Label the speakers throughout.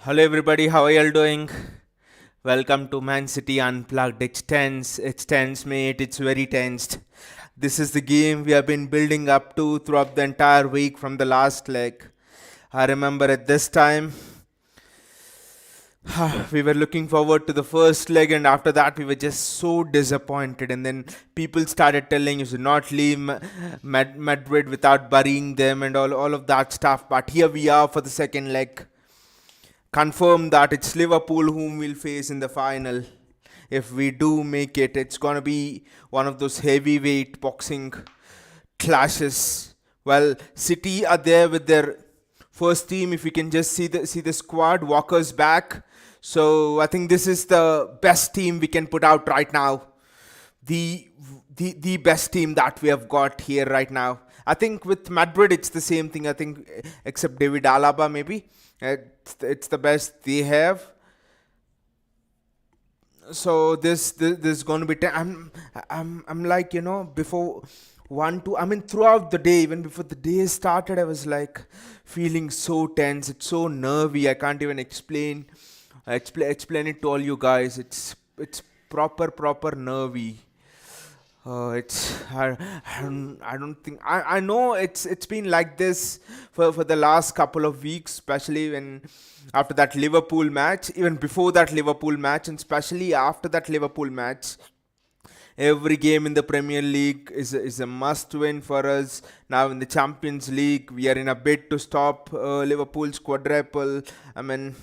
Speaker 1: Hello everybody, how are you all doing? Welcome to Man City Unplugged. It's tense mate, it's very tensed. This is the game we have been building up to throughout the entire week from the last leg. I remember at this time, we were looking forward to the first leg, and after that we were just so disappointed, and then people started telling you should not leave Madrid without burying them and all of that stuff. But here we are for the second leg, confirm that it's Liverpool whom we'll face in the final. If we do make it, it's gonna be one of those heavyweight boxing clashes. Well, City are there with their first team. If you can just see the squad, Walker's back. So I think this is the best team we can put out right now. The the best team that we have got here right now. I think with Madrid it's the same thing. I think except David Alaba maybe. It's the best they have. So this is going to be. I'm like before 1 2. I mean throughout the day, even before the day started, I was like feeling so tense. It's so nervy. I can't even explain it to all you guys. It's proper nervy. I don't think I know it's been like this for the last couple of weeks, especially when after that Liverpool match, even before that Liverpool match, and especially after that Liverpool match. Every game in the Premier League is a must win for us. Now in the Champions League, we are in a bid to stop Liverpool's quadruple. I mean,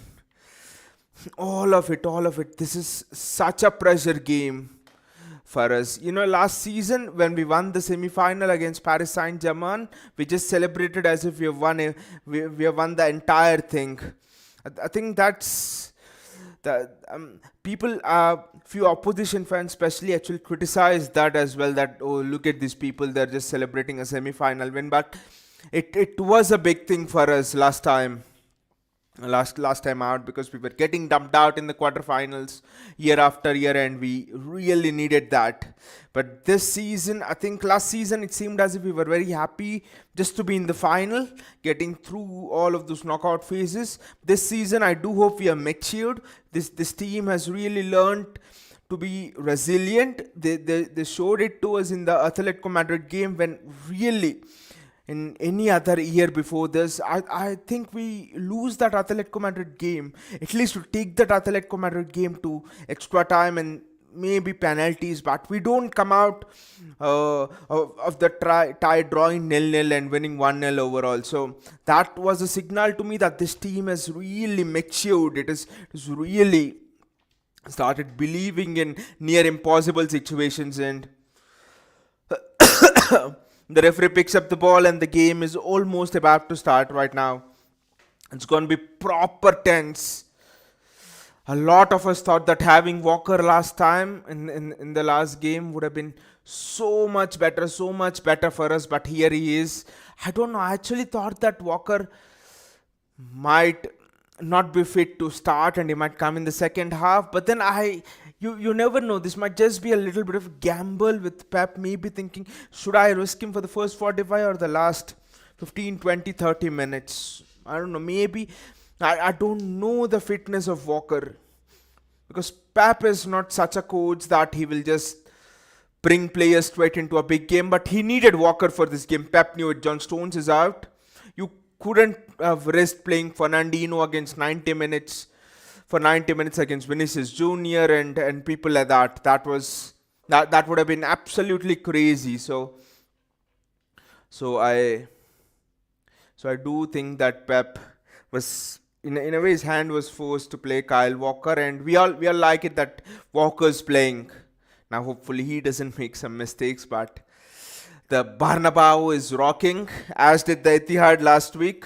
Speaker 1: all of it. This is such a pressure game for us. Last season when we won the semi-final against Paris Saint-Germain, we just celebrated as if we have won the entire thing. I think that's the people. Few opposition fans, especially, actually criticized that as well. That, oh, look at these people, they're just celebrating a semi-final win. But it was a big thing for us last time out, because we were getting dumped out in the quarterfinals year after year, and we really needed that. But this season, I think last season it seemed as if we were very happy just to be in the final, getting through all of those knockout phases. This season I do hope we are matured. This team has really learned to be resilient. They showed it to us in the Atletico Madrid game, when really in any other year before this, I think we lose that Atletico Madrid game. At least to take that Atletico Madrid game to extra time and maybe penalties, but we don't come out of the tie drawing 0-0 and winning 1-0 overall. So that was a signal to me that this team has really matured. It is really started believing in near impossible situations, and the referee picks up the ball and the game is almost about to start right now. It's going to be proper tense. A lot of us thought that having Walker last time in the last game would have been so much better for us, but here he is. I don't know. I actually thought that Walker might not be fit to start and he might come in the second half, but then you never know. This might just be a little bit of a gamble with Pep, maybe thinking, should I risk him for the first 45 or the last 15, 20, 30 minutes? I don't know. Maybe I don't know the fitness of Walker, because Pep is not such a coach that he will just bring players straight into a big game, but he needed Walker for this game. Pep knew it. John Stones is out. You couldn't have risked playing Fernandinho against 90 minutes for 90 minutes against Vinicius Jr. and people like that. That would have been absolutely crazy. So I do think that Pep was in a way, his hand was forced to play Kyle Walker, and we all like it that Walker's playing. Now hopefully he doesn't make some mistakes, but the Bernabeu is rocking, as did the Etihad last week.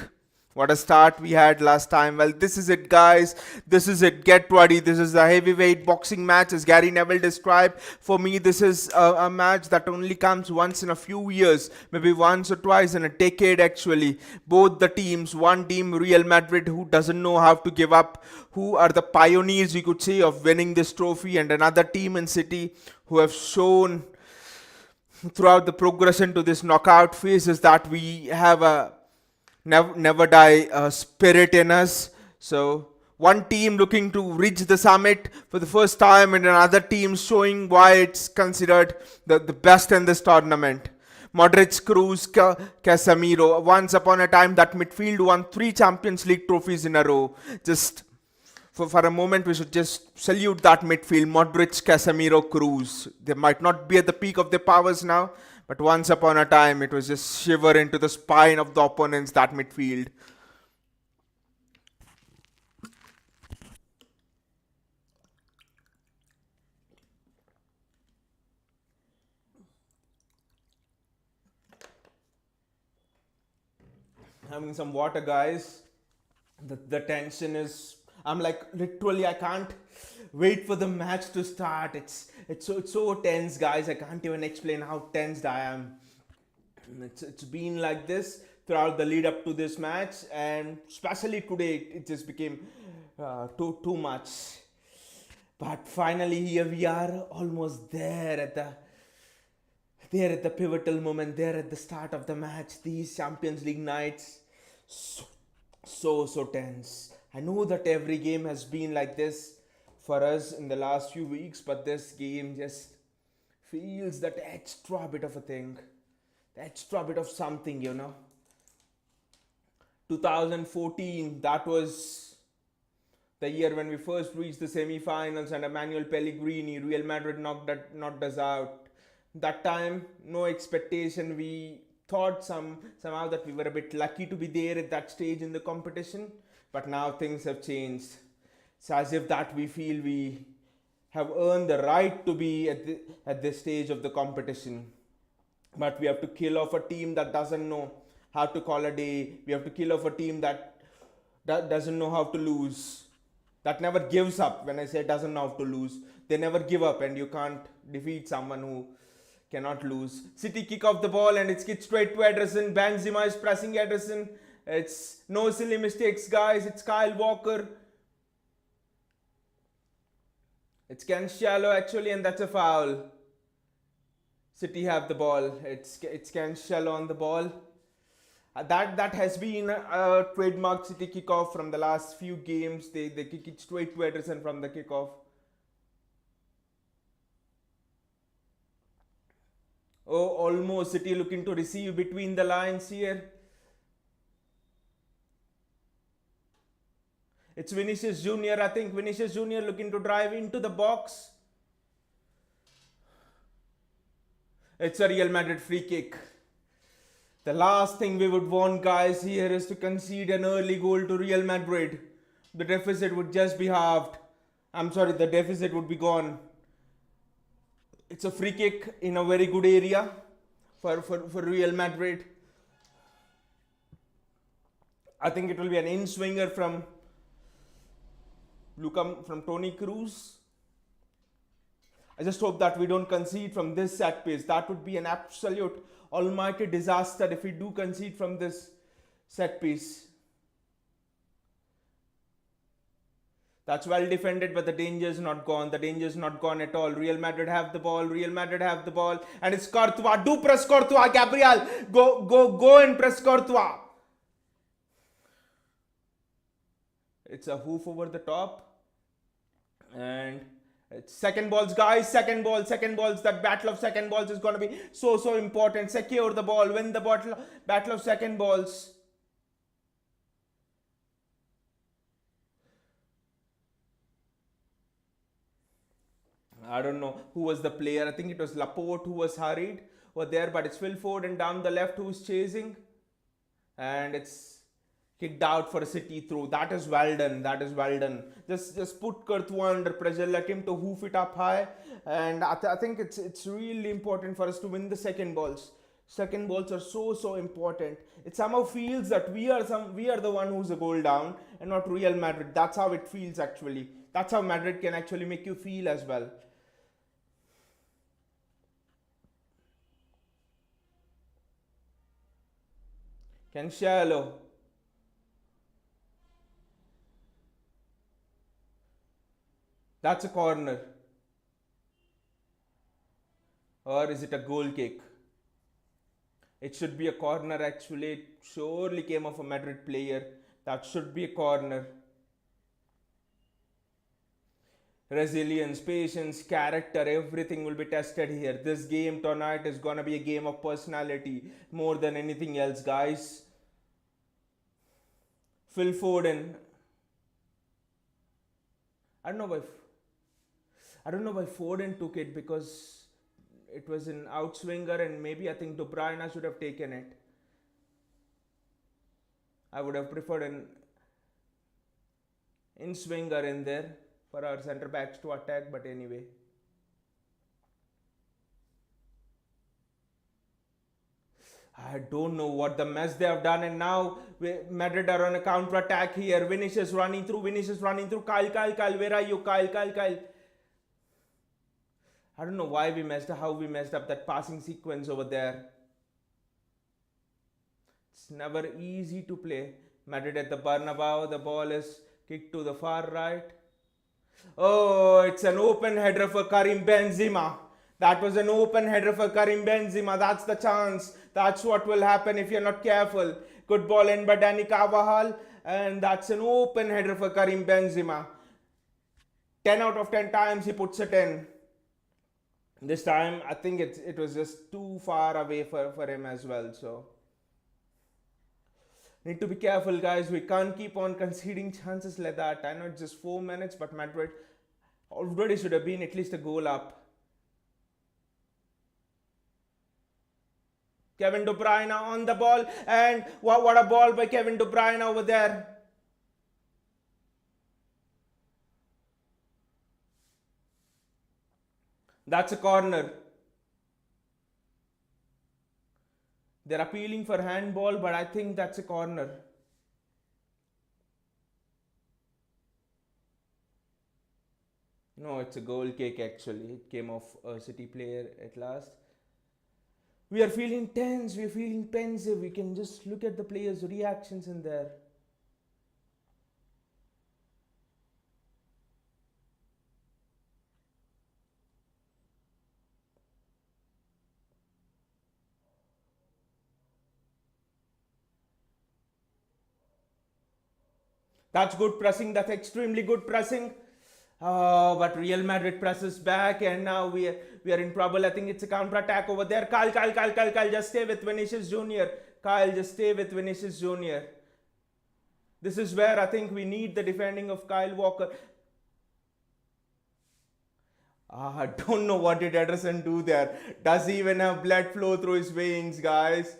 Speaker 1: What a start we had last time. Well, this is it, guys. This is it. Get ready. This is the heavyweight boxing match, as Gary Neville described. For me, this is a match that only comes once in a few years, maybe once or twice in a decade, actually. Both the teams, one team, Real Madrid, who doesn't know how to give up, who are the pioneers, you could say, of winning this trophy, and another team in City who have shown throughout the progression to this knockout phase is that we have a never die spirit in us. So One team looking to reach the summit for the first time, and another team showing why it's considered the best in this tournament. Modric, Cruz, Casemiro. Once upon a time, that midfield won 3 Champions League trophies in a row. Just for a moment, we should just salute that midfield. Modric, Casemiro, Cruz. They might not be at the peak of their powers now, but once upon a time, it was just shiver into the spine of the opponents, that midfield. Having some water, guys. The tension is. I'm like literally. I can't wait for the match to start. It's so tense, guys. I can't even explain how tensed I am. It's been like this throughout the lead up to this match, and especially today, it just became too much. But finally, here we are, almost there at the pivotal moment, there at the start of the match. These Champions League nights, so tense. I know that every game has been like this for us in the last few weeks, but this game just feels that extra bit of a thing, the extra bit of something. 2014, that was the year when we first reached the semi-finals and Emmanuel Pellegrini, Real Madrid knocked us out. That time, no expectation. We thought somehow that we were a bit lucky to be there at that stage in the competition, but now things have changed. It's as if that we feel we have earned the right to be at this stage of the competition. But we have to kill off a team that doesn't know how to call a day. We have to kill off a team that doesn't know how to lose. That never gives up. When I say doesn't know how to lose, they never give up, and you can't defeat someone who cannot lose. City kick off the ball and it's kicked straight to Ederson. Benzema is pressing Ederson. It's no silly mistakes, guys. It's Kyle Walker. It's Cancelo actually, and that's a foul. City have the ball. It's Cancelo on the ball. That has been a trademark City kickoff from the last few games. They kick it straight to Ederson from the kickoff. Oh, almost City looking to receive between the lines here. It's Vinicius Junior. I think Vinicius Junior looking to drive into the box. It's a Real Madrid free kick. The last thing we would want, guys, here is to concede an early goal to Real Madrid. The deficit would just be halved. The deficit would be gone. It's a free kick in a very good area for Real Madrid. I think it will be an in-swinger from Toni Kroos. I just hope that we don't concede from this set piece. That would be an absolute almighty disaster if we do concede from this set piece. That's well defended, but the danger is not gone. The danger is not gone at all. Real Madrid have the ball. And it's Courtois. Do press Courtois, Gabriel. Go and press Courtois. It's a hoof over the top. And it's second balls, guys. Second balls. That battle of second balls is going to be so important. Secure the ball. Win the battle of second balls. I don't know who was the player. I think it was Laporte who was hurried over there, but it's Phil Foden down the left who's chasing. And it's kicked out for a City throw. That is well done. Just put Courtois under pressure. Let him to hoof it up high. And I think it's really important for us to win the second balls. Second balls are so important. It somehow feels that we are the one who's a goal down and not Real Madrid. That's how it feels actually. That's how Madrid can actually make you feel as well. Cancelo. That's a corner. Or is it a goal kick? It should be a corner actually. It surely came off a Madrid player. That should be a corner. Resilience, patience, character, everything will be tested here. This game tonight is gonna be a game of personality more than anything else, guys. Phil Foden. I don't know why. I don't know why Foden took it, because it was an outswinger, and maybe I think De Bruyne should have taken it. I would have preferred an in swinger in there for our centre backs to attack, but anyway. I don't know what the mess they have done, and now Madrid are on a counter attack here. Vinicius running through, Kyle, where are you? Kyle. I don't know how we messed up that passing sequence over there. It's never easy to play. Madrid at the Bernabeu, the ball is kicked to the far right. Oh, it's an open header for Karim Benzema. That was an open header for Karim Benzema. That's the chance. That's what will happen if you're not careful. Good ball in by Dani Carvajal. And that's an open header for Karim Benzema. 10 out of 10 times he puts it in. This time, I think it was just too far away for him as well. So, need to be careful, guys. We can't keep on conceding chances like that. I know it's just 4 minutes, but Madrid already should have been at least a goal up. Kevin De Bruyne on the ball, and what a ball by Kevin De Bruyne over there. That's a corner. They're appealing for handball, but I think that's a corner. No, it's a goal kick actually. It came off a City player at last. We are feeling tense, we're feeling pensive. We can just look at the players' reactions in there. That's good pressing. That's extremely good pressing. But Real Madrid presses back, and now we are in trouble. I think it's a counter attack over there. Kyle, just stay with Vinicius Junior. Kyle, just stay with Vinicius Junior. This is where I think we need the defending of Kyle Walker. I don't know what did Ederson do there. Does he even have blood flow through his veins, guys?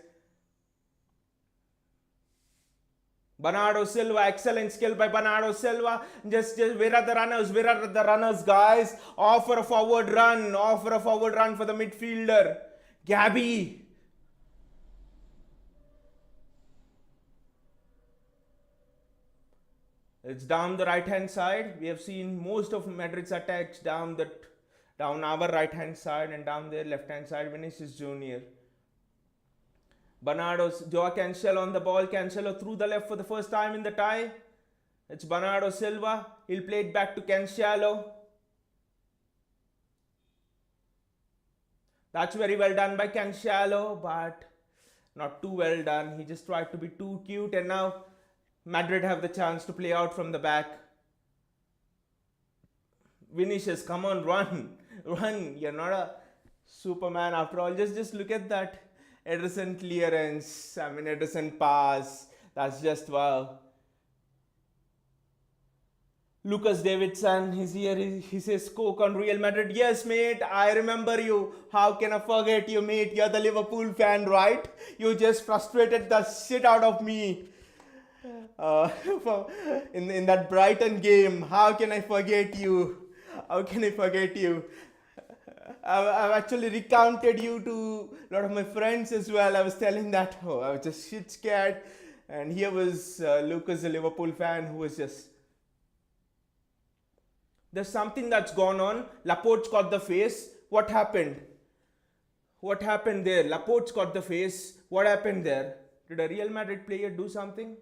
Speaker 1: Bernardo Silva, excellent skill by Bernardo Silva. Just where are the runners? Where are the runners, guys? Offer a forward run for the midfielder. Gabby. It's down the right hand side. We have seen most of Madrid's attacks down our right hand side, and down their left hand side, Vinicius Junior. Joao Cancelo on the ball. Cancelo through the left for the first time in the tie. It's Bernardo Silva. He'll play it back to Cancelo. That's very well done by Cancelo, but not too well done. He just tried to be too cute, and now Madrid have the chance to play out from the back. Vinicius, come on, run. You're not a Superman after all. Just look at that. Ederson clearance, Ederson pass. That's just wow. Lucas Davidson, he's here. He says, Coke on Real Madrid. Yes, mate, I remember you. How can I forget you, mate? You're the Liverpool fan, right? You just frustrated the shit out of me. In that Brighton game. How can I forget you? I've actually recounted you to a lot of my friends as well. I was telling that, I was just shit scared. And here was Lucas, a Liverpool fan, who was just... There's something that's gone on. Laporte's got the face. What happened? What happened there? Laporte's got the face. What happened there? Did a Real Madrid player do something?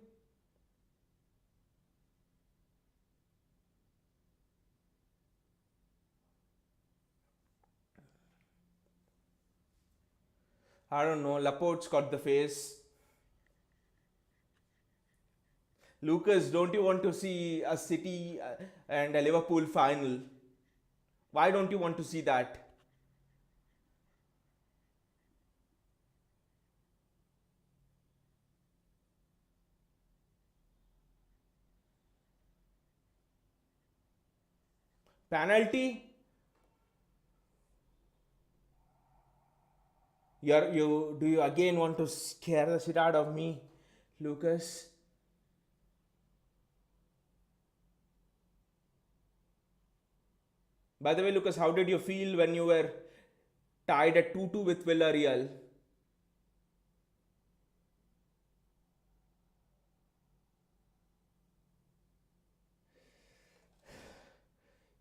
Speaker 1: I don't know. Laporte's got the face. Lucas, don't you want to see a City and a Liverpool final? Why don't you want to see that? Penalty? Do you again want to scare the shit out of me, Lucas? By the way, Lucas, how did you feel when you were tied at 2-2 with Villarreal?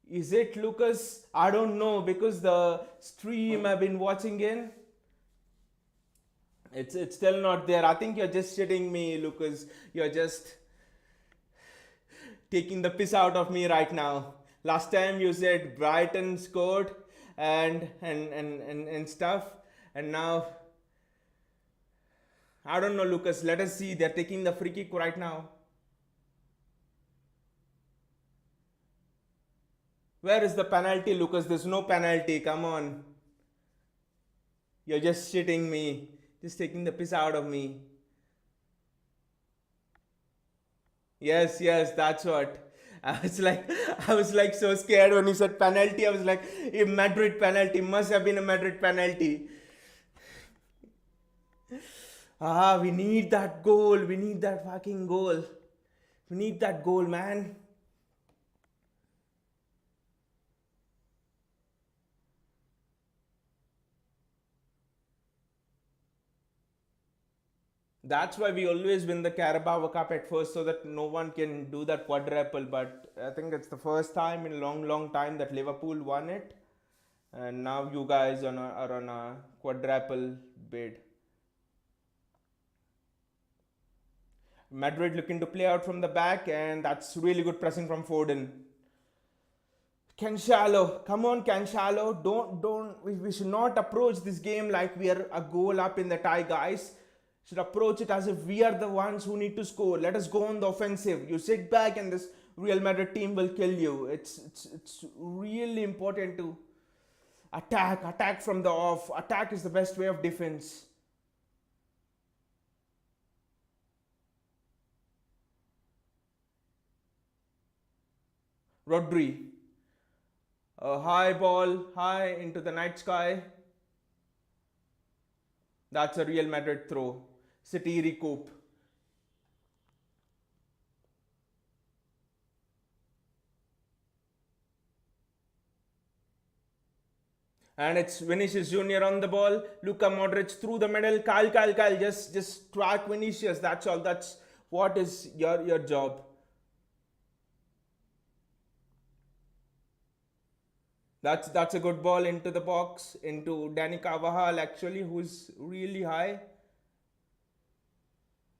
Speaker 1: Is it, Lucas? I don't know, because the stream I've been watching in, it's still not there. I think you're just shitting me, Lucas. You're just taking the piss out of me right now. Last time you said Brighton scored and stuff, and now I don't know, Lucas. Let us see. They're taking the free kick right now. Where is the penalty, Lucas? There's no penalty. Come on. You're just shitting me. Just taking the piss out of me. Yes, that's what. I was like so scared when you said penalty. I was like, a Madrid penalty must have been a Madrid penalty. We need that goal. We need that fucking goal. We need that goal, man. That's why we always win the Carabao Cup at first, so that no one can do that quadruple. But I think it's the first time in a long, long time that Liverpool won it, and now you guys are on a quadruple bid. Madrid looking to play out from the back, and that's really good pressing from Foden. Cancelo, come on, Cancelo! Don't. We should not approach this game like we are a goal up in the tie, guys. Should approach it as if we are the ones who need to score. Let us go on the offensive. You sit back, and this Real Madrid team will kill you. It's really important to attack from the off. Attack is the best way of defense. Rodri. A high ball, high into the night sky. That's a Real Madrid throw. City recoup. And it's Vinicius Jr. on the ball. Luka Modric through the middle. Kyle. Just track Vinicius. That's all. That's what is your job. That's a good ball into the box, into Danny Carvajal actually, who's really high.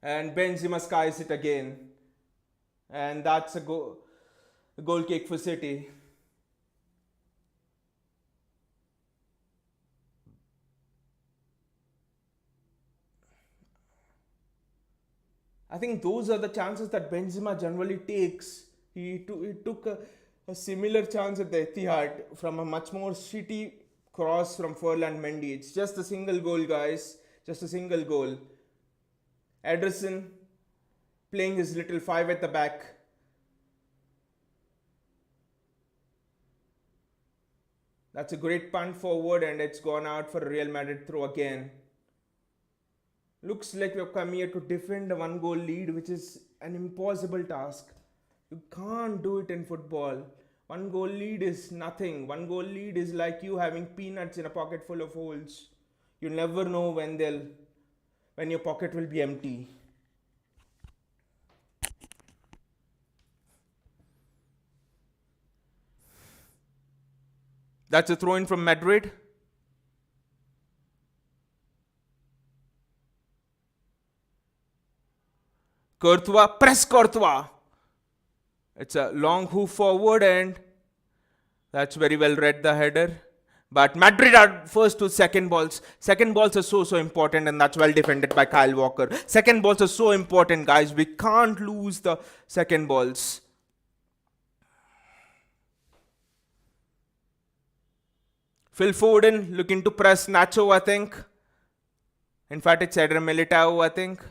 Speaker 1: And Benzema skies it again. And that's a goal kick for City. I think those are the chances that Benzema generally takes. He took a similar chance at the Etihad from a much more shitty cross from Ferland Mendy. It's just a single goal, guys. Just a single goal. Ederson playing his little five at the back. That's a great punt forward, and it's gone out for a Real Madrid throw again. Looks like we've come here to defend a one goal lead, which is an impossible task. You can't do it in football. One goal lead is nothing. One goal lead is like you having peanuts in a pocket full of holes. You never know when your pocket will be empty. That's a throw in from Madrid. Courtois, press Courtois. It's a long hoof forward, and that's very well read, the header. But Madrid are first to second balls. Second balls are so important, and that's well defended by Kyle Walker. Second balls are so important, guys. We can't lose the second balls. Phil Foden looking to press Nacho, I think. In fact, it's Eder Militao, I think.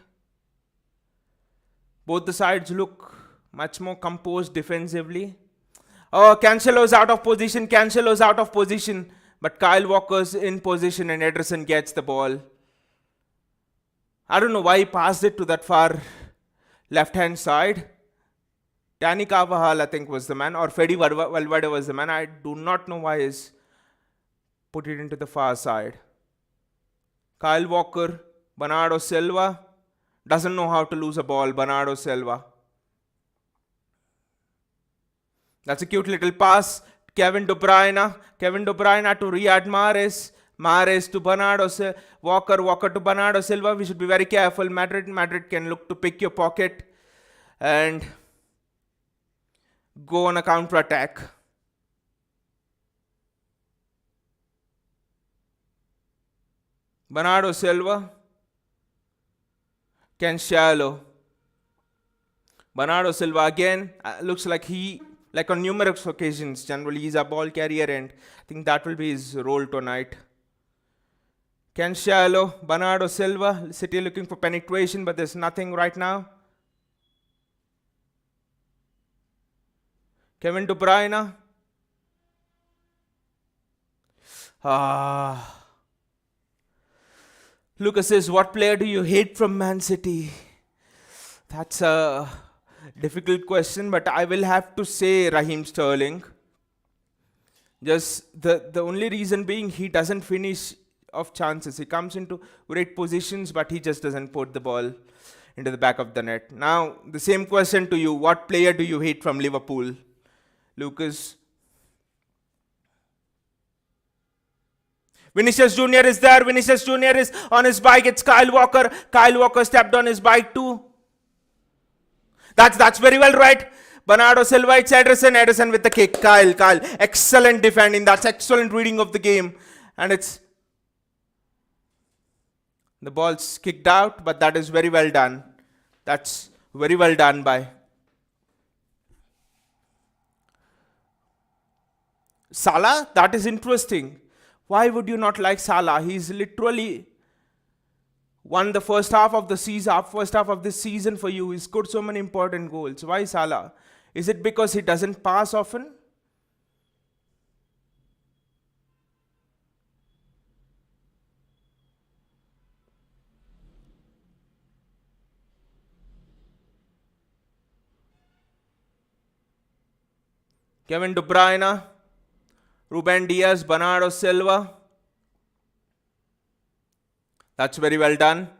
Speaker 1: Both the sides look much more composed defensively. Oh, Cancelo's out of position. Cancelo's out of position. But Kyle Walker's in position and Ederson gets the ball. I don't know why he passed it to that far left-hand side. Danny Carvajal, I think, was the man. Or Fede Valverde was the man. I do not know why he's put it into the far side. Kyle Walker, Bernardo Silva. Doesn't know how to lose a ball, Bernardo Silva. That's a cute little pass. Kevin De Bruyne. Kevin De Bruyne to Riyad Mahrez. Mahrez to Bernardo Silva. Walker to Bernardo Silva. We should be very careful. Madrid can look to pick your pocket and go on a counter-attack. Bernardo Silva. Cancelo. Bernardo Silva again. Looks like like on numerous occasions, generally he's a ball carrier and I think that will be his role tonight. Cancelo, Bernardo Silva, City looking for penetration, but there's nothing right now. Kevin De Bruyne. Lucas says, what player do you hate from Man City? That's a difficult question, but I will have to say Raheem Sterling. Just the only reason being he doesn't finish off chances. He comes into great positions, but he just doesn't put the ball into the back of the net. Now, the same question to you. What player do you hate from Liverpool? Lucas. Vinicius Jr. is there. Vinicius Jr. is on his bike. It's Kyle Walker. Kyle Walker stepped on his bike too. That's very well right. Bernardo Silva, it's Ederson. Ederson with the kick. Kyle. Excellent defending. That's excellent reading of the game. And it's... the ball's kicked out, but that is very well done. That's very well done by... Salah? That is interesting. Why would you not like Salah? He's literally won the first half of this season for you. He scored so many important goals. Why Salah? Is it because he doesn't pass often? Kevin De Bruyne, Ruben Diaz, Bernardo Silva. That's very well done.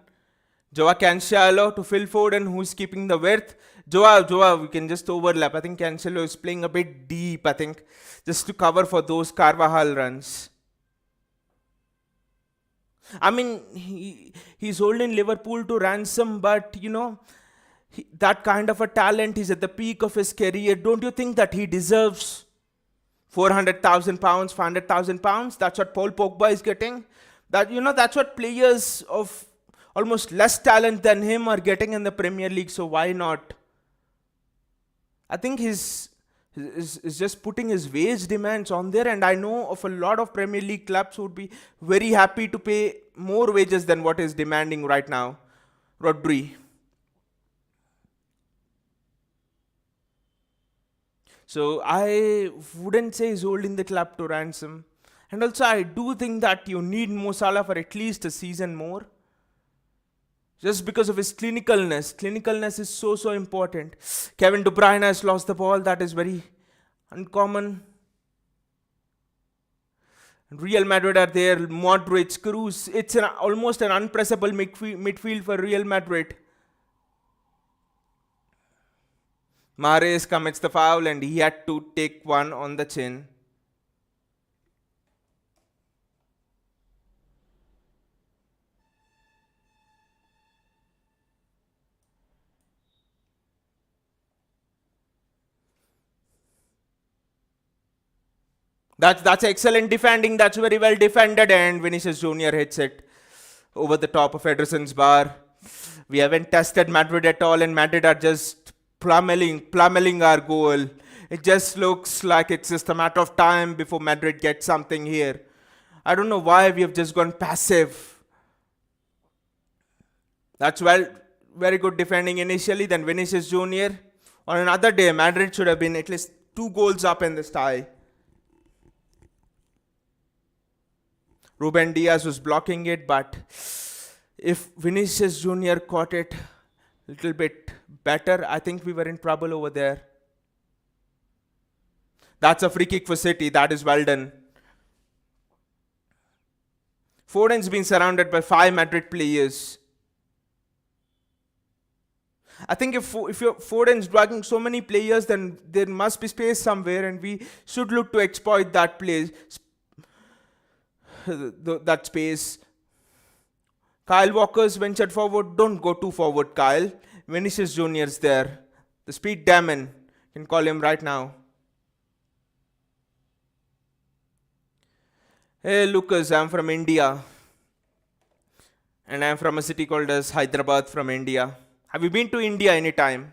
Speaker 1: Joao Cancelo to Phil Foden, who's keeping the width. Joao, we can just overlap. I think Cancelo is playing a bit deep, I think, just to cover for those Carvajal runs. I mean, he's holding Liverpool to ransom, but, that kind of a talent, he's at the peak of his career. Don't you think that he deserves £400,000, £500,000? That's what Paul Pogba is getting. That's what players of almost less talent than him are getting in the Premier League. So why not? I think he's just putting his wage demands on there, and I know of a lot of Premier League clubs who would be very happy to pay more wages than what is demanding right now. Rodri. So I wouldn't say he's holding the club to ransom. And also I do think that you need Mo Salah for at least a season more. Just because of his clinicalness. Clinicalness is so important. Kevin De Bruyne has lost the ball. That is very uncommon. Real Madrid are there. Modric, Kroos. It's almost an unpressable midfield for Real Madrid. Mahrez commits the foul and he had to take one on the chin. That's excellent defending. That's very well defended, and Vinicius Jr. hits it over the top of Ederson's bar. We haven't tested Madrid at all, and Madrid are just plummeting our goal. It just looks like it's just a matter of time before Madrid gets something here. I don't know why we have just gone passive. That's well, very good defending initially. Then Vinicius Junior. On another day, Madrid should have been at least 2 goals up in this tie. Ruben Diaz was blocking it, but if Vinicius Junior caught it a little bit better, I think we were in trouble over there. That's a free kick for City. That is well done. Foden's been surrounded by 5 Madrid players. I think if Foden's dragging so many players, then there must be space somewhere, and we should look to exploit that place, that space. Kyle Walker's ventured forward. Don't go too forward, Kyle. Vinicius Junior's there. The speed demon. You can call him right now. Hey Lucas, I'm from India. And I'm from a city called as Hyderabad from India. Have you been to India anytime?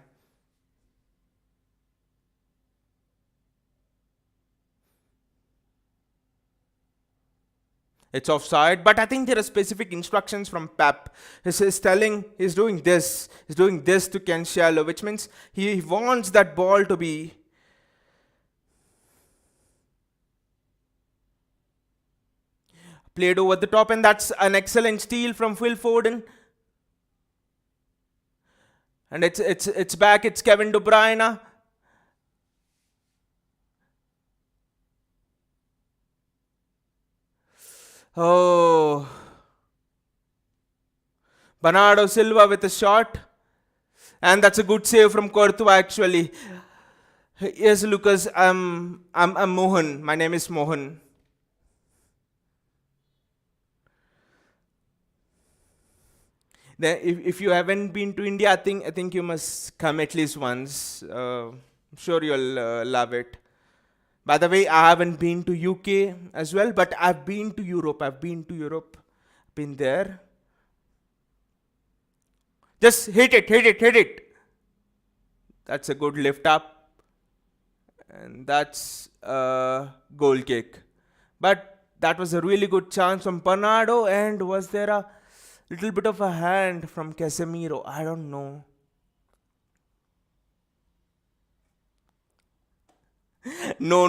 Speaker 1: It's offside, but I think there are specific instructions from Pep. He's doing this to Cancelo, which means he wants that ball to be played over the top, and that's an excellent steal from Phil Foden. And it's back. It's Kevin De Bruyne. Oh, Bernardo Silva with a shot, and that's a good save from Courtois. Actually, yes, Lucas. I'm Mohan. My name is Mohan. Then if you haven't been to India, I think you must come at least once. I'm sure you'll love it. By the way, I haven't been to UK as well, but I've been to Europe. Been there. Just hit it. That's a good lift up. And that's a goal kick. But that was a really good chance from Bernardo, and was there a little bit of a hand from Casemiro? I don't know. No.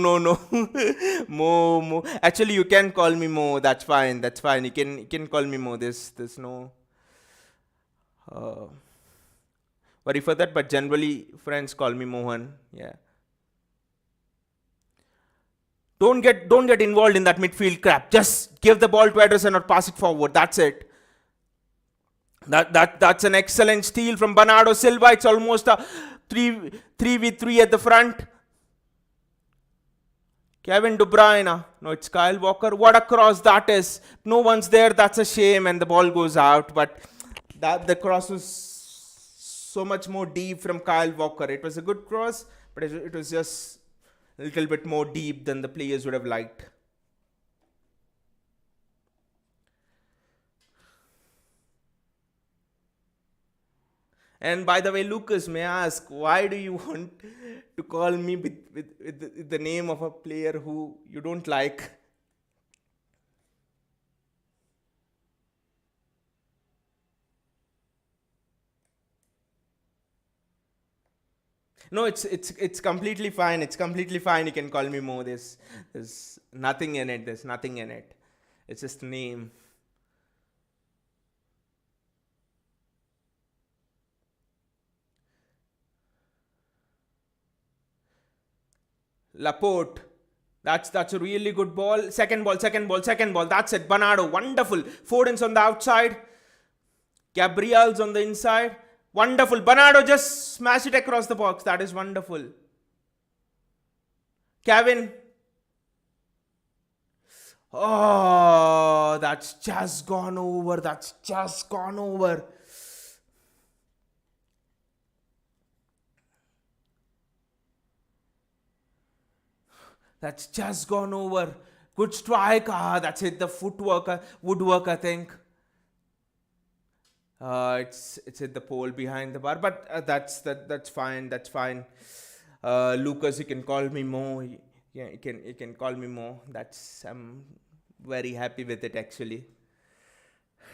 Speaker 1: Mo. Actually, you can call me Mo. That's fine. You can call me Mo. There's no uh, worry for that. But generally, friends call me Mohan. Yeah. Don't get involved in that midfield crap. Just give the ball to Ederson or pass it forward. That's it. That's an excellent steal from Bernardo Silva. It's almost a 3v3 at the front. Kevin De Bruyne. No, it's Kyle Walker. What a cross that is. No one's there. That's a shame, and the ball goes out. But the cross was so much more deep from Kyle Walker. It was a good cross, but it was just a little bit more deep than the players would have liked. And by the way, Lucas, may I ask, why do you want to call me with the name of a player who you don't like? No, it's completely fine. It's completely fine. You can call me Mo. There's nothing in it. There's nothing in it. It's just a name. Laporte. That's a really good ball. Second ball. That's it. Bernardo, wonderful. Foden's on the outside. Gabriel's on the inside. Wonderful. Bernardo just smash it across the box. That is wonderful. Kevin. Oh, that's just gone over. That's just gone over. Good strike. That's it. The woodwork, I think. It's hit the pole behind the bar, but that's fine. That's fine. Lucas, you can call me Mo. Yeah, you can call me Mo. Very happy with it actually.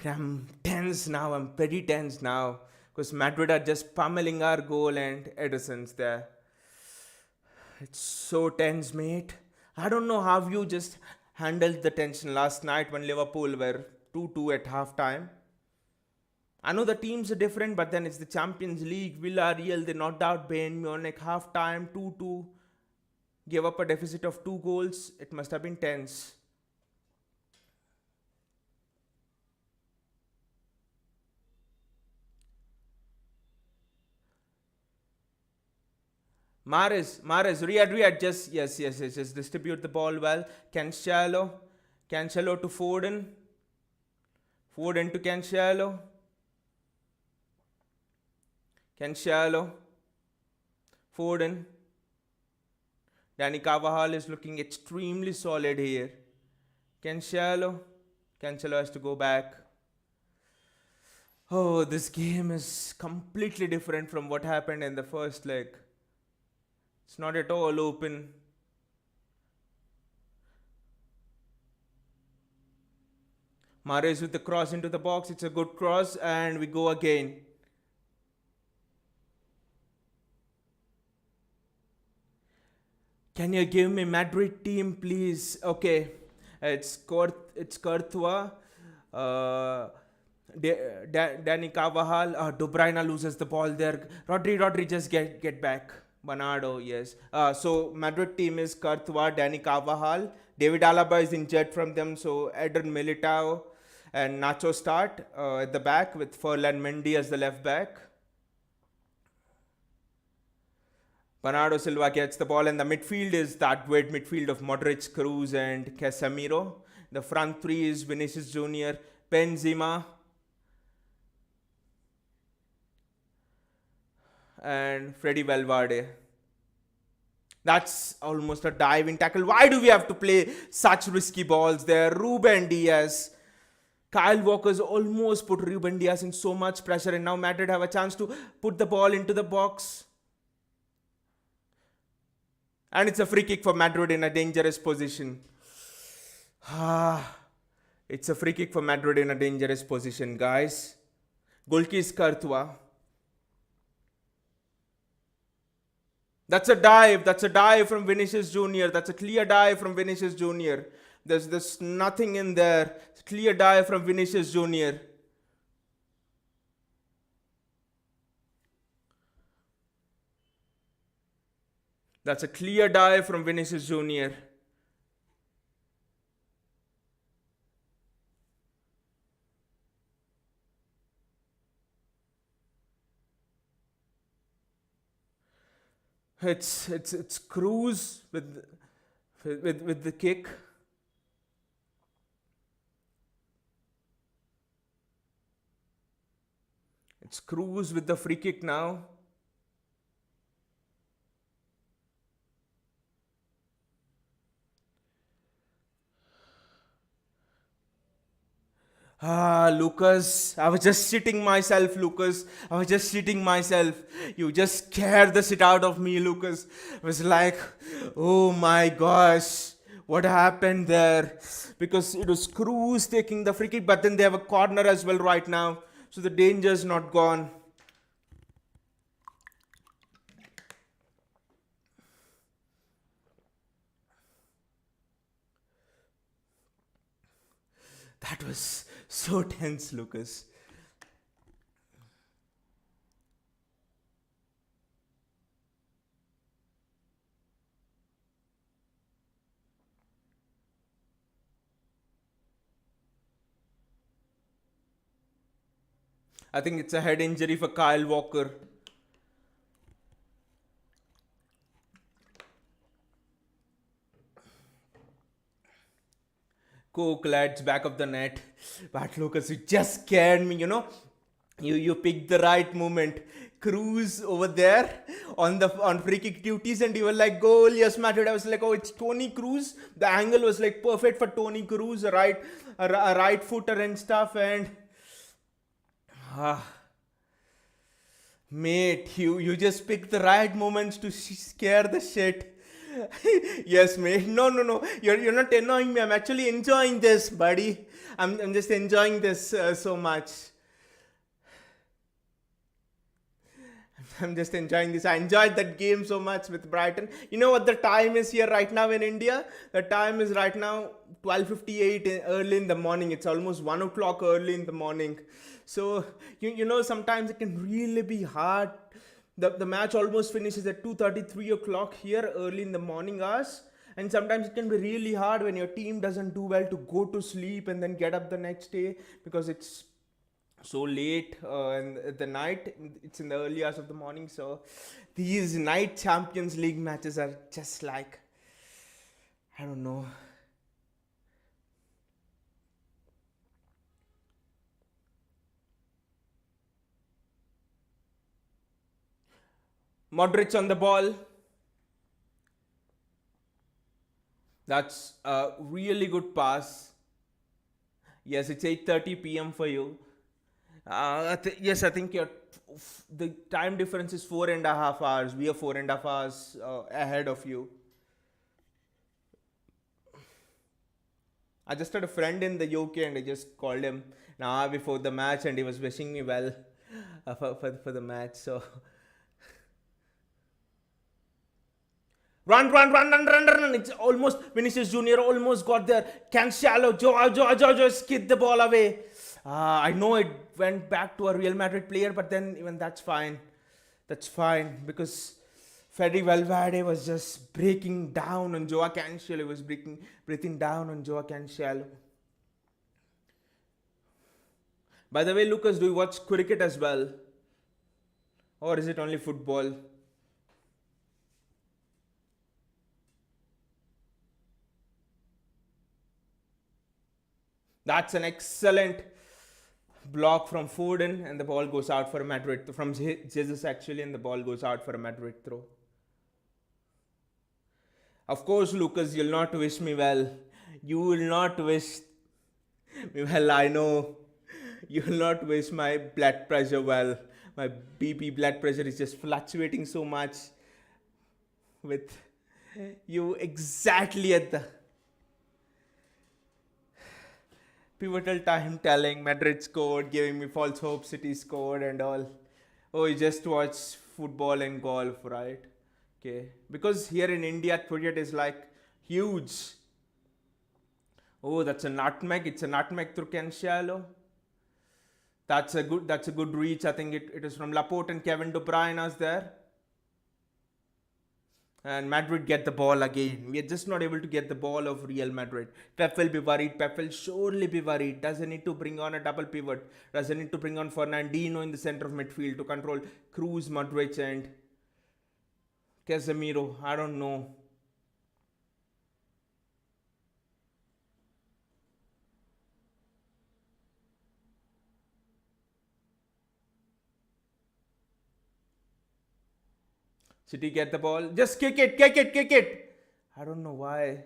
Speaker 1: I'm tense now. I'm very tense now because Madrid are just pummeling our goal and Edison's there. It's so tense, mate. I don't know how you just handled the tension last night when Liverpool were 2-2 at halftime. I know the teams are different, but then it's the Champions League. Villarreal, they knocked out Bayern Munich halftime 2-2. Gave up a deficit of 2 goals. It must have been tense. Riyad, just yes, just distribute the ball well. Cancelo to Foden to Cancelo, Foden. Danny Carvajal is looking extremely solid here. Cancelo has to go back. Oh, this game is completely different from what happened in the first leg. It's not at all open. Mahrez with the cross into the box. It's a good cross and we go again. Can you give me Madrid team, please? Okay, it's Courtois, Danny Carvajal. De Bruyne loses the ball there. Rodri, just get back. Bernardo, yes. So Madrid team is Courtois, Danny Carvajal. David Alaba is injured from them, so Eder Militao and Nacho start at the back with Ferland Mendy as the left back. Bernardo Silva gets the ball, and the midfield is that weird midfield of Modric, Cruz, and Casemiro. The front three is Vinicius Jr., Benzema, and Freddy Valverde. That's almost a diving tackle. Why do we have to play such risky balls there? Ruben Diaz. Kyle Walker's almost put Ruben Diaz in so much pressure, and now Madrid have a chance to put the ball into the box. And it's a free kick for Madrid in a dangerous position. It's a free kick for Madrid in a dangerous position, guys. Goalkeeper is Courtois. That's a dive. That's a dive from Vinicius Jr. That's a clear dive from Vinicius Jr. There's nothing in there. It's a clear dive from Vinicius Jr. That's a clear dive from Vinicius Jr. It's Cruz with the kick. It's Cruz with the free kick now. Lucas, I was just shitting myself, Lucas. I was just shitting myself. You just scared the shit out of me, Lucas. I was like, oh my gosh, what happened there? Because it was Cruz taking the free kick, but then they have a corner as well right now. So the danger's not gone. That was so tense, Lucas. I think it's a head injury for Kyle Walker. Coke lads back of the net. But Lucas, you just scared me, You picked the right moment. Cruz over there on free kick duties, and you were like, goal, yes, Madrid. I was like, oh, it's Tony Cruz. The angle was like perfect for Tony Cruz, a right footer and stuff, and mate, you just picked the right moments to scare the shit Yes, mate. No, no, no. You're not annoying me. I'm actually enjoying this, buddy. I'm just enjoying this so much. I'm just enjoying this. I enjoyed that game so much with Brighton. You know what the time is here right now in India? The time is right now 12:58 early in the morning. It's almost 1 o'clock early in the morning. So you know sometimes it can really be hard. The match almost finishes at 2:30, 3 o'clock here early in the morning hours. And sometimes it can be really hard when your team doesn't do well to go to sleep and then get up the next day because it's so late in the night. It's in the early hours of the morning. So these night Champions League matches are just like, I don't know. Modric on the ball. That's a really good pass. Yes, it's 8:30 p.m. for you. Yes, I think the time difference is 4.5 hours. We are 4.5 hours ahead of you. I just had a friend in the UK and I just called him now before the match and he was wishing me well for the match. So run. It's almost Vinicius Junior almost got there. Cancelo, Joe, skid the ball away. I know it went back to a Real Madrid player, but then even that's fine. That's fine because Fede Valverde was just breaking down on Joao Cancelo. He was breathing down on Joao Cancelo. By the way, Lucas, do you watch cricket as well? Or is it only football? That's an excellent block from Foden, and the ball goes out for a Madrid from Jesus actually, and the ball goes out for a Madrid throw. Of course, Lucas, you'll not wish me well. You will not wish me well. I know you will not wish my blood pressure well. My BP blood pressure is just fluctuating so much with you exactly at the pivotal time telling Madrid scored, giving me false hope City scored and all. Oh, you just watch football and golf, right? Okay. Because here in India, cricket is like huge. Oh, that's a nutmeg. It's a nutmeg through Cancelo. That's a good reach. I think it is from Laporte and Kevin De Bruyne is there. And Madrid get the ball again. We are just not able to get the ball of Real Madrid. Pep will be worried. Pep will surely be worried. Doesn't need to bring on a double pivot. Doesn't need to bring on Fernandinho in the center of midfield to control Cruz, Modric, and Casemiro. I don't know. City get the ball. Just kick it. I don't know why.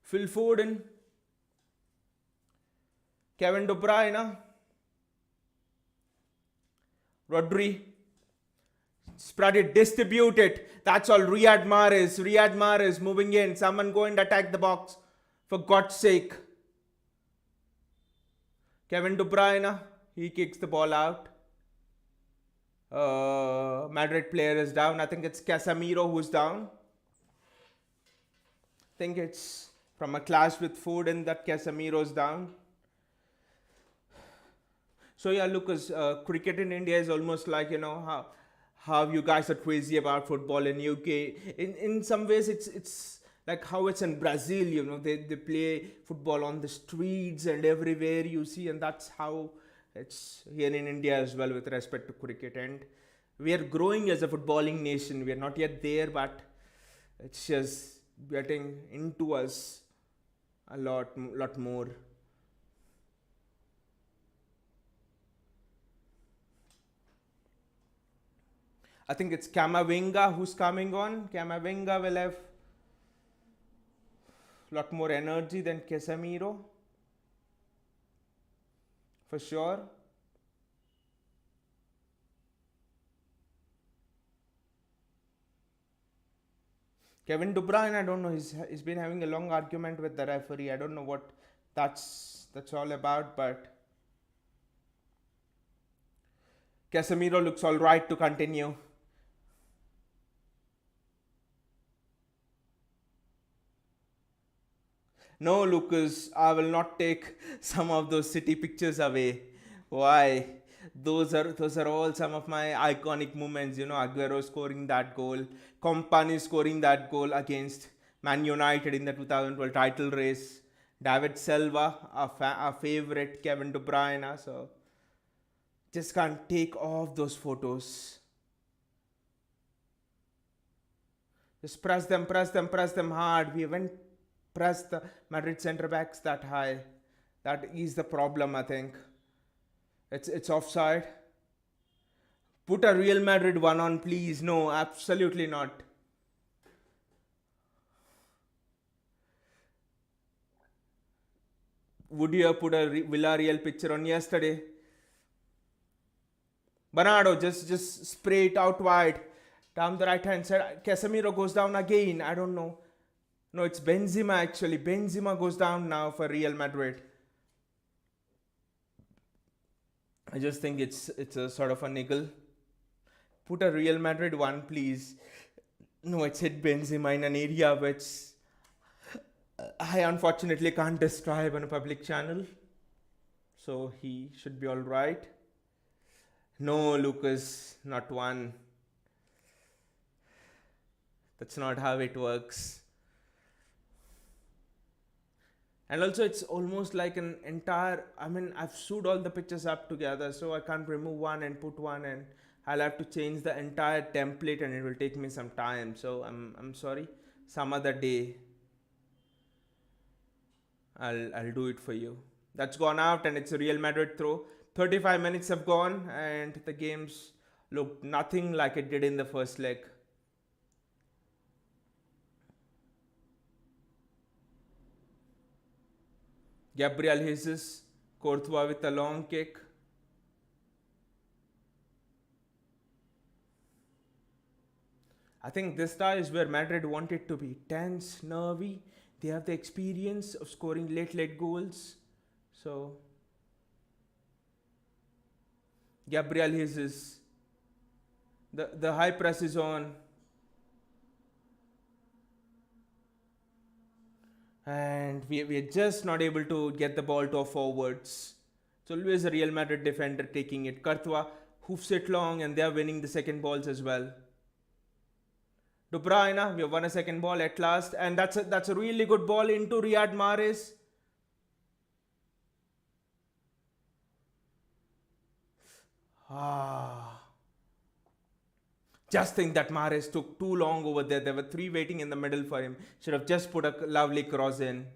Speaker 1: Phil Foden, Kevin De Bruyne, Rodri. Spread it, distribute it. That's all. Riyad Mahrez moving in. Someone go and attack the box. For God's sake. Kevin De Bruyne, he kicks the ball out. Madrid player is down. I think it's Casemiro who's down. I think it's from a clash with Foden that Casemiro's down. So yeah, Lucas, cricket in India is almost like how you guys are crazy about football in UK. In some ways, it's like how it's in Brazil. They play football on the streets and everywhere you see, and that's how it's here in India as well with respect to cricket. And we are growing as a footballing nation. We are not yet there, but it's just getting into us a lot more. I think it's Kamavinga who's coming on. Kamavinga will have a lot more energy than Casemiro, for sure. Kevin De Bruyne, I don't know. He's been having a long argument with the referee. I don't know what that's all about, but Casemiro looks all right to continue. No, Lucas, I will not take some of those City pictures away. Why? Those are all some of my iconic moments. Aguero scoring that goal, Company scoring that goal against Man United in the 2012 title race, David Silva, our favorite, Kevin De Bruyne. So just can't take off those photos. Just press them hard. We haven't pressed the Madrid centre backs that high. That is the problem, I think. It's offside. Put a Real Madrid one on, please. No, absolutely not. Would you have put a Villarreal picture on yesterday? Bernardo just spray it out wide. Down the right hand side. Casemiro goes down again. I don't know. No, it's Benzema actually. Benzema goes down now for Real Madrid. I just think it's a sort of a niggle. Put a Real Madrid one, please. No, it's hit Benzema in an area which I unfortunately can't describe on a public channel. So he should be alright. No, Lucas, not one. That's not how it works. And also, it's almost like an entire. I mean, I've sewed all the pictures up together, so I can't remove one and put one, and I'll have to change the entire template, and it will take me some time. So I'm sorry. Some other day, I'll do it for you. That's gone out, and it's a Real Madrid throw. 35 minutes have gone, and the game's looked nothing like it did in the first leg. Gabriel Jesus, Courtois with a long kick. I think this style is where Madrid wanted to be. Tense, nervy. They have the experience of scoring late goals. So, Gabriel Jesus. The high press is on. And we're just not able to get the ball to our forwards. It's always a Real Madrid defender taking it. Courtois hoofs it long, and they're winning the second balls as well. De Bruyne, we have won a second ball at last, and that's a really good ball into Riyad Mahrez. Just think that Mahrez took too long over there. There were three waiting in the middle for him. Should have just put a lovely cross in.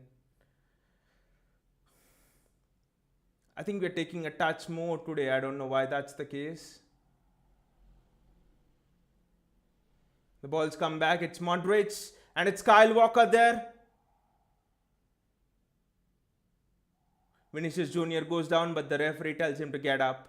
Speaker 1: I think we're taking a touch more today. I don't know why that's the case. The ball's come back. It's Modric, and it's Kyle Walker there. Vinicius Jr. goes down, but the referee tells him to get up.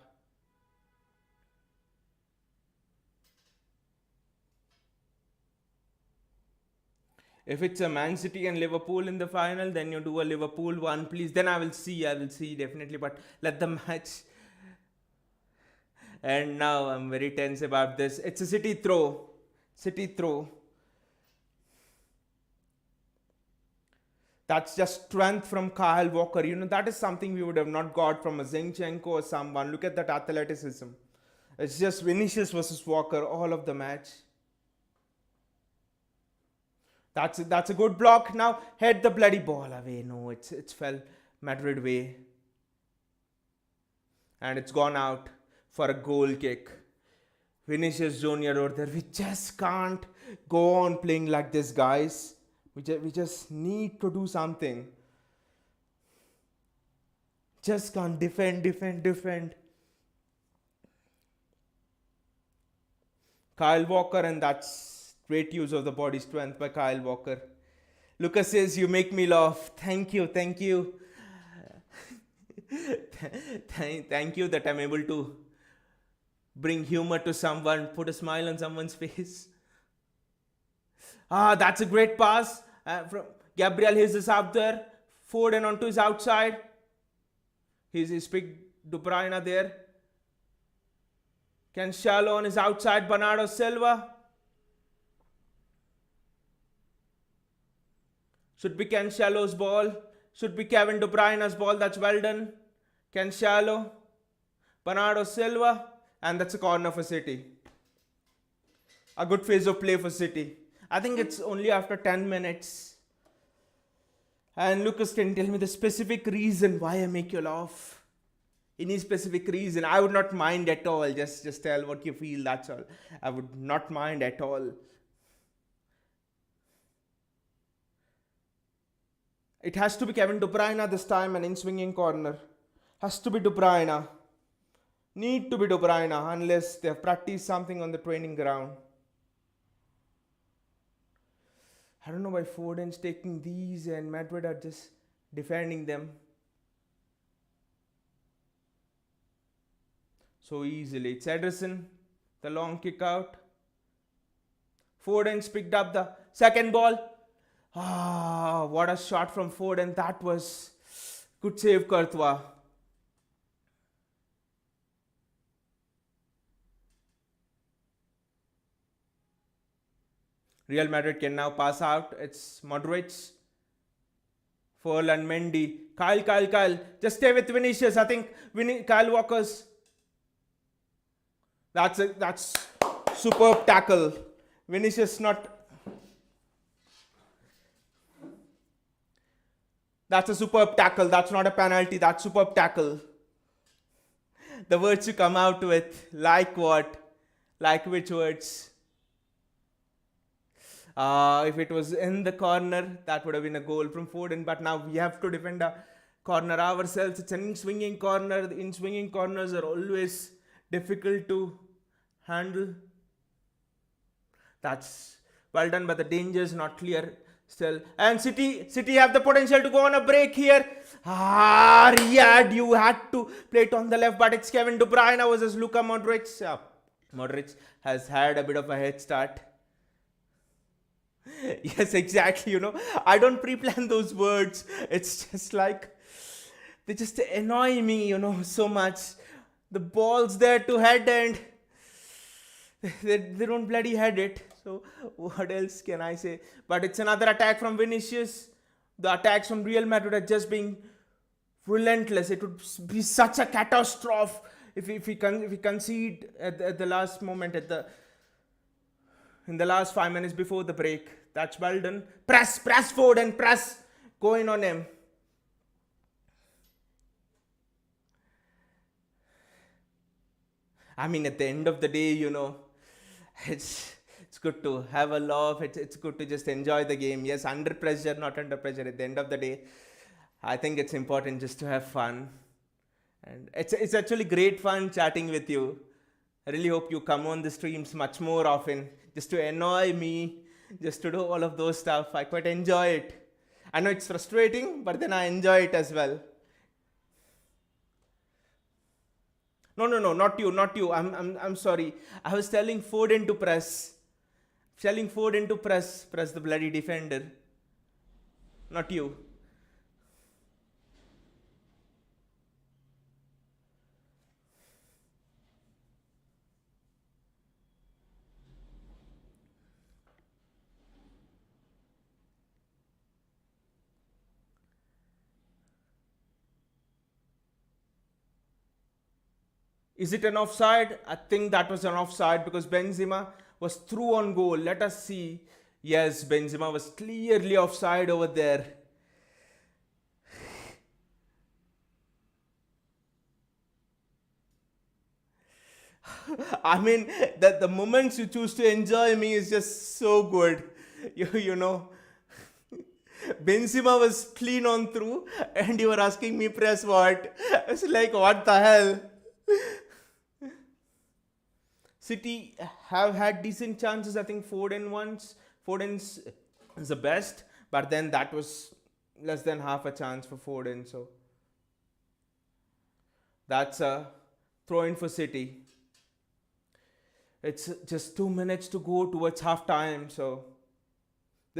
Speaker 1: If it's a Man City and Liverpool in the final, then you do a Liverpool one, please. Then I will see definitely. But let the match. And now I'm very tense about this. It's a City throw. City throw. That's just strength from Kyle Walker. That is something we would have not got from a Zinchenko or someone. Look at that athleticism. It's just Vinicius versus Walker all of the match. That's a good block. Now head the bloody ball away. No, it's fell Madrid way. And it's gone out for a goal kick. Vinicius Jr. over there. We just can't go on playing like this, guys. We just need to do something. Just can't defend. Kyle Walker, and that's great use of the body strength by Kyle Walker. Lucas says, you make me laugh. Thank you. Thank you that I'm able to bring humor to someone, put a smile on someone's face. That's a great pass from Gabriel Jesus out there. Foden onto his outside. He's picked De Bruyne there. Cancelo on his outside. Bernardo Silva. Should be Cancelo's ball. Should be Kevin De Bruyne's ball. That's well done. Cancelo. Bernardo Silva. And that's a corner for City. A good phase of play for City. I think it's only after 10 minutes. And Lucas can tell me the specific reason why I make you laugh. Any specific reason? I would not mind at all. Just tell what you feel, that's all. I would not mind at all. It has to be Kevin De Bruyne this time, an in-swinging corner. Has to be De Bruyne. Need to be De Bruyne unless they have practiced something on the training ground. I don't know why Foden's taking these and Madrid are just defending them so easily. It's Ederson, the long kick out. Foden's picked up the second ball. What a shot from Foden. That was good save, Courtois. Real Madrid can now pass out. It's Modric, Ferland, Mendy, Kyle. Just stay with Vinicius. I think Kyle Walker's. That's superb tackle. Vinicius not. That's a superb tackle. That's not a penalty. That's superb tackle. The words you come out with, like what? Like which words? If it was in the corner, that would have been a goal from Foden. But now we have to defend a corner ourselves. It's an in-swinging corner. The in-swinging corners are always difficult to handle. That's well done, but the danger is not clear still. And City have the potential to go on a break here. Riyad, you had to play it on the left, but it's Kevin De Bruyne versus Luka Modric. Modric has had a bit of a head start. Yes, exactly. I don't pre-plan those words. It's just like they just annoy me, so much. The ball's there to head and they don't bloody head it. So what else can I say? But it's another attack from Vinicius. The attacks from Real Madrid are just being relentless. It would be such a catastrophe if we concede at the last moment, in the last 5 minutes before the break. That's well done. Press forward and press. Going on him. I mean, at the end of the day, it's good to have a laugh. It's good to just enjoy the game. Yes, under pressure, not under pressure. At the end of the day, I think it's important just to have fun. And it's actually great fun chatting with you. I really hope you come on the streams much more often, just to annoy me, just to do all of those stuff. I quite enjoy it. I know it's frustrating, but then I enjoy it as well. No, not you. I'm sorry. I was telling Foden to press. Press the bloody defender. Not you. Is it an offside? I think that was an offside because Benzema was through on goal. Let us see. Yes, Benzema was clearly offside over there. I mean, the moments you choose to enjoy me is just so good. You know. Benzema was clean on through and you were asking me press what? It's like, what the hell? City have had decent chances. I think Foden's is the best, but then that was less than half a chance for Foden. So that's a throw in for City. It's just 2 minutes to go towards half time. So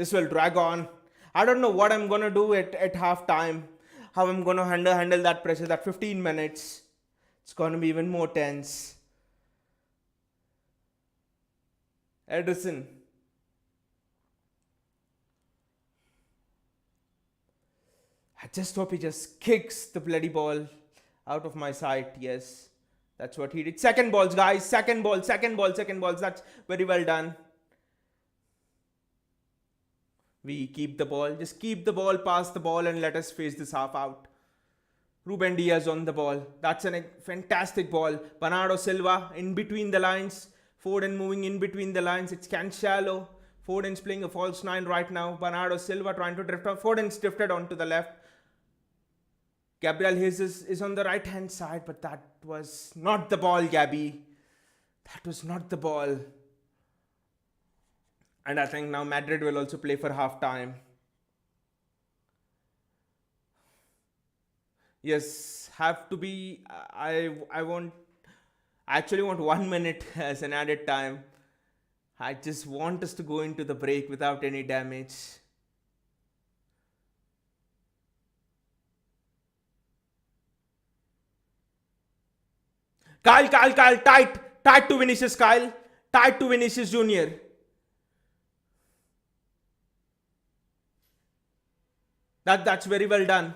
Speaker 1: This will drag on. I don't know what I'm gonna do at half time. How I'm gonna handle that pressure, that 15 minutes. It's gonna be even more tense. Edison. I just hope he just kicks the bloody ball out of my sight. Yes. That's what he did. Second balls, guys. Second balls. That's very well done. We keep the ball. Just keep the ball, pass the ball, and let us face this half out. Ruben Diaz on the ball. That's a fantastic ball. Bernardo Silva in between the lines. Foden moving in between the lines. It's Cancelo. Foden's playing a false nine right now. Bernardo Silva trying to drift off. Foden's drifted onto the left. Gabriel Jesus is on the right hand side, but that was not the ball, Gabby. That was not the ball. And I think now Madrid will also play for half time. Yes, have to be. I want. I actually want 1 minute as an added time. I just want us to go into the break without any damage. Kyle, tight to Vinicius, Kyle. Tight to Vinicius Jr. That's very well done.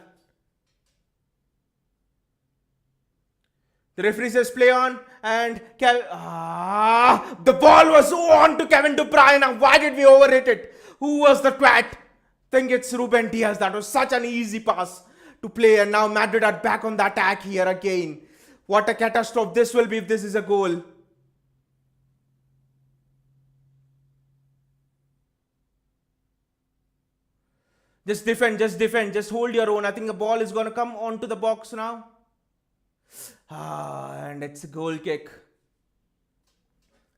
Speaker 1: The referee says play on, and the ball was on to Kevin De Bruyne. Why did we overrate it? Who was the twat? Think it's Ruben Diaz. That was such an easy pass to play, and now Madrid are back on the attack here again. What a catastrophe this will be if this is a goal. Just defend, just hold your own. I think the ball is going to come onto the box now. And it's a goal kick.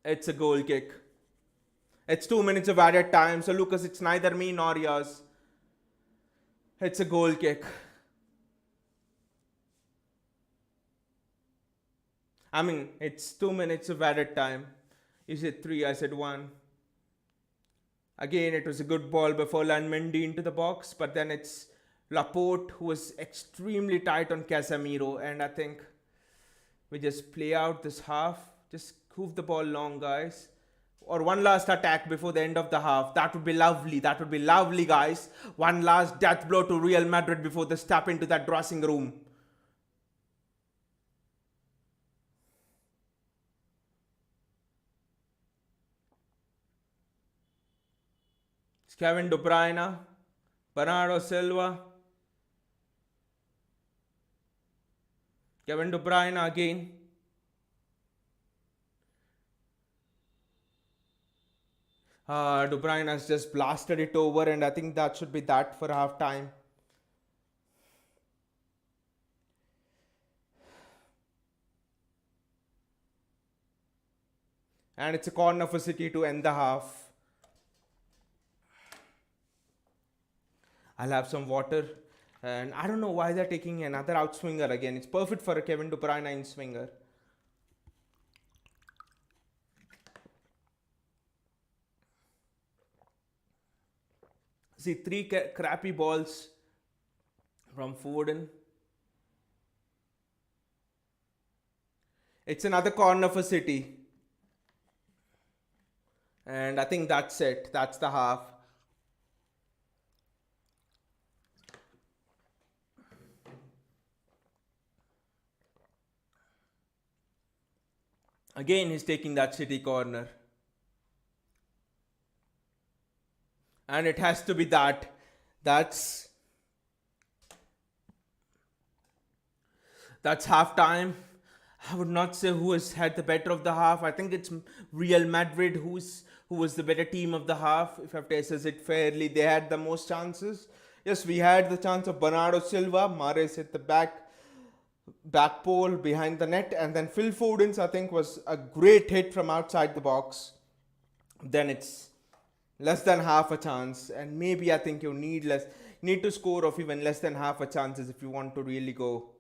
Speaker 1: It's a goal kick. It's 2 minutes of added time. So, Lucas, it's neither me nor yours. It's a goal kick. I mean, it's 2 minutes of added time. You said 3, I said 1. Again, it was a good ball before Mendy into the box. But then it's Laporte who was extremely tight on Casemiro. And I think we just play out this half. Just hoof the ball long, guys. Or one last attack before the end of the half. That would be lovely. That would be lovely, guys. One last death blow to Real Madrid before they step into that dressing room. It's Kevin De Bruyne. Bernardo Silva. Kevin De Bruyne again. De Bruyne has just blasted it over, and I think that should be that for half time. And it's a corner for City to end the half. I'll have some water. And I don't know why they're taking another outswinger again. It's perfect for a Kevin De Bruyne in-swinger. See, 3 crappy balls from Foden. It's another corner for City. And I think that's it. That's the half. Again, he's taking that City corner. And it has to be that. That's half time. I would not say who has had the better of the half. I think it's Real Madrid who was the better team of the half. If I have to assess it fairly, they had the most chances. Yes, we had the chance of Bernardo Silva. Mahrez hit the back pole behind the net, and then Phil Foden's I think was a great hit from outside the box. Then it's less than half a chance, and maybe I think you need to score of even less than half a chances if you want to really go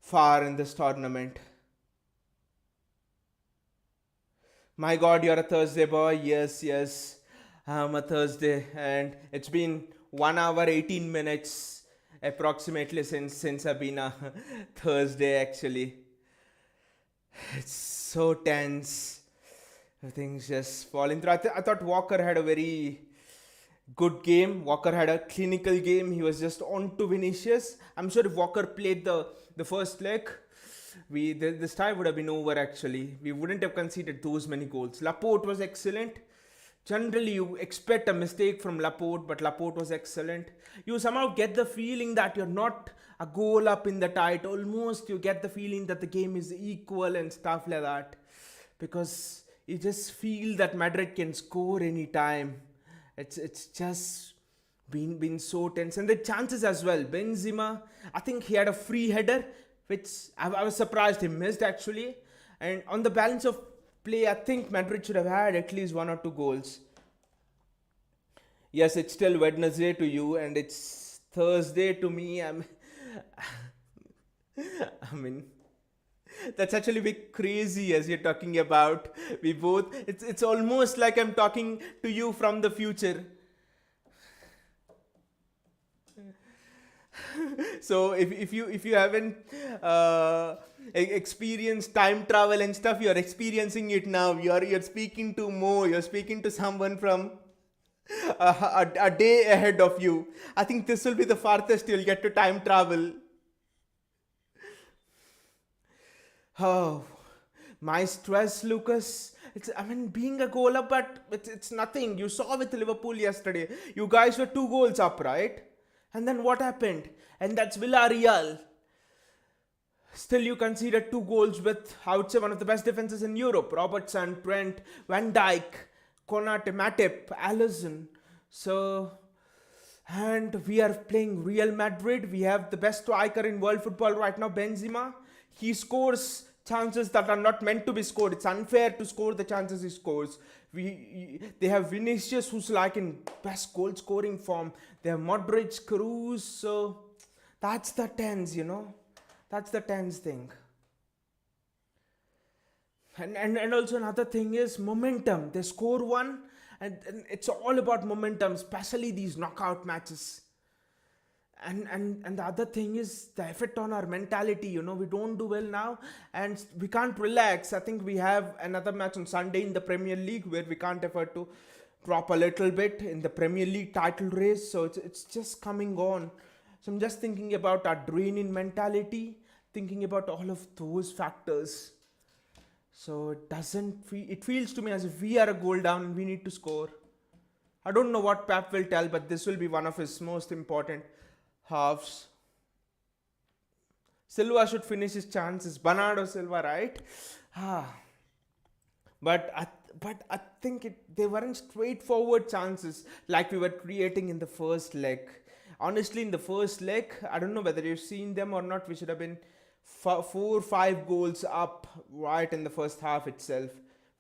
Speaker 1: far in this tournament. My God, you're a Thursday boy. Yes. a Thursday, and it's been 1 hour 18 minutes approximately since I've been a Thursday. Actually, it's so tense. Everything's just falling through. I thought Walker had a very good game. Walker had a clinical game. He was just on to Vinicius. I'm sure if Walker played the first leg, this tie would have been over. Actually, we wouldn't have conceded those many goals. Laporte was excellent. Generally, you expect a mistake from Laporte, but Laporte was excellent. You somehow get the feeling that you're not a goal up in the tie. Almost you get the feeling that the game is equal and stuff like that, because you just feel that Madrid can score any time. It's just been so tense, and the chances as well. Benzema, I think he had a free header, which I was surprised he missed actually. And on the balance of play, I think Madrid should have had at least 1 or 2 goals. Yes, it's still Wednesday to you, and it's Thursday to me. I mean, that's actually a bit crazy as you're talking about. We both. It's almost like I'm talking to you from the future. So if you haven't experienced time travel and stuff, you're experiencing it now. You're speaking to Mo. You're speaking to someone from a day ahead of you. I think this will be the farthest you'll get to time travel. Oh, my stress, Lucas. I mean, being a goal up, but it's nothing. You saw with Liverpool yesterday. You guys were 2 goals up, right? And then what happened? And that's Villarreal. Still, you conceded 2 goals with, I would say, one of the best defenses in Europe. Robertson, Trent, Van Dijk, Konate, Matip, Allison. So, and we are playing Real Madrid. We have the best striker in world football right now, Benzema. He scores chances that are not meant to be scored. It's unfair to score the chances he scores. They have Vinicius, who's like in best goal scoring form. They have Modric, Cruz. So that's the tense. That's the tense thing. And also another thing is momentum. They score one, and it's all about momentum, especially these knockout matches. And the other thing is the effect on our mentality. We don't do well now, and we can't relax. I think we have another match on Sunday in the Premier League where we can't afford to drop a little bit in the Premier League title race. So it's just coming on. So I'm just thinking about our draining mentality, thinking about all of those factors. So it feels to me as if we are a goal down and we need to score. I don't know what Pep will tell, but this will be one of his most important halves. Silva should finish his chances. Bernardo Silva, right? Ah. But I think they weren't straightforward chances like we were creating in the first leg. Honestly, in the first leg, I don't know whether you've seen them or not. We should have been 4 or 5 goals up right in the first half itself.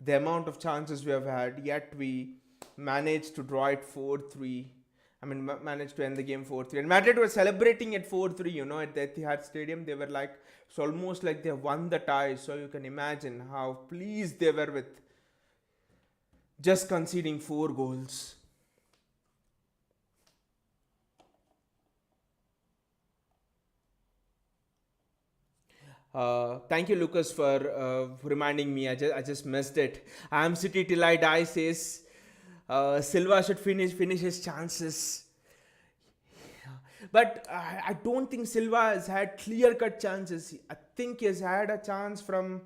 Speaker 1: The amount of chances we have had, yet we managed to draw it 4-3. I mean, managed to end the game 4-3. And Madrid was celebrating at 4-3, at the Etihad Stadium. They were like, it's almost like they won the tie. So you can imagine how pleased they were with just conceding 4 goals. Thank you, Lucas, for reminding me. I just missed it. I am City till I die says Silva should finish his chances. But I don't think Silva has had clear cut chances. I think he has had a chance from,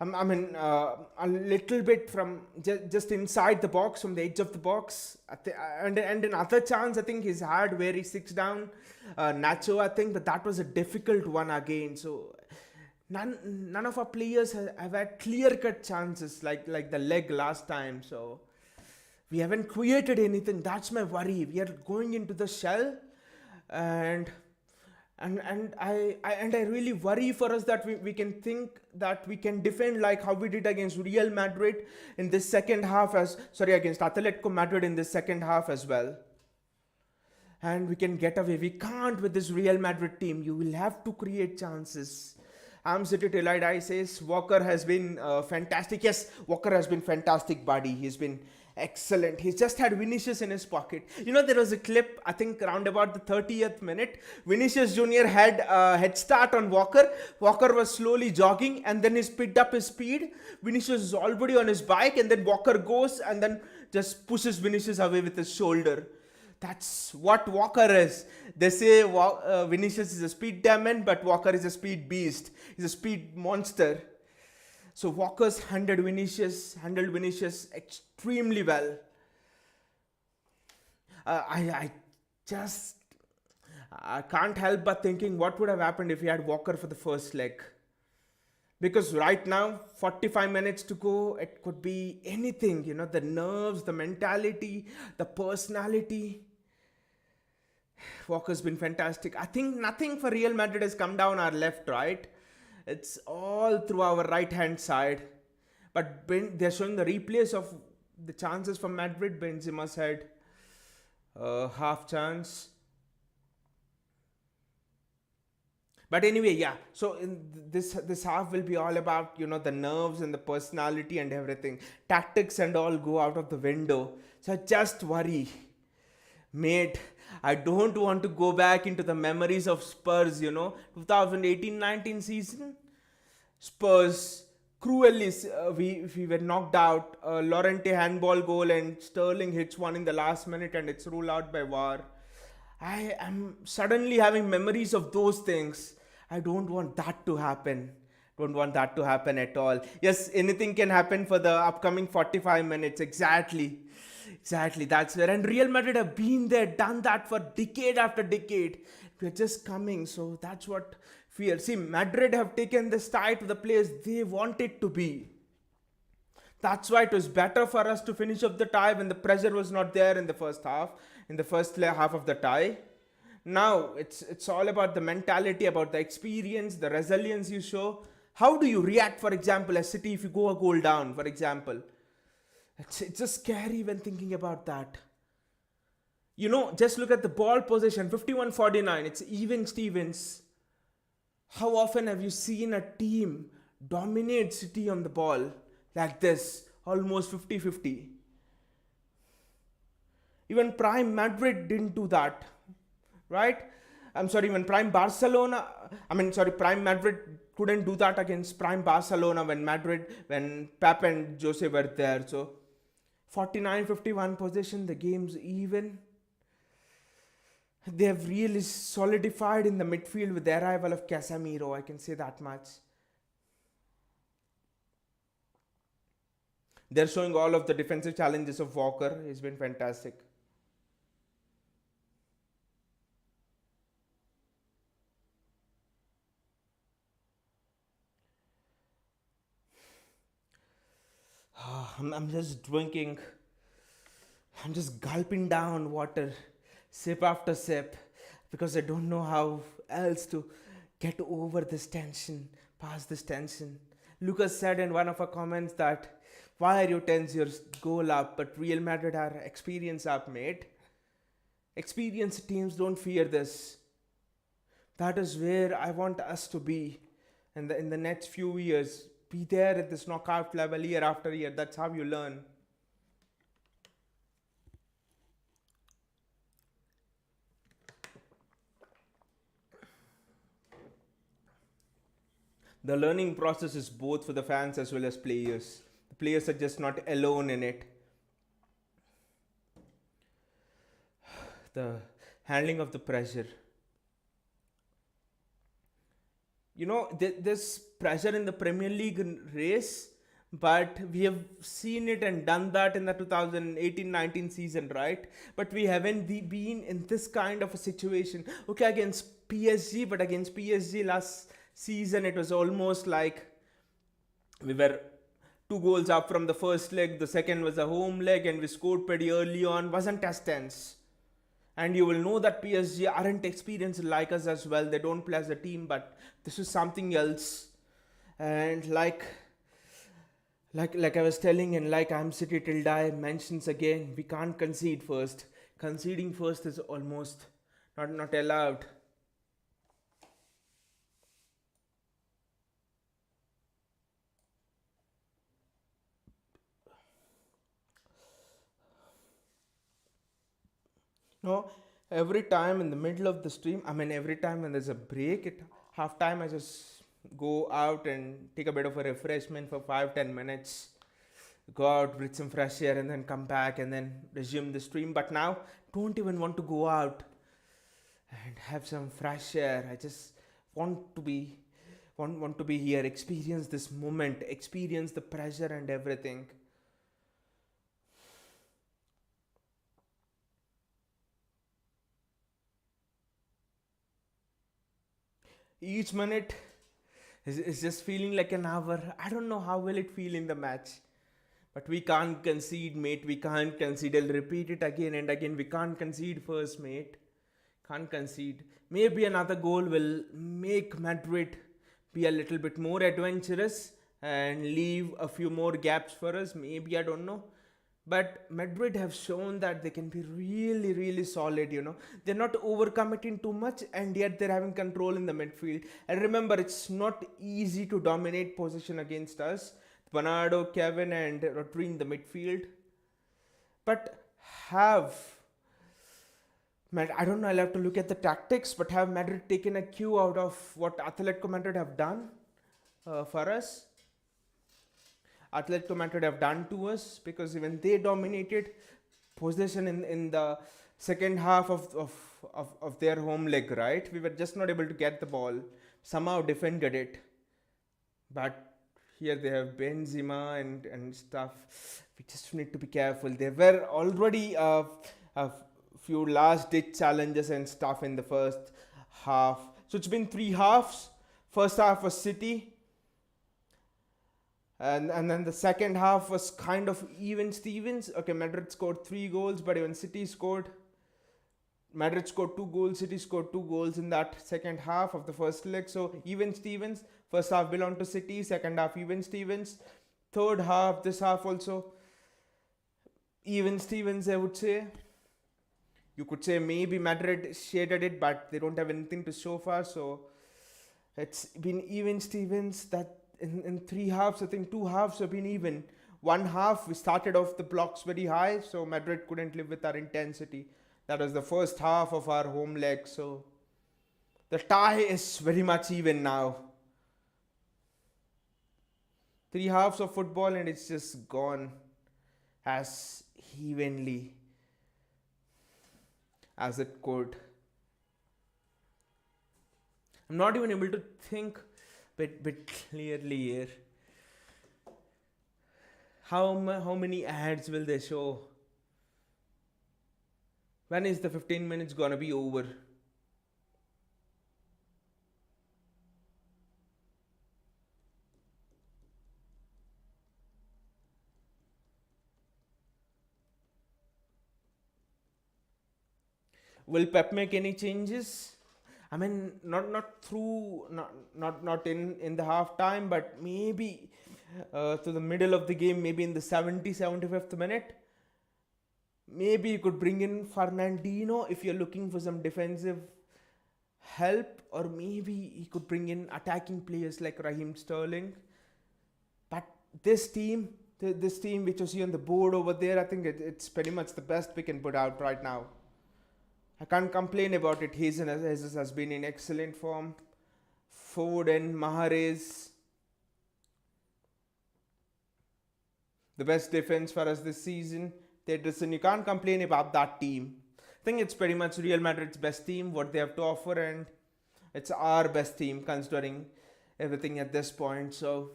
Speaker 1: a little bit from just inside the box, from the edge of the box. And another chance I think he's had where he sits down Nacho, I think, but that was a difficult one again. So none of our players have had clear cut chances like the leg last time. So we haven't created anything. That's my worry. We are going into the shell, and I really worry for us that we can think that we can defend like how we did against Real Madrid in this second half, against Atletico Madrid in this second half as well. And we can get away. We can't with this Real Madrid team. You will have to create chances. I'm City till I says Walker has been fantastic. Yes, Walker has been fantastic, buddy. He's been Excellent. He just had Vinicius in his pocket. You know, there was a clip, I think, around about the 30th minute. Vinicius Jr. had a head start on Walker. Walker was slowly jogging and then he picked up his speed. Vinicius is already on his bike and then Walker goes and then just pushes Vinicius away with his shoulder. That's what Walker is. They say Vinicius is a speed demon, but Walker is a speed beast. He's a speed monster. So Walker's handled Vinicius extremely well. I just I can't help but thinking what would have happened if he had Walker for the first leg. Because right now, 45 minutes to go, it could be anything. You know, the nerves, the mentality, the personality. Walker's been fantastic. I think nothing for Real Madrid has come down our left, right? It's all through our right hand side. But they're showing the replays of the chances for Madrid. Benzema's had half chance. But anyway, yeah. So in this half will be all about, you know, the nerves and the personality and everything. Tactics and all go out of the window. So I just worry, mate. I don't want to go back into the memories of Spurs, you know, 2018-19 season. Spurs cruelly, we were knocked out. Lorente handball goal and Sterling hits one in the last minute and it's ruled out by VAR. I am suddenly having memories of those things. I don't want that to happen. Don't want that to happen at all. Yes, anything can happen for the upcoming 45 minutes. Exactly. Exactly. That's where. And Real Madrid have been there, done that for decade after decade. We're just coming. So that's what fear. See, Madrid have taken this tie to the place they want it to be. That's why it was better for us to finish up the tie when the pressure was not there in the first half, in the first half of the tie. Now it's all about the mentality, about the experience, the resilience you show. How do you react, for example, as City if you go a goal down, for example? It's just scary when thinking about that. You know, just look at the ball position, 51-49. It's even Stevens. How often have you seen a team dominate City on the ball like this? Almost 50-50. Even Prime Madrid didn't do that. Right? I'm sorry, when Prime Madrid couldn't do that against Prime Barcelona when Pep and Jose were there. So 49-51 possession, the game's even. They have really solidified in the midfield with the arrival of Casemiro, I can say that much. They're showing all of the defensive challenges of Walker. He's been fantastic. I'm just drinking. I'm just gulping down water, sip after sip, because I don't know how else to get over this tension, past this tension. Lucas said in one of our comments that, why are you tense? Your goal up, but Real Madrid are experience up, mate. Experienced teams don't fear this. That is where I want us to be in the next few years. Be there at this knockout level year after year. That's how you learn. The learning process is both for the fans as well as players. The players are just not alone in it. The handling of the pressure. You know, there's pressure in the Premier League race, but we have seen it and done that in the 2018-19 season, right? But we haven't been in this kind of a situation. Okay, against PSG, but against PSG last season, it was almost like we were 2 goals up from the first leg. The second was a home leg, and we scored pretty early on. Wasn't as tense. And you will know that PSG aren't experienced like us as well. They don't play as a team, but this is something else. And like I was telling, and like I'm City till die mentions again, we can't concede first. Conceding first is almost not allowed. No, every time in the middle of the stream, I mean, every time when there's a break at half time, I just go out and take a bit of a refreshment for 5-10 minutes, go out, breathe some fresh air, and then come back and then resume the stream. But now, don't even want to go out and have some fresh air. I just want to be want to be here, experience this moment, experience the pressure and everything. Each minute is just feeling like an hour. I don't know how will it feel in the match. But we can't concede, mate. We can't concede. I'll repeat it again and again. We can't concede first, mate. Can't concede. Maybe another goal will make Madrid be a little bit more adventurous and leave a few more gaps for us. Maybe, I don't know. But Madrid have shown that they can be really, really solid, They're not overcommitting too much and yet they're having control in the midfield. And remember, it's not easy to dominate position against us. Bernardo, Kevin, and Rodri in the midfield. But have I don't know, I'll have to look at the tactics, but have Madrid taken a cue out of what Atletico Madrid have done for us? Atletico Madrid have done to us, because even they dominated possession in the second half of their home leg, right? We were just not able to get the ball, somehow defended it. But here they have Benzema and stuff. We just need to be careful. There were already a few last ditch challenges and stuff in the first half. So it's been three halves. First half was City, and then the second half was kind of even Stevens. Okay, Madrid scored 3 goals, but even City scored. Madrid scored 2 goals, City scored 2 goals in that second half of the first leg. So even Stevens. First half belonged to City, second half even Stevens. Third half, this half also even Stevens, I would say. You could say maybe Madrid shaded it, but they don't have anything to show for. So it's been even Stevens. That in three halves, I think 2 halves have been even. One half, we started off the blocks very high, so Madrid couldn't live with our intensity. That was the first half of our home leg. So the tie is very much even now. 3 halves of football and it's just gone as evenly as it could. I'm not even able to think bit clearly here. How many ads will they show? When is the 15 minutes gonna be over? Will Pep make any changes? I mean, not through, not in the half time, but maybe to the middle of the game, maybe in the 75th minute. Maybe you could bring in Fernandinho if you're looking for some defensive help, or maybe he could bring in attacking players like Raheem Sterling. But this team, this team which you see on the board over there, I think it's pretty much the best we can put out right now. I can't complain about it. Jesus has been in excellent form. Foden, Mahrez, the best defense for us this season. You can't complain about that team. I think it's pretty much Real Madrid's best team, what they have to offer, and it's our best team considering everything at this point. So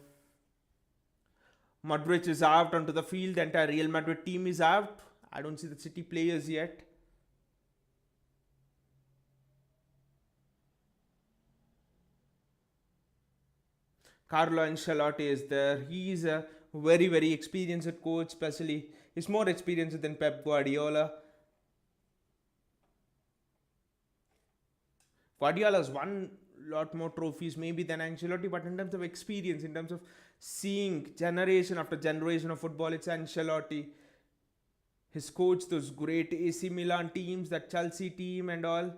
Speaker 1: Modric is out onto the field. The entire Real Madrid team is out. I don't see the City players yet. Carlo Ancelotti is there. He's a very, very experienced coach, especially he's more experienced than Pep Guardiola. Guardiola's won lot more trophies maybe than Ancelotti, but in terms of experience, in terms of seeing generation after generation of football, it's Ancelotti. His coach those great AC Milan teams, that Chelsea team and all.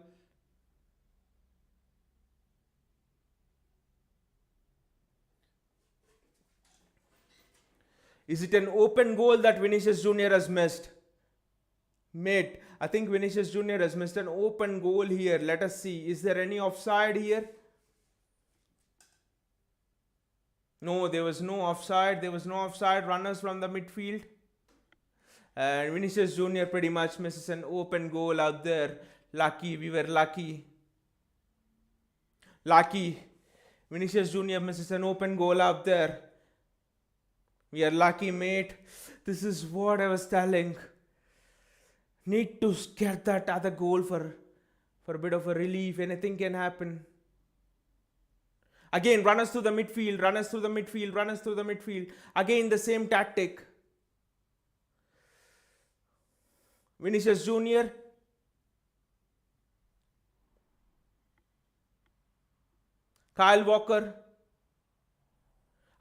Speaker 1: Is it an open goal that Vinicius Jr. has missed? Mate, I think Vinicius Jr. has missed an open goal here. Let us see. Is there any offside here? No, there was no offside. There was no offside. Runners from the midfield. And Vinicius Jr. pretty much misses an open goal out there. Lucky, we were lucky. Lucky. Vinicius Jr. misses an open goal out there. We are lucky, mate. This is what I was telling. Need to get that other goal for a bit of a relief. Anything can happen. Again, runners to the midfield, runners to the midfield, runners to the midfield. Again, the same tactic. Vinicius Jr. Kyle Walker.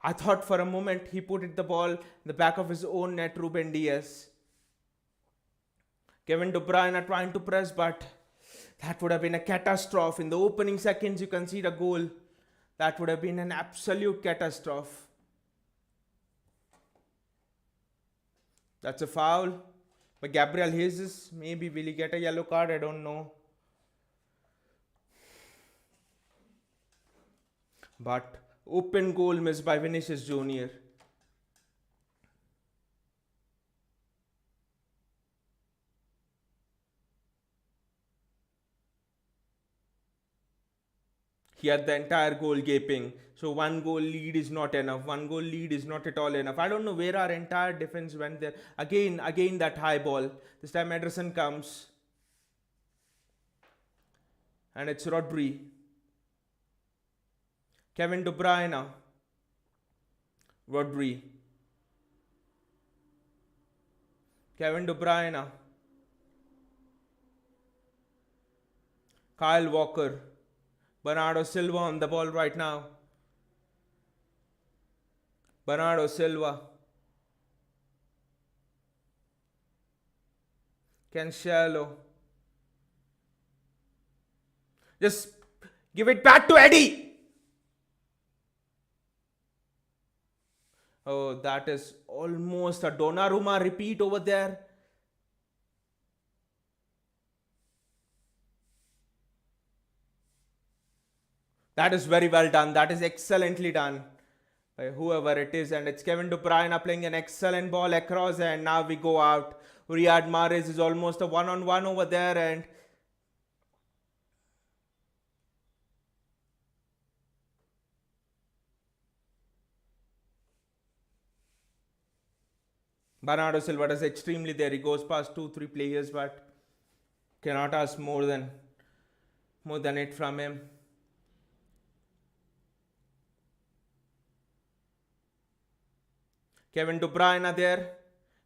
Speaker 1: I thought for a moment he put it the ball in the back of his own net, Ruben Diaz. Kevin De Bruyne trying to press, but that would have been a catastrophe. In the opening seconds, you concede a goal. That would have been an absolute catastrophe. That's a foul by Gabriel Jesus. Maybe will he get a yellow card? I don't know. But open goal missed by Vinicius Jr. He had the entire goal gaping. So one goal lead is not enough. One goal lead is not at all enough. I don't know where our entire defense went there. Again that high ball. This time Ederson comes. And it's Rodri. Kevin De Bruyne. Rodri. Kevin De Bruyne. Kyle Walker. Bernardo Silva on the ball right now. Bernardo Silva. Cancelo. Just give it back to Eddie. Oh, that is almost a Donnarumma repeat over there. That is very well done. That is excellently done by whoever it is. And it's Kevin De Bruyne playing an excellent ball across. And now we go out. Riyad Mahrez is almost a one-on-one over there. And Bernardo Silva does extremely there. He goes past 2-3 players, but cannot ask more than it from him. Kevin De Bruyne there.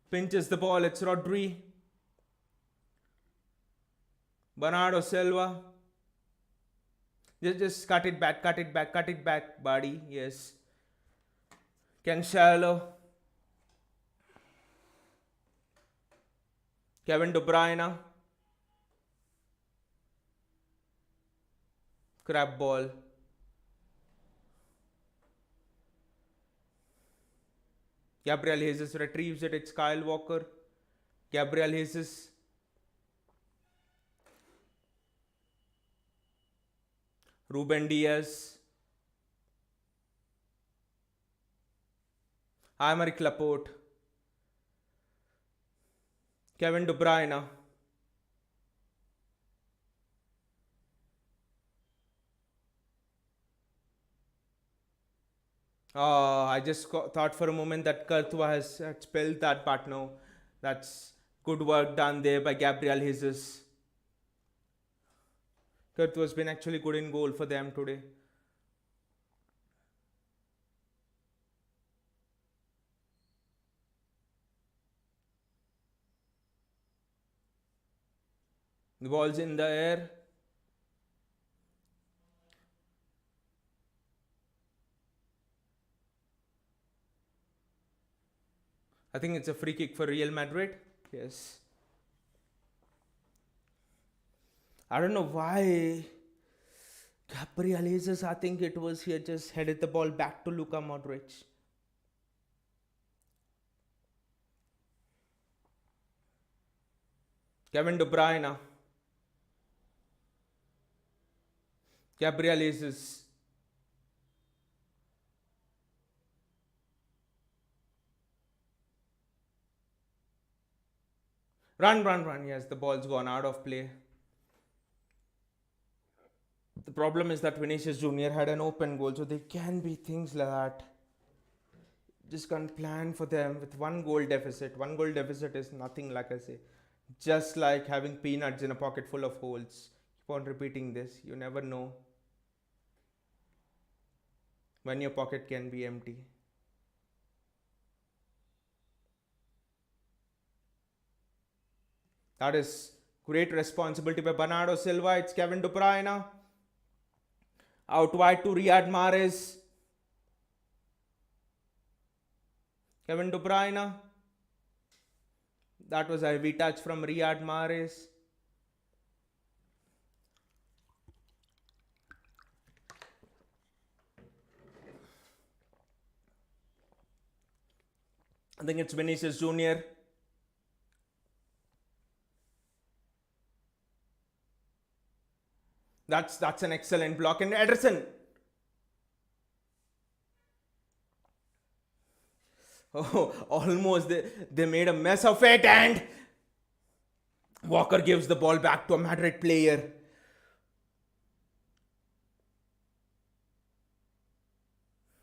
Speaker 1: Pinches the ball. It's Rodri. Bernardo Silva. Just cut it back, buddy. Yes. Cancelo. Kevin De Bruyne. Crap ball. Gabriel Jesus retrieves it. It's Kyle Walker. Gabriel Jesus. Ruben Diaz. Aymeric Laporte. Kevin De Bruyne. I just thought for a moment that Courtois had spilled that, but no. That's good work done there by Gabriel Jesus. Courtois has been actually good in goal for them today. The ball's in the air. I think it's a free kick for Real Madrid. Yes. I don't know why Gabriel Jesus, I think it was here, just headed the ball back to Luka Modric. Kevin De Bruyne. Gabriel Jesus. Run, run, run. Yes, the ball's gone out of play. The problem is that Vinicius Jr. had an open goal, so there can be things like that. Just can't plan for them with one goal deficit. One goal deficit is nothing, like I say. Just like having peanuts in a pocket full of holes. Keep on repeating this. You never know when your pocket can be empty. That is great responsibility by Bernardo Silva. It's Kevin De Bruyne. Out wide to Riyad Mahrez. Kevin De Bruyne. That was a heavy touch from Riyad Mahrez. I think it's Vinicius Jr. That's an excellent block. And Ederson. Oh, almost they made a mess of it, and Walker gives the ball back to a Madrid player.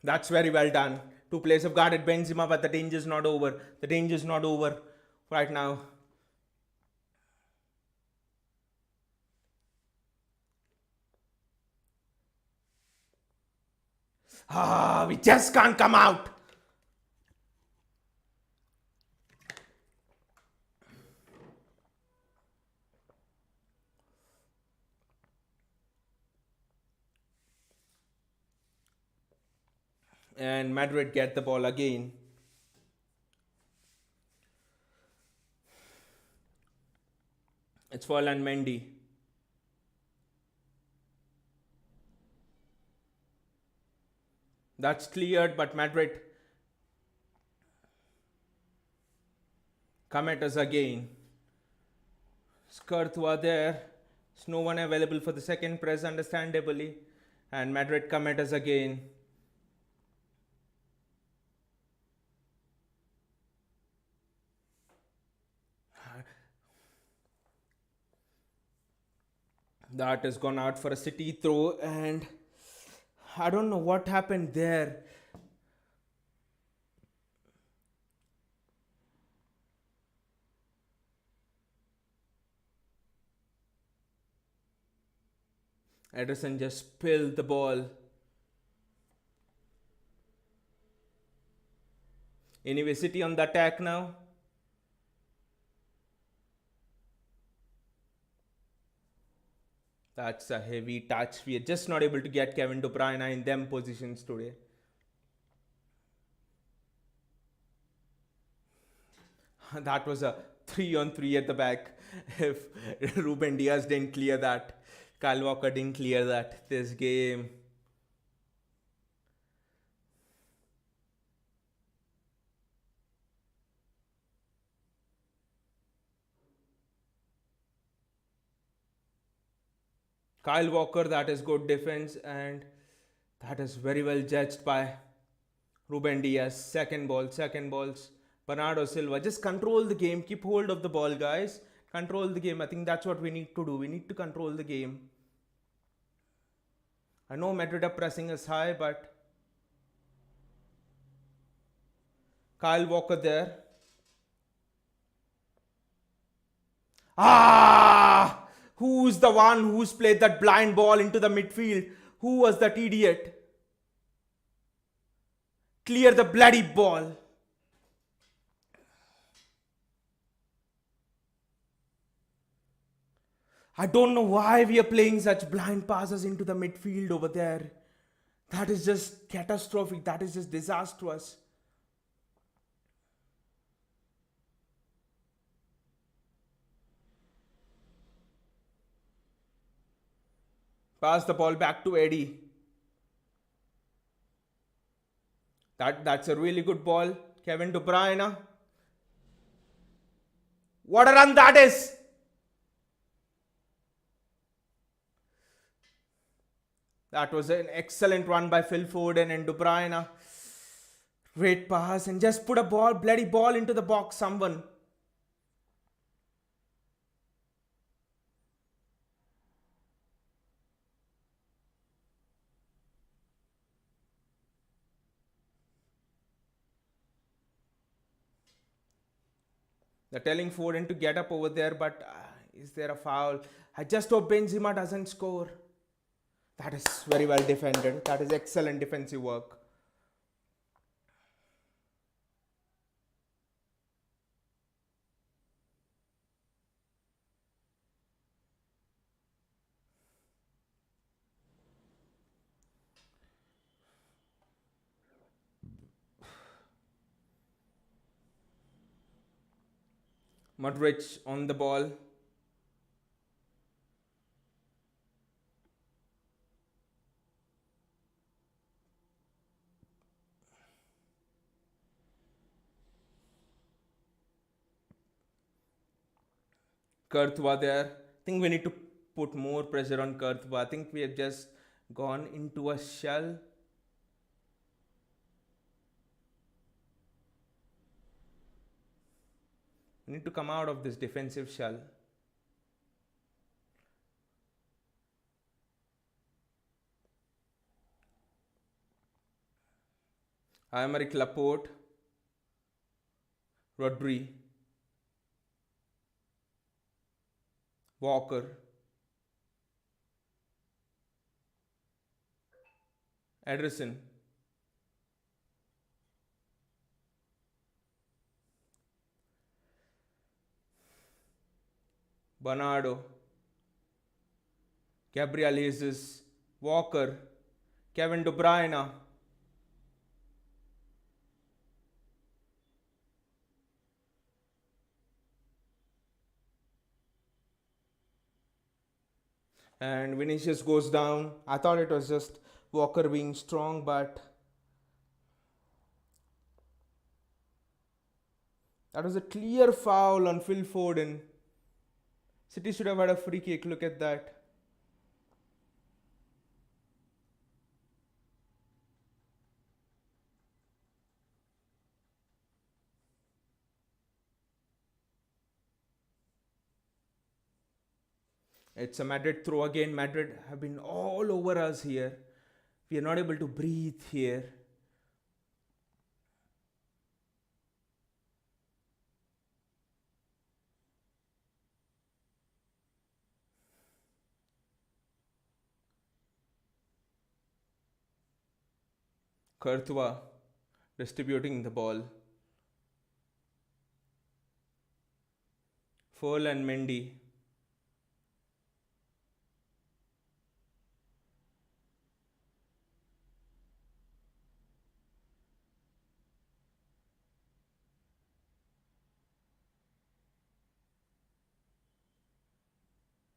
Speaker 1: That's very well done. Two players have guarded Benzema, but the danger's not over. The danger's not over right now. We just can't come out. And Madrid get the ball again. It's Ferland Mendy. That's cleared, but Madrid come at us again. Skurthwa there. There's no one available for the second press, understandably. And Madrid come at us again. That has gone out for a City throw, and I don't know what happened there. Ederson just spilled the ball. Anyway, City on the attack now. That's a heavy touch. We are just not able to get Kevin De Bruyne in them positions today. That was a 3-on-3 at the back. If Ruben Diaz didn't clear that, Kyle Walker didn't clear that. This game. Kyle Walker, that is good defense, and that is very well judged by Ruben Diaz. Second balls. Bernardo Silva. Just control the game. Keep hold of the ball, guys. Control the game. I think that's what we need to do. We need to control the game. I know Madrid are pressing us high, but Kyle Walker there. Who's the one who's played that blind ball into the midfield? Who was that idiot? Clear the bloody ball. I don't know why we are playing such blind passes into the midfield over there. That is just catastrophic. That is just disastrous. Pass the ball back to Eddie. That's a really good ball. Kevin De Bruyne. What a run that is! That was an excellent run by Phil Foden and De Bruyne. Great pass and just put a bloody ball into the box. Someone. They're telling Foden to get up over there, but is there a foul? I just hope Benzema doesn't score. That is very well defended. That is excellent defensive work. Modric on the ball. Courtois there. I think we need to put more pressure on Courtois. I think we have just gone into a shell. We need to come out of this defensive shell. Aymeric Laporte, Rodri, Walker, Ederson, Bernardo, Gabriel Jesus, Walker, Kevin De Bruyne. And Vinicius goes down. I thought it was just Walker being strong, but that was a clear foul on Phil Foden. City should have had a free kick. Look at that. It's a Madrid throw again. Madrid have been all over us here. We are not able to breathe here. Courtois distributing the ball. Foul and Mendy.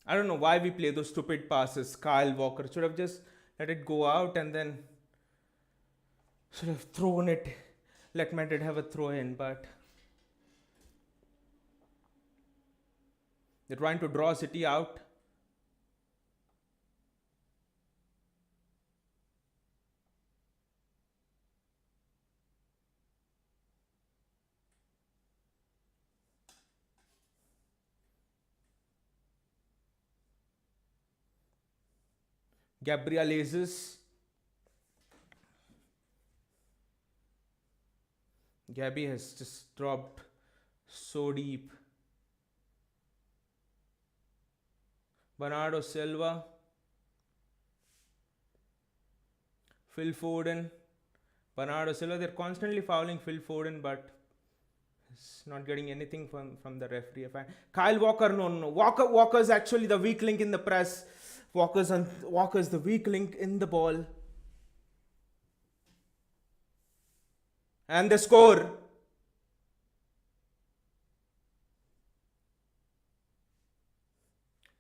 Speaker 1: I don't know why we play those stupid passes. Kyle Walker should have just let it go out and then should have thrown it. Let Madrid have a throw in, but they're trying to draw City out. Gabriel Jesus. Gabby has just dropped so deep. Bernardo Silva. Phil Foden. Bernardo Silva. They're constantly fouling Phil Foden, but he's not getting anything from the referee. Kyle Walker, no. Walker's actually the weak link in the press. Walker's the weak link in the ball. And the score.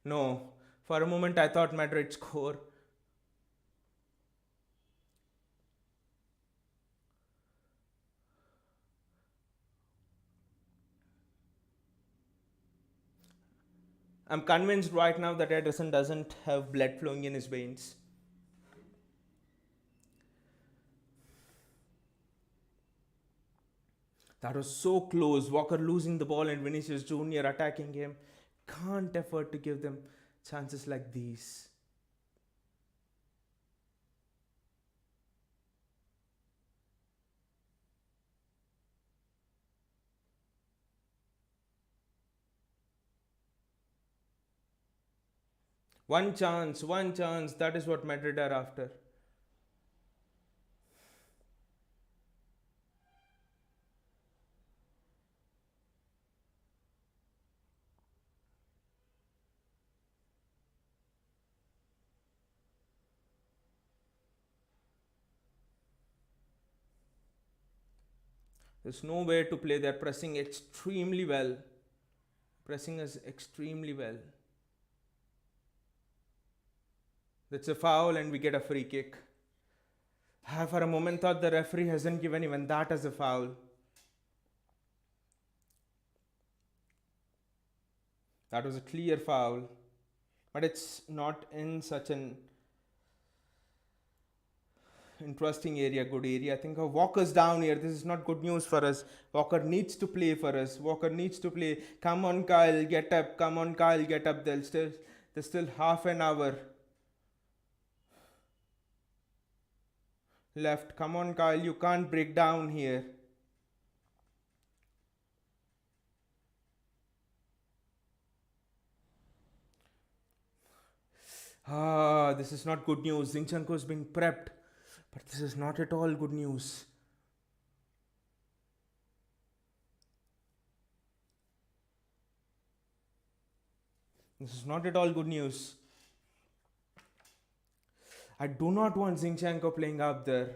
Speaker 1: No. For a moment I thought Madrid score. I'm convinced right now that Ederson doesn't have blood flowing in his veins. That was so close. Walker losing the ball and Vinicius Jr. attacking him. Can't afford to give them chances like these. One chance, one chance. That is what Madrid are after. There's no way to play. They're pressing extremely well. Pressing us extremely well. That's a foul and we get a free kick. I for a moment thought the referee hasn't given even that as a foul. That was a clear foul. But it's not in such an interesting area, good area. I think Walker's down here. This is not good news for us. Walker needs to play for us. Walker needs to play. Come on, Kyle, get up. Come on, Kyle, get up. There's still half an hour left. Come on, Kyle, you can't break down here. This is not good news. Zinchenko is being prepped. But this is not at all good news. This is not at all good news. I do not want Zinchenko playing up there.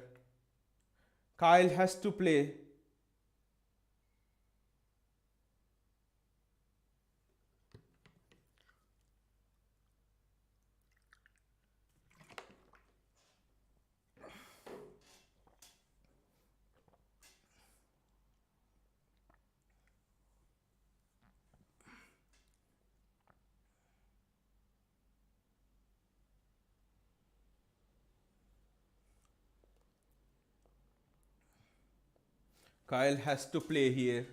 Speaker 1: Kyle has to play. Kyle has to play here.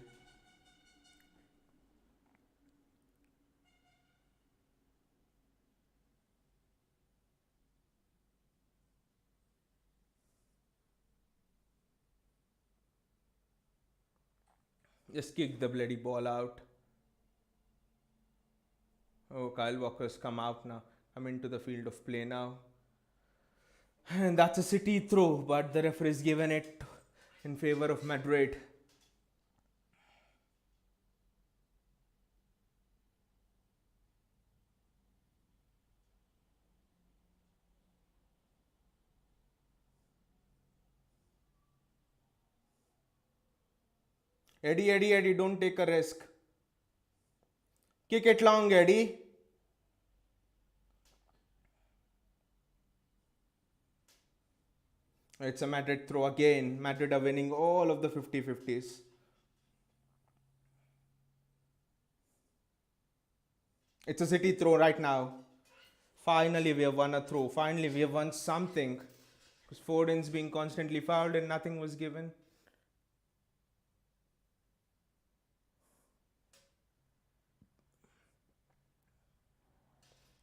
Speaker 1: Just kick the bloody ball out. Oh, Kyle Walker's come out now. Come into the field of play now. And that's a City throw, but the referee's given it in favor of Madrid. Eddie, don't take a risk. Kick it long, Eddie. It's a Madrid throw again. Madrid are winning all of the 50-50s. It's a City throw right now. Finally, we have won a throw. Finally, we have won something. Because Foden's being constantly fouled and nothing was given.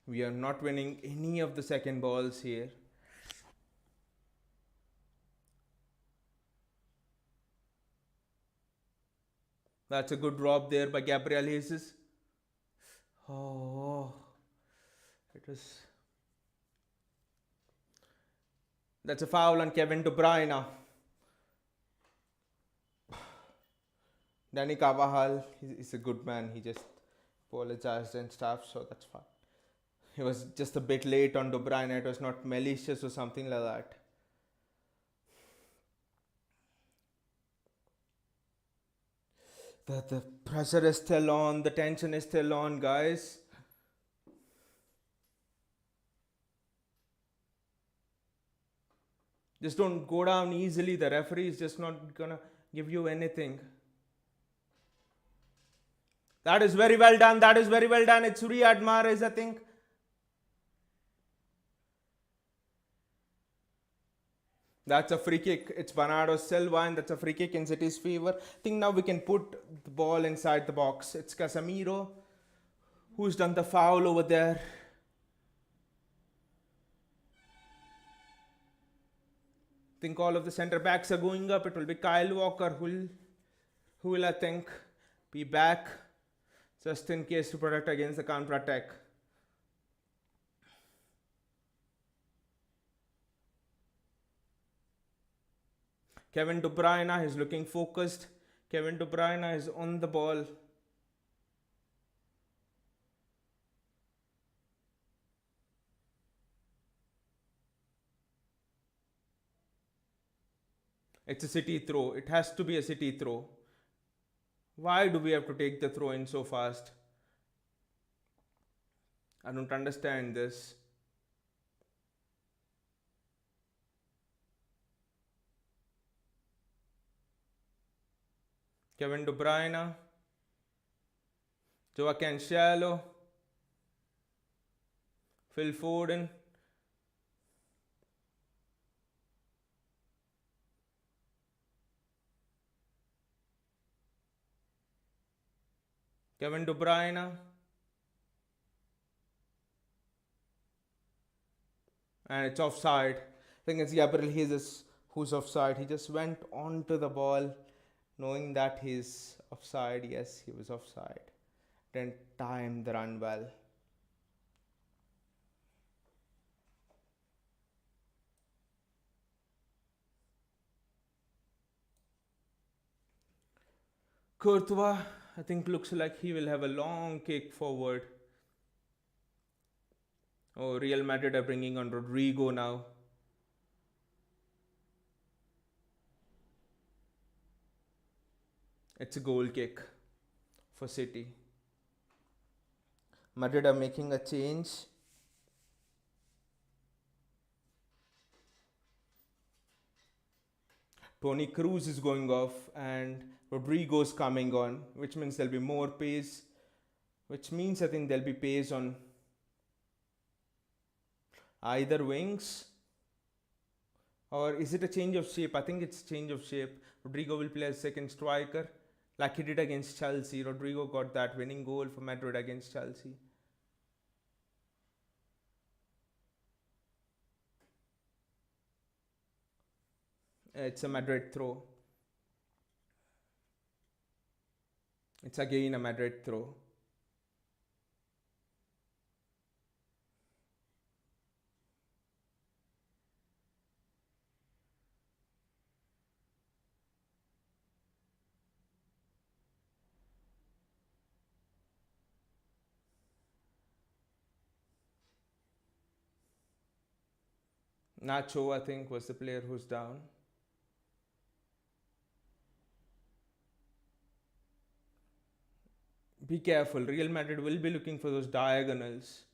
Speaker 1: We are not winning any of the second balls here. That's a good drop there by Gabriel Jesus. Oh, it was. That's a foul on Kevin De Bruyne. Danny Carvajal, he's a good man. He just apologized and stuff, so that's fine. He was just a bit late on De Bruyne. It was not malicious or something like that. The pressure is still on. The tension is still on, guys. Just don't go down easily. The referee is just not gonna give you anything. That is very well done. That is very well done. It's Riyad Mahrez, I think. That's a free kick. It's Bernardo Silva, and that's a free kick in City's favor. I think now we can put the ball inside the box. It's Casemiro who's done the foul over there. I think all of the centre backs are going up. It will be Kyle Walker who will I think be back just in case to protect against the counter attack. Kevin De Bruyne is looking focused. Kevin De Bruyne is on the ball. It's a City throw. It has to be a City throw. Why do we have to take the throw in so fast? I don't understand this. Kevin De Bruyne, Joao Cancelo, Phil Foden. Kevin De Bruyne. And it's offside. I think it's Gabriel Jesus who's offside. He just went onto the ball knowing that he's offside. Yes, he was offside. Didn't time the run well. Courtois, I think looks like he will have a long kick forward. Oh, Real Madrid are bringing on Rodrigo now. It's a goal kick for City. Madrid are making a change. Tony Cruz is going off and Rodrigo's coming on, which means there'll be more pace. Which means I think there'll be pace on either wings. Or is it a change of shape? I think it's change of shape. Rodrigo will play as second striker like he did against Chelsea. Rodrigo got that winning goal for Madrid against Chelsea. It's a Madrid throw. It's again a Madrid throw. Nacho, I think, was the player who's down. Be careful. Real Madrid will be looking for those diagonals.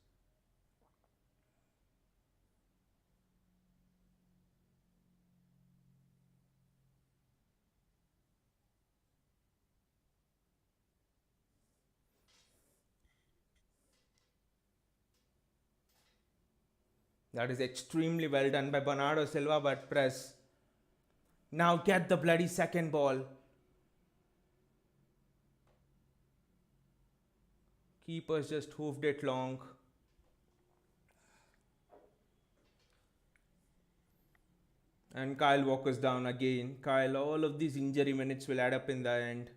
Speaker 1: That is extremely well done by Bernardo Silva, but press. Now get the bloody second ball. Keepers just hoofed it long. And Kyle Walker's down again. Kyle, all of these injury minutes will add up in the end.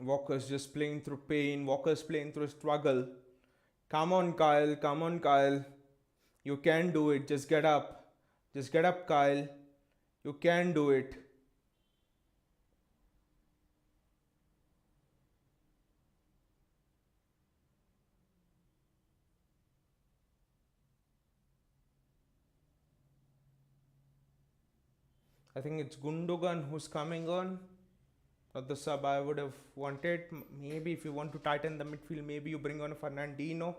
Speaker 1: Walker's just playing through pain. Walker's playing through struggle. Come on, Kyle. Come on, Kyle. You can do it. Just get up. Just get up, Kyle. You can do it. I think it's Gundogan who's coming on. Not the sub I would have wanted. Maybe if you want to tighten the midfield, maybe you bring on Fernandino.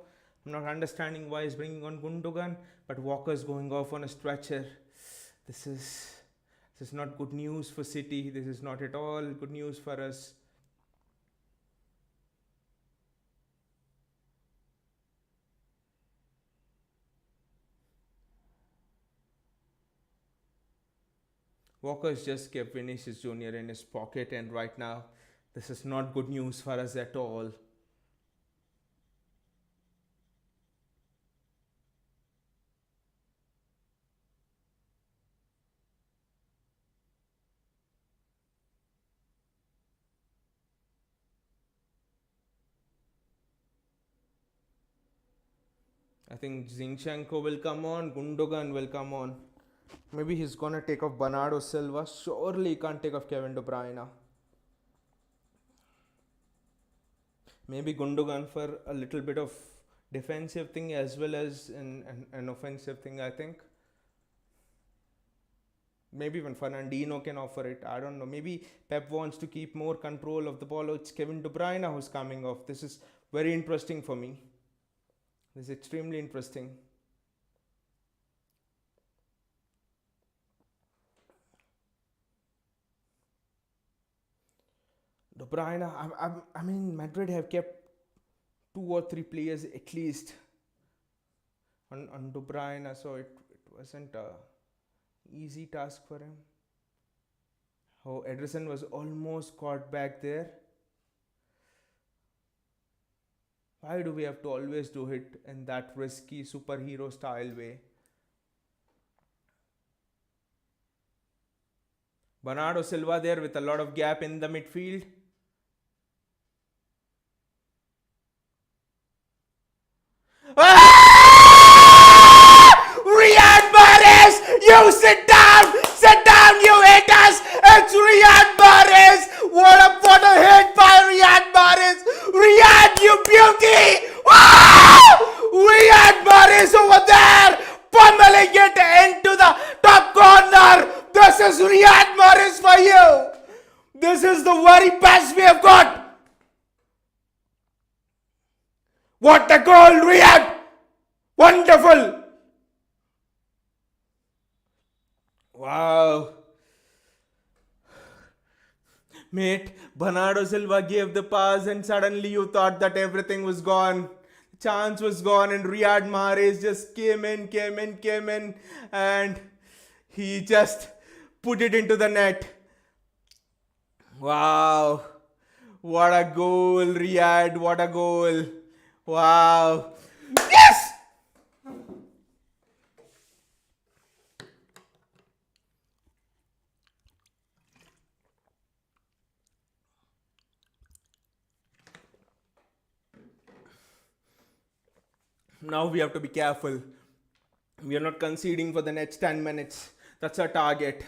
Speaker 1: I'm not understanding why he's bringing on Gundogan, but Walker's going off on a stretcher. This is this is not good news for City. This is not at all good news for us. Walker's just kept Vinicius Jr. in his pocket, and right now, this is not good news for us at all. I think Zinchenko will come on, Gundogan will come on. Maybe he's gonna take off Bernardo Silva. Surely he can't take off Kevin De Bruyne. Maybe Gundogan for a little bit of defensive thing as well as an offensive thing, I think. Maybe even Fernandino can offer it. I don't know. Maybe Pep wants to keep more control of the ball. It's Kevin De Bruyne who's coming off. This is very interesting for me. This is extremely interesting. De Bruyne, I mean, Madrid have kept 2 or 3 players at least on De Bruyne, so it wasn't a easy task for him. Oh, Ederson was almost caught back there. Why do we have to always do it in that risky superhero style way? Bernardo Silva there with a lot of gap in the midfield. Riyad Mahrez, you sit down, you haters. It's Riyad Mahrez. What a hit by Riyad Mahrez. Riyad, you beauty. Riyad Mahrez over there, pummeling it into the top corner. This is Riyad Mahrez for you. This is the very best we have got. What a goal, Riyad! Wonderful! Wow. Mate, Bernardo Silva gave the pass and suddenly you thought that everything was gone. The chance was gone and Riyad Mahrez just came in and he just put it into the net. Wow. What a goal, Riyad. What a goal. Wow. Yes! Now we have to be careful. We are not conceding for the next 10 minutes. That's our target.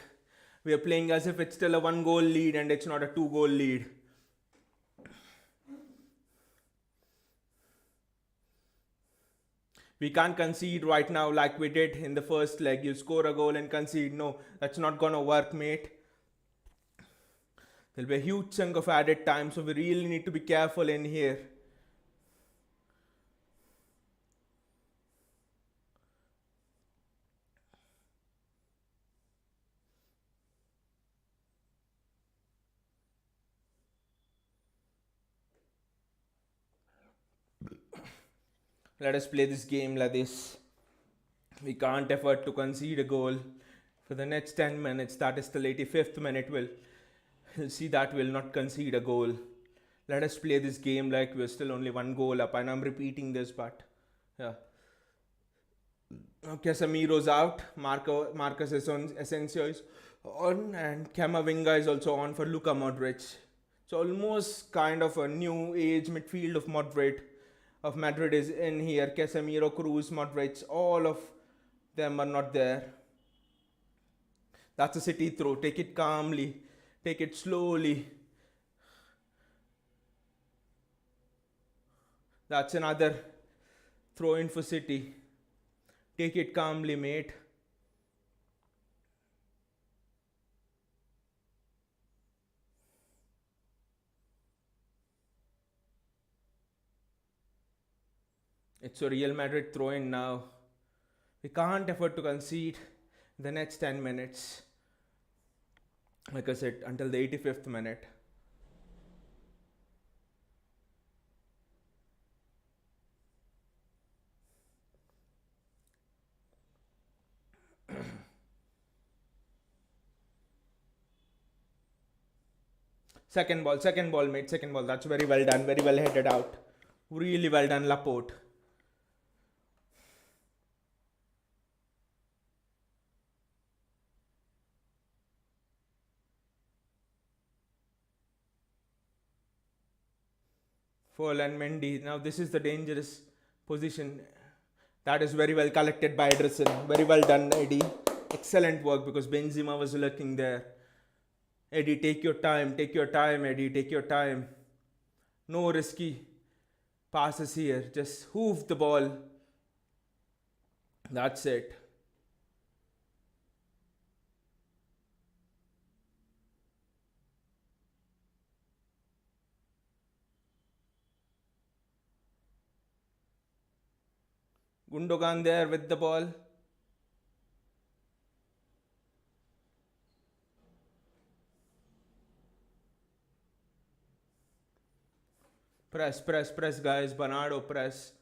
Speaker 1: We are playing as if it's still a 1 goal lead and it's not a 2 goal lead. We can't concede right now like we did in the first leg. You score a goal and concede. No, that's not gonna work, mate. There'll be a huge chunk of added time, so we really need to be careful in here. Let us play this game like this. We can't afford to concede a goal for the next 10 minutes. That is till 85th minute. We'll see that we'll not concede a goal. Let us play this game like we're still only 1 goal up. And I'm repeating this, but yeah. Casemiro's out. Marcus Asensio is on. And Camavinga is also on for Luka Modric. It's almost kind of a new age midfield of Madrid is in here. Casemiro, Cruz, Modric, all of them are not there. That's a City throw. Take it calmly. Take it slowly. That's another throw in for City. Take it calmly, mate. It's a Real Madrid throw in now. We can't afford to concede the next 10 minutes. Like I said, until the 85th minute. Second ball, mate, second ball. That's very well done, very well headed out. Really well done, Laporte. Full and Mendy. Now this is the dangerous position. That is very well collected by Ederson. Very well done, Eddie. Excellent work because Benzema was lurking there. Eddie, take your time. Take your time, Eddie. Take your time. No risky passes here. Just hoof the ball. That's it. Gundogan there with the ball. Press, press, press, guys. Bernardo, press.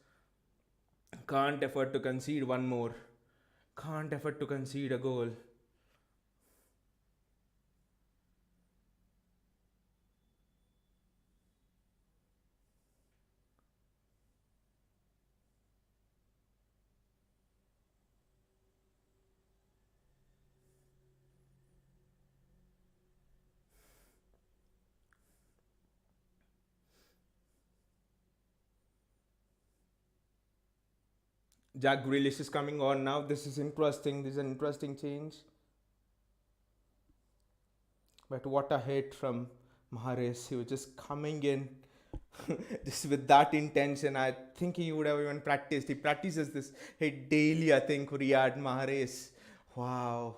Speaker 1: Can't afford to concede one more. Can't afford to concede a goal. Jack Grealish is coming on now. This is interesting. This is an interesting change. But what a hit from Mahrez. He was just coming in just with that intention. I think he would have even practiced. He practices this hit daily, I think, Riyad Mahrez. Wow.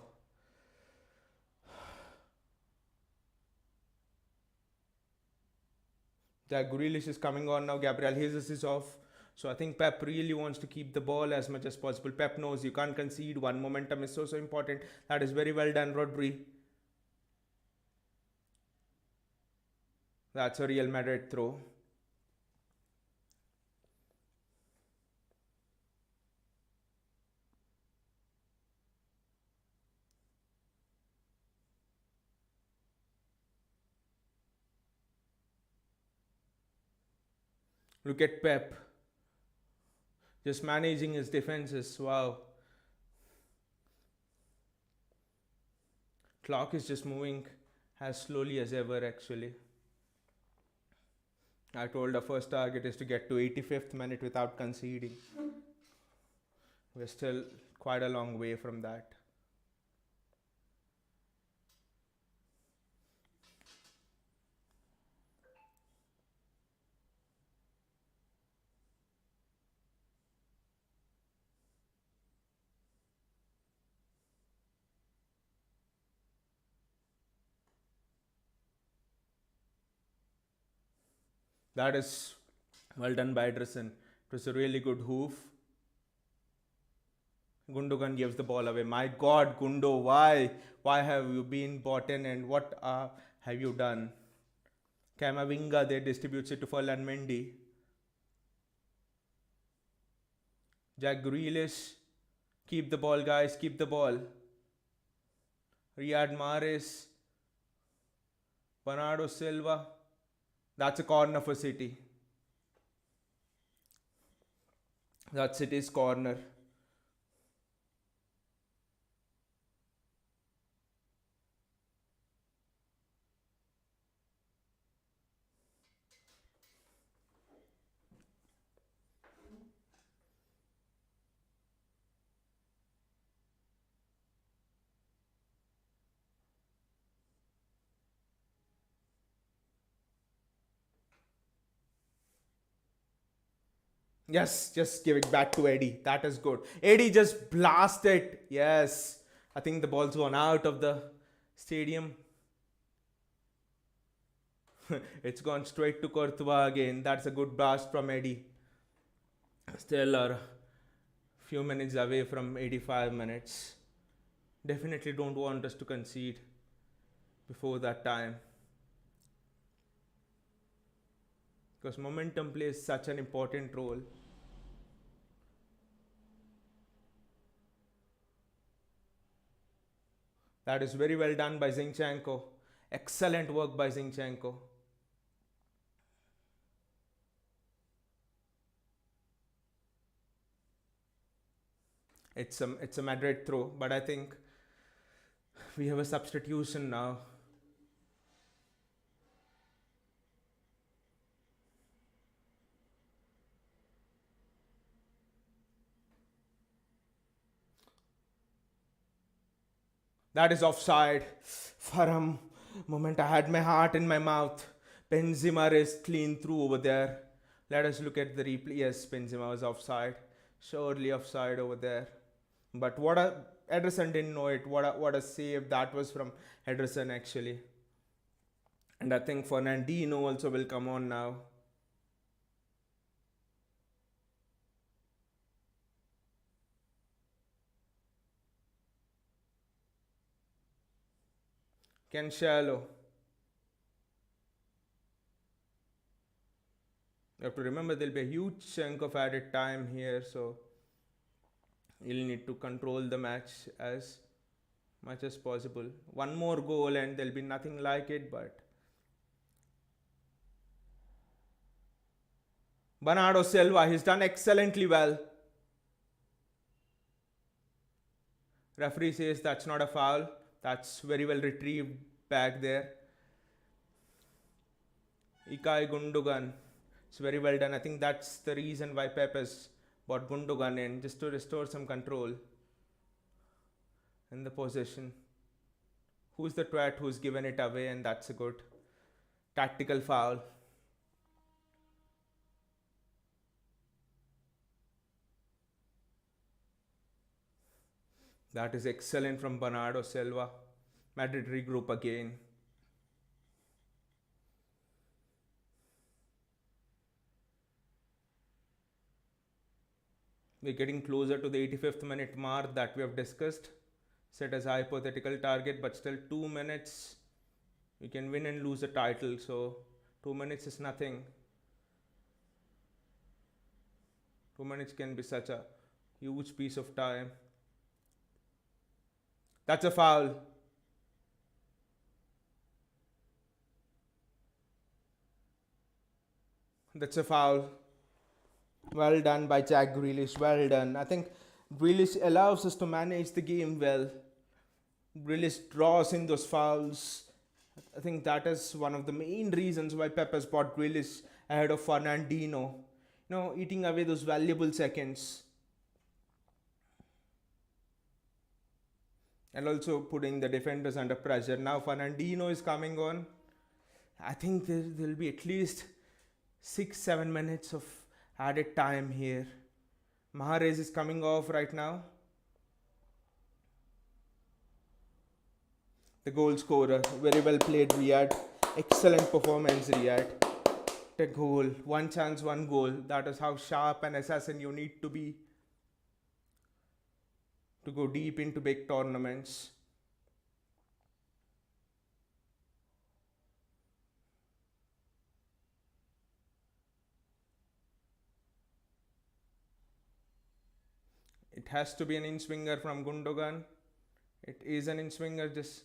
Speaker 1: Jack Grealish is coming on now. Gabriel Jesus is off. So I think Pep really wants to keep the ball as much as possible. Pep knows you can't concede. One momentum is so important. That is very well done, Rodri. That's a Real Madrid throw. Look at Pep. Just managing his defenses. Wow. Clock is just moving as slowly as ever, actually. I told the first target is to get to 85th minute without conceding. We're still quite a long way from that. That is well done by Ederson. It was a really good hoof. Gundogan gives the ball away. My God, Gundo, why? Why have you been bought in and what have you done? Kamavinga there distributes it to Ferland Mendy. Jack Grealish. Keep the ball, guys. Keep the ball. Riyad Mahrez. Bernardo Silva. That's a corner for City. That's City's corner. Yes, just give it back to Eddie. That is good. Eddie just blasted. Yes. I think the ball's gone out of the stadium. It's gone straight to Courtois again. That's a good blast from Eddie. Still are few minutes away from 85 minutes. Definitely don't want us to concede before that time, because momentum plays such an important role. That is very well done by Zinchenko. Excellent work by Zinchenko. It's a Madrid throw, but I think we have a substitution now. That is offside. For a moment, I had my heart in my mouth. Benzema is clean through over there. Let us look at the replay. Yes, Benzema was offside. Surely offside over there. But what a Ederson didn't know it. What a save that was from Ederson actually. And I think Fernandinho also will come on now. Cancelo. You have to remember there'll be a huge chunk of added time here, so you'll need to control the match as much as possible. One more goal and there'll be nothing like it, but Bernardo Silva, he's done excellently well. Referee says that's not a foul. That's very well retrieved back there. Ikai Gundogan. It's very well done. I think that's the reason why Pep has brought Gundogan in, just to restore some control in the possession. Who's the twat who's given it away? And that's a good tactical foul. That is excellent from Bernardo Silva. Madrid regroup again. We're getting closer to the 85th minute mark that we have discussed, set as a hypothetical target, but still 2 minutes. We can win and lose a title, so 2 minutes is nothing. 2 minutes can be such a huge piece of time. That's a foul. That's a foul. Well done by Jack Grealish. Well done. I think Grealish allows us to manage the game well. Grealish draws in those fouls. I think that is one of the main reasons why Pep has brought Grealish ahead of Fernandinho. Eating away those valuable seconds. And also putting the defenders under pressure. Now Fernandinho is coming on. I think there will be at least 6-7 minutes of added time here. Mahrez is coming off right now. The goal scorer. Very well played, Riyad. Excellent performance, Riyad. The goal. One chance, one goal. That is how sharp an assassin you need to be to go deep into big tournaments. It has to be an in swinger from Gundogan. It is an in swinger. Just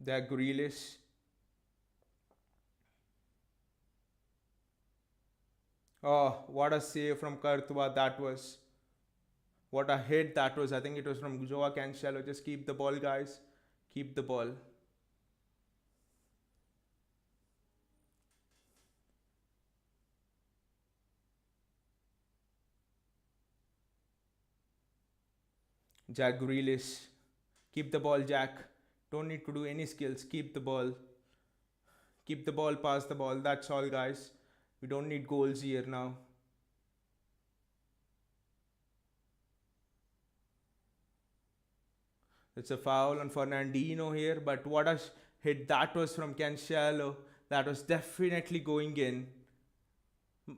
Speaker 1: the Grealish. Oh, what a save from Courtois that was. What a hit that was. I think it was from Joao Cancelo. Just keep the ball, guys. Keep the ball. Jack Grealish. Keep the ball, Jack. Don't need to do any skills. Keep the ball. Keep the ball, pass the ball. That's all, guys. We don't need goals here now. It's a foul on Fernandinho here, but what a hit that was from Cancelo. That was definitely going in.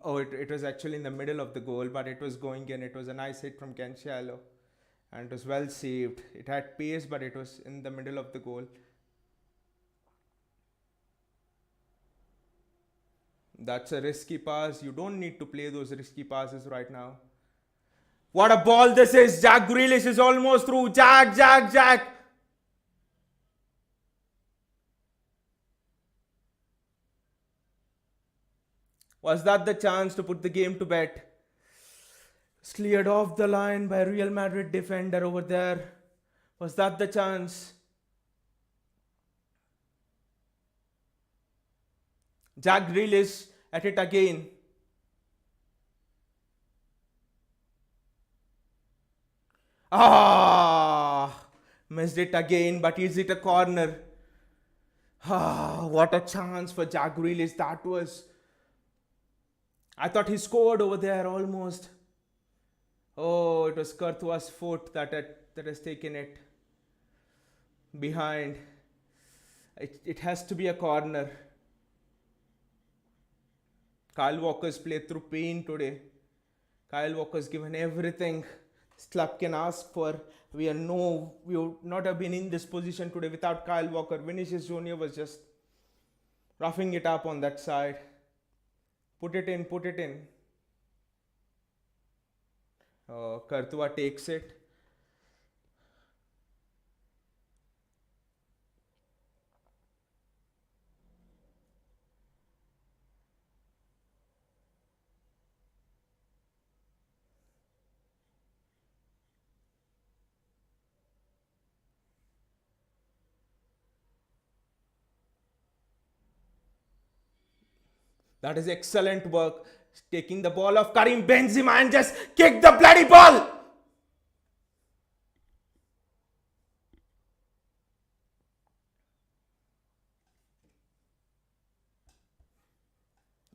Speaker 1: Oh, it was actually in the middle of the goal, but it was going in. It was a nice hit from Cancelo, and it was well saved. It had pace, but it was in the middle of the goal. That's a risky pass. You don't need to play those risky passes right now. What a ball this is! Jack Grealish is almost through. Jack. Was that the chance to put the game to bed? Cleared off the line by Real Madrid defender over there. Was that the chance? Jack Grealish at it again. Ah, missed it again, but is it a corner? Ah, what a chance for Jack Grealish that was. I thought he scored over there almost. Oh, it was Courtois' foot that has taken it behind. It has to be a corner. Kyle Walker's played through pain today. Kyle Walker's given everything this club can ask for. We would not have been in this position today without Kyle Walker. Vinicius Junior was just roughing it up on that side. Put it in. Courtois takes it. That is excellent work. Taking the ball of Karim Benzema and just kick the bloody ball.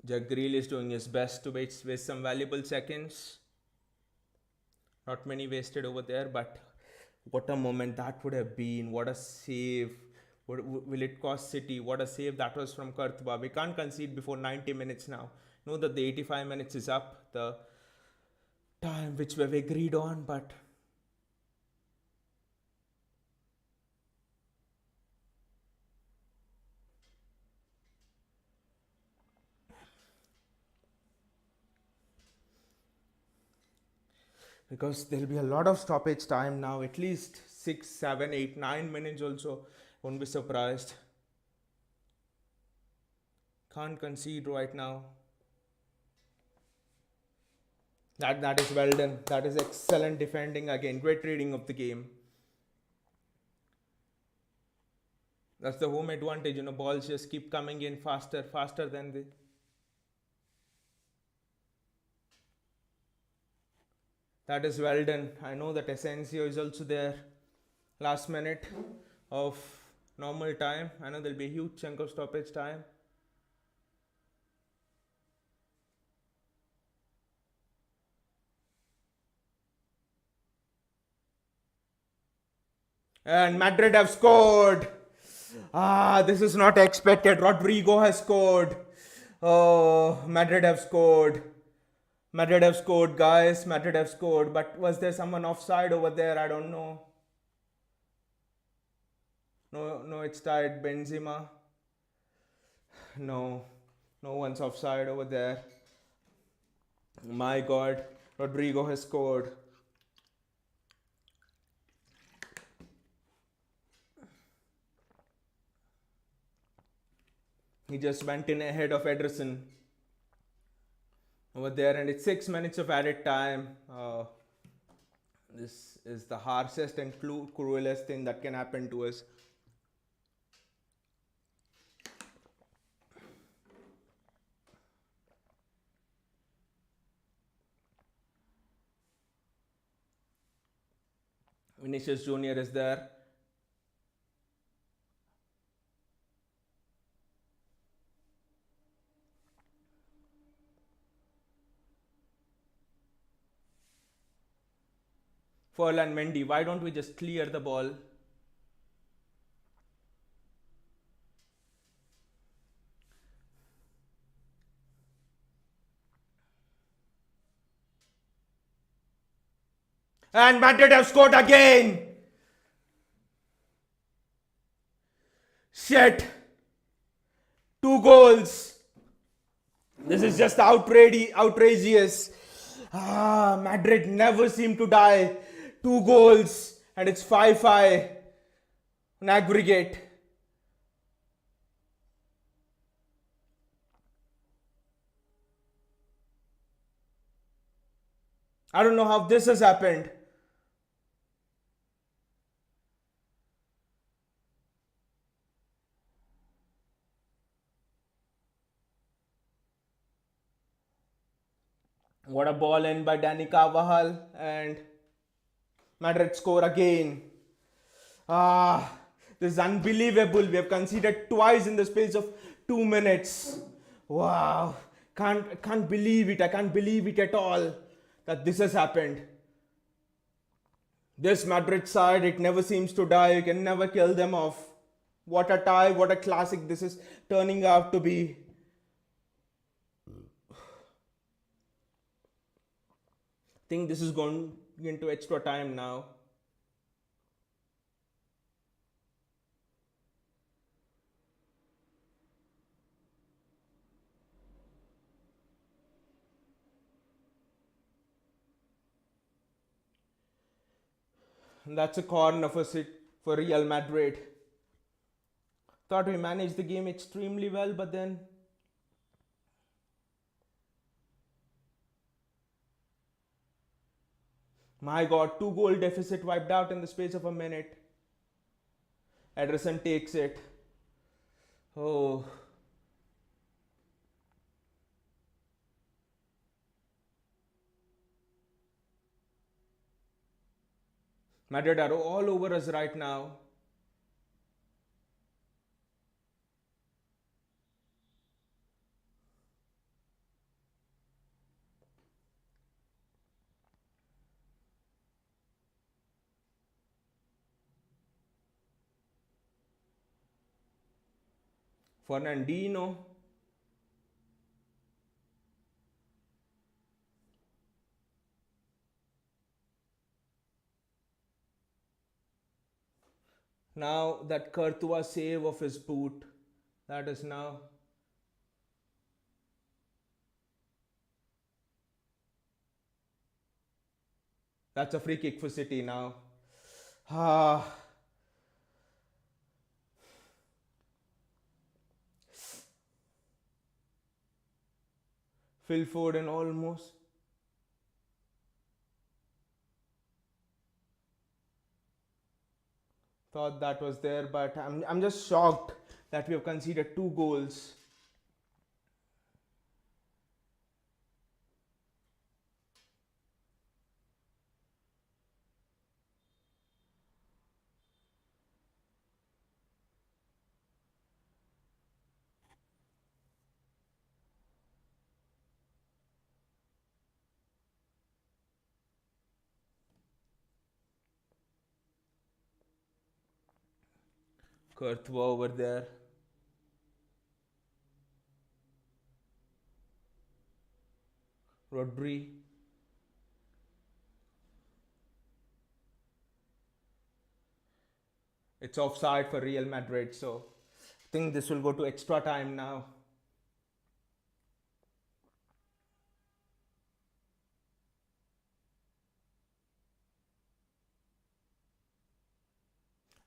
Speaker 1: Jagreel is doing his best to waste some valuable seconds. Not many wasted over there, but what a moment that would have been. What a save. Will it cost City? What a save that was from Courtois. We can't concede before 90 minutes now. Know that the 85 minutes is up. The time which we've agreed on, but because there'll be a lot of stoppage time now, at least 6, 7, 8, 9 minutes also. Won't be surprised. Can't concede right now. That is well done. That is excellent defending again. Great reading of the game. That's the home advantage. Balls just keep coming in faster than the. That is well done. I know that Asensio is also there. Last minute of normal time. I know there'll be a huge chunk of stoppage time. And Madrid have scored. This is not expected. Rodrigo has scored. Oh, Madrid have scored. Madrid have scored, guys. Madrid have scored. But was there someone offside over there? I don't know. No, it's tied. Benzema. No one's offside over there. My God, Rodrigo has scored. He just went in ahead of Ederson over there, and it's 6 minutes of added time. This is the harshest and cruelest thing that can happen to us. Vinicius Junior is there. Ferland Mendy, why don't we just clear the ball? And Madrid have scored again. Shit. Two goals. This is just outrageous. Madrid never seem to die. Two goals. And it's 5-5 on aggregate. I don't know how this has happened. What a ball in by Danny Carvajal, and Madrid score again. This is unbelievable. We have conceded twice in the space of 2 minutes. Wow. Can't believe it. I can't believe it at all that this has happened. This Madrid side, it never seems to die. You can never kill them off. What a tie, what a classic this is turning out to be. I think this is going into extra time now. And that's a corner for Real Madrid. Thought we managed the game extremely well, but then my god, 2 goal deficit wiped out in the space of a minute. Ederson takes it. Oh. Madrid are all over us right now. Fernandinho. Now that Courtois save of his boot, that is now. That's a free kick for City now. Phil Foden almost. Thought that was there, but I'm just shocked that we have conceded 2 goals. Courtois over there. Rodri. It's offside for Real Madrid, so I think this will go to extra time now.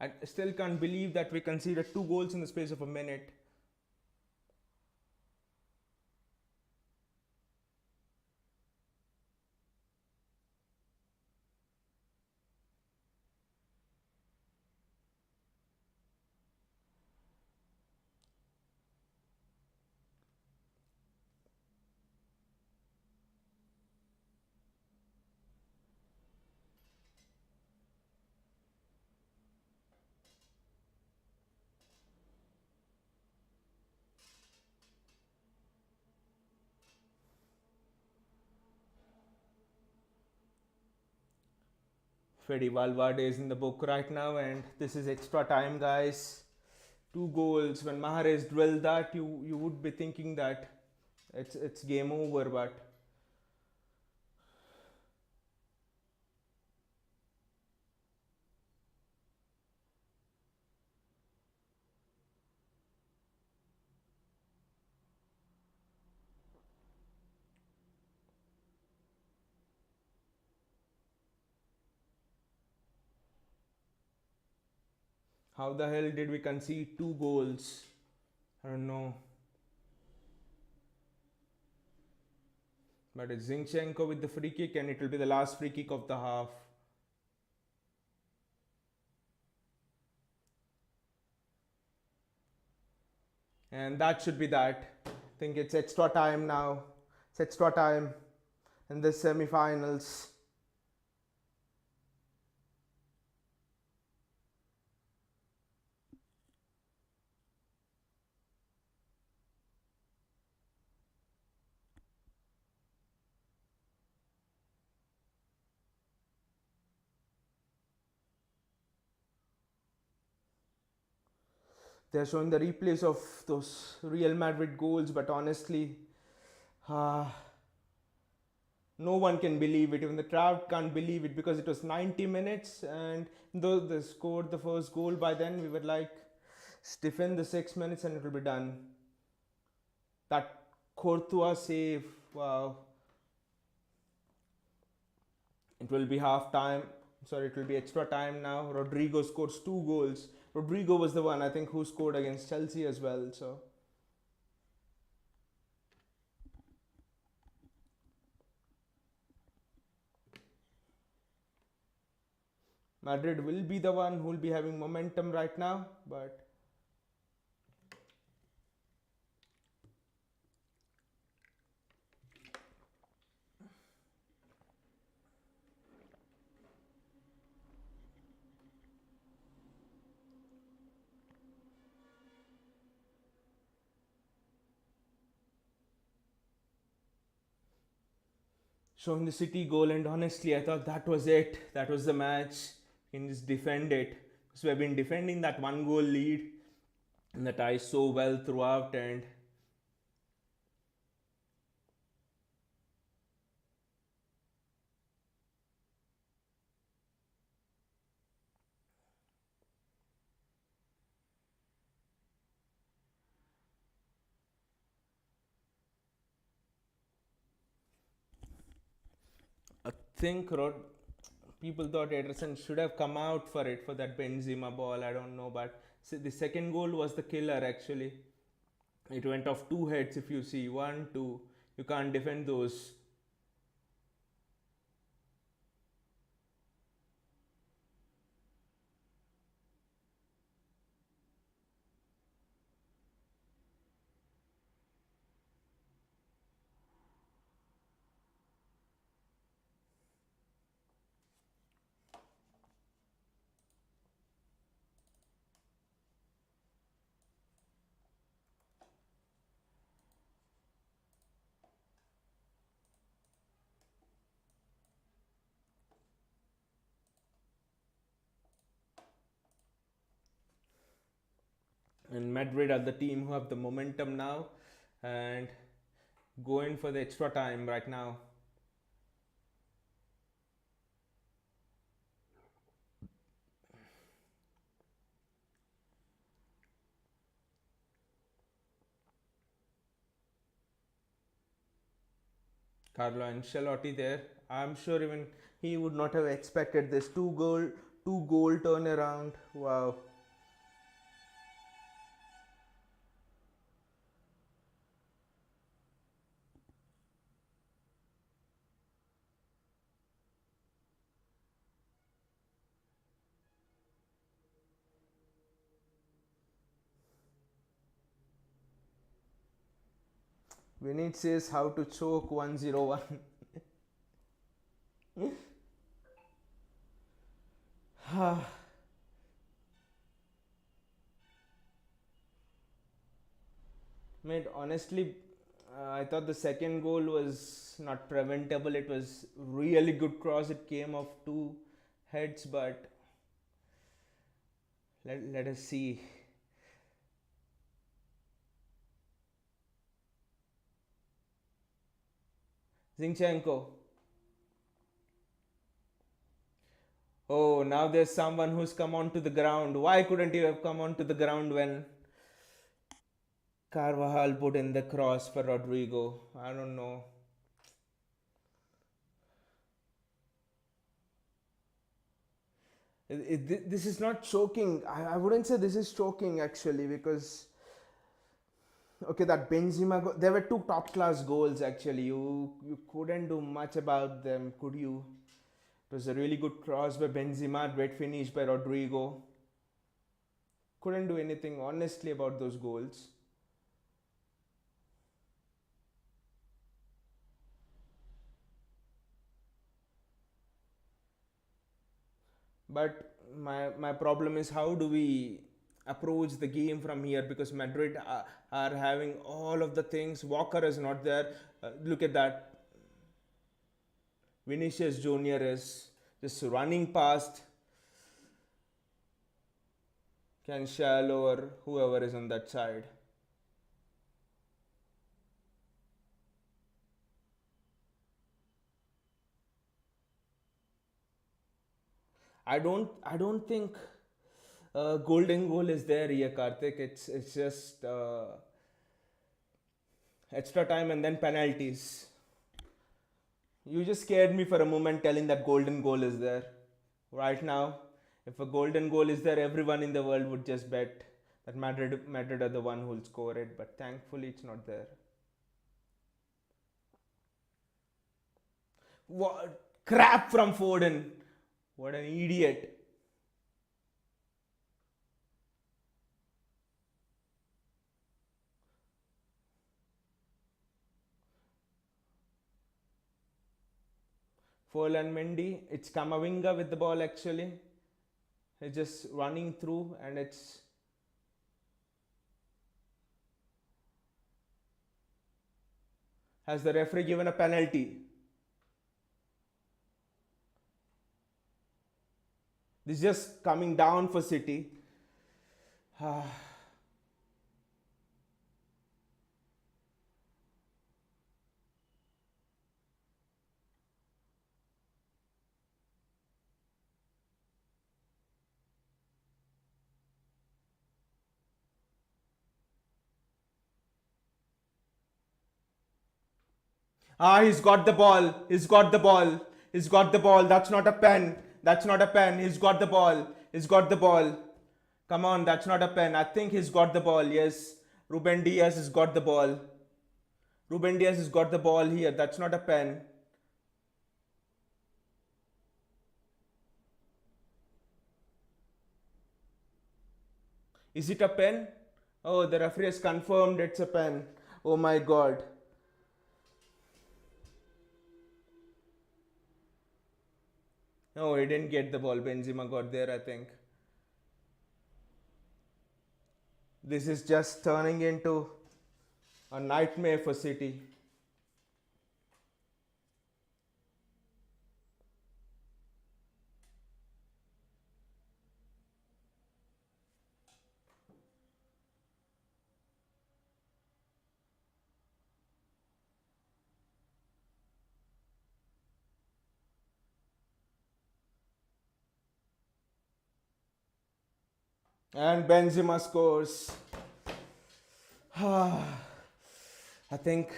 Speaker 1: I still can't believe that we conceded 2 goals in the space of a minute. Freddy Valverde is in the book right now, and this is extra time, guys. 2 goals. When Mahrez drilled that, you would be thinking that it's game over, but How the hell did we concede two goals? I don't know. But it's Zinchenko with the free kick, and it will be the last free kick of the half. And that should be that. I think it's extra time now. It's extra time in the semi finals. They're showing the replays of those Real Madrid goals, but honestly, uh, no one can believe it. Even the crowd can't believe it because it was 90 minutes, and though they scored the first goal by then, we were like, stiffen the 6 minutes and it will be done. That Courtois save, wow. It will be half time. Sorry, it will be extra time now. Rodrigo scores two goals. Rodrigo was the one I think who scored against Chelsea as well. So Madrid will be the one who will be having momentum right now, but showing the City goal, and honestly, I thought that was it. That was the match. We can just defend it because we have been defending that one goal lead and the tie so well throughout, and I think people thought Ederson should have come out for it for that Benzema ball. I don't know, but the second goal was the killer actually. It went off two heads if you see. One, two. You can't defend those. And Madrid are the team who have the momentum now and going for the extra time right now. Carlo Ancelotti there. I'm sure even he would not have expected this two goal turnaround. Wow. Vinit says how to choke 101. Mate, honestly, I thought the second goal was not preventable. It was really good cross. It came off two heads, but let us see. Zinchenko. Oh, now there's someone who's come onto the ground. Why couldn't you have come onto the ground when Carvajal put in the cross for Rodrigo? I don't know. This is not choking. I wouldn't say this is choking actually, because okay, that Benzema there were two top class goals actually. You couldn't do much about them, could you? It was a really good cross by Benzema, great finish by Rodrigo. Couldn't do anything honestly about those goals. But my problem is, how do we approach the game from here, because Madrid are having all of the things. Walker is not there. Look at that. Vinicius Junior is just running past Cancelo or whoever is on that side. I don't think golden goal is there here, Karthik. It's just extra time and then penalties. You just scared me for a moment telling that golden goal is there. Right now, if a golden goal is there, everyone in the world would just bet that Madrid are the one who will score it. But thankfully, it's not there. What crap from Foden! What an idiot! Folan Mendy. It's Kamavinga with the ball actually. He's just running through, and it's. Has the referee given a penalty? This is just coming down for City. He's got the ball. He's got the ball. He's got the ball. That's not a pen. That's not a pen. He's got the ball. He's got the ball. Come on, that's not a pen. I think he's got the ball. Yes. Ruben Diaz has got the ball. Ruben Diaz has got the ball here. That's not a pen. Is it a pen? Oh, the referee has confirmed it's a pen. Oh my god. No, he didn't get the ball. Benzema got there, I think. This is just turning into a nightmare for City. And Benzema scores. I think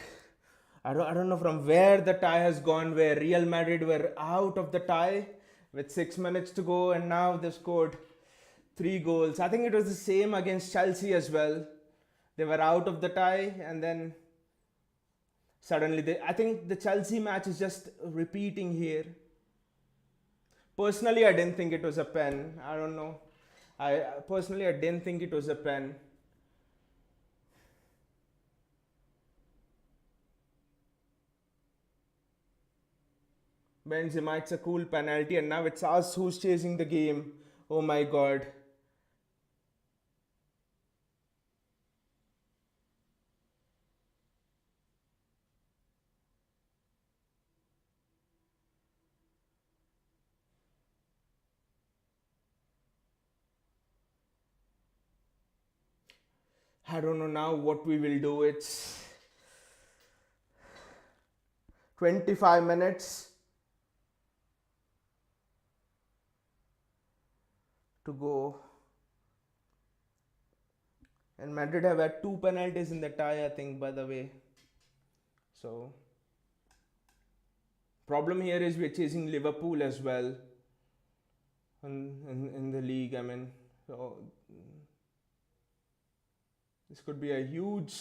Speaker 1: I don't know from where the tie has gone, where Real Madrid were out of the tie with 6 minutes to go, and now they've scored 3 goals. I think it was the same against Chelsea as well. They were out of the tie, and then suddenly I think the Chelsea match is just repeating here. Personally, I didn't think it was a pen. I don't know. I didn't think it was a pen. Benzema, it's a cool penalty, and now it's us who's chasing the game. Oh my god. I don't know now what we will do. It's 25 minutes to go. And Madrid have had 2 penalties in the tie, I think, by the way. So, problem here is we're chasing Liverpool as well. in the league. I mean, so this could be a huge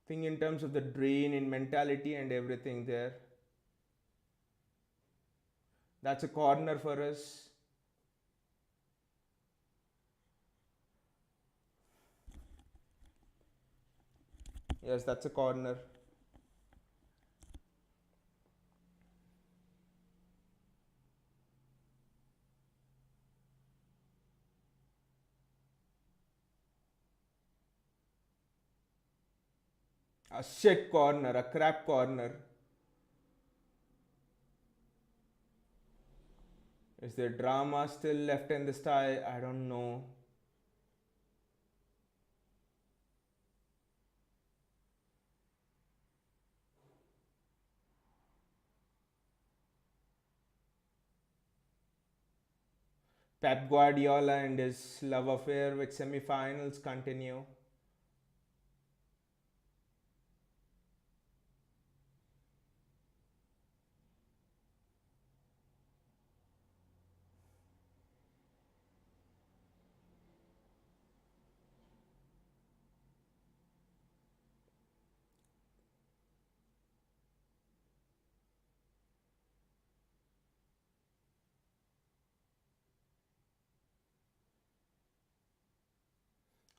Speaker 1: thing in terms of the drain in mentality and everything there. That's a corner for us. Yes, that's a corner. A shit corner, a crap corner. Is there drama still left in the style? I don't know. Pep Guardiola and his love affair with semi-finals continue.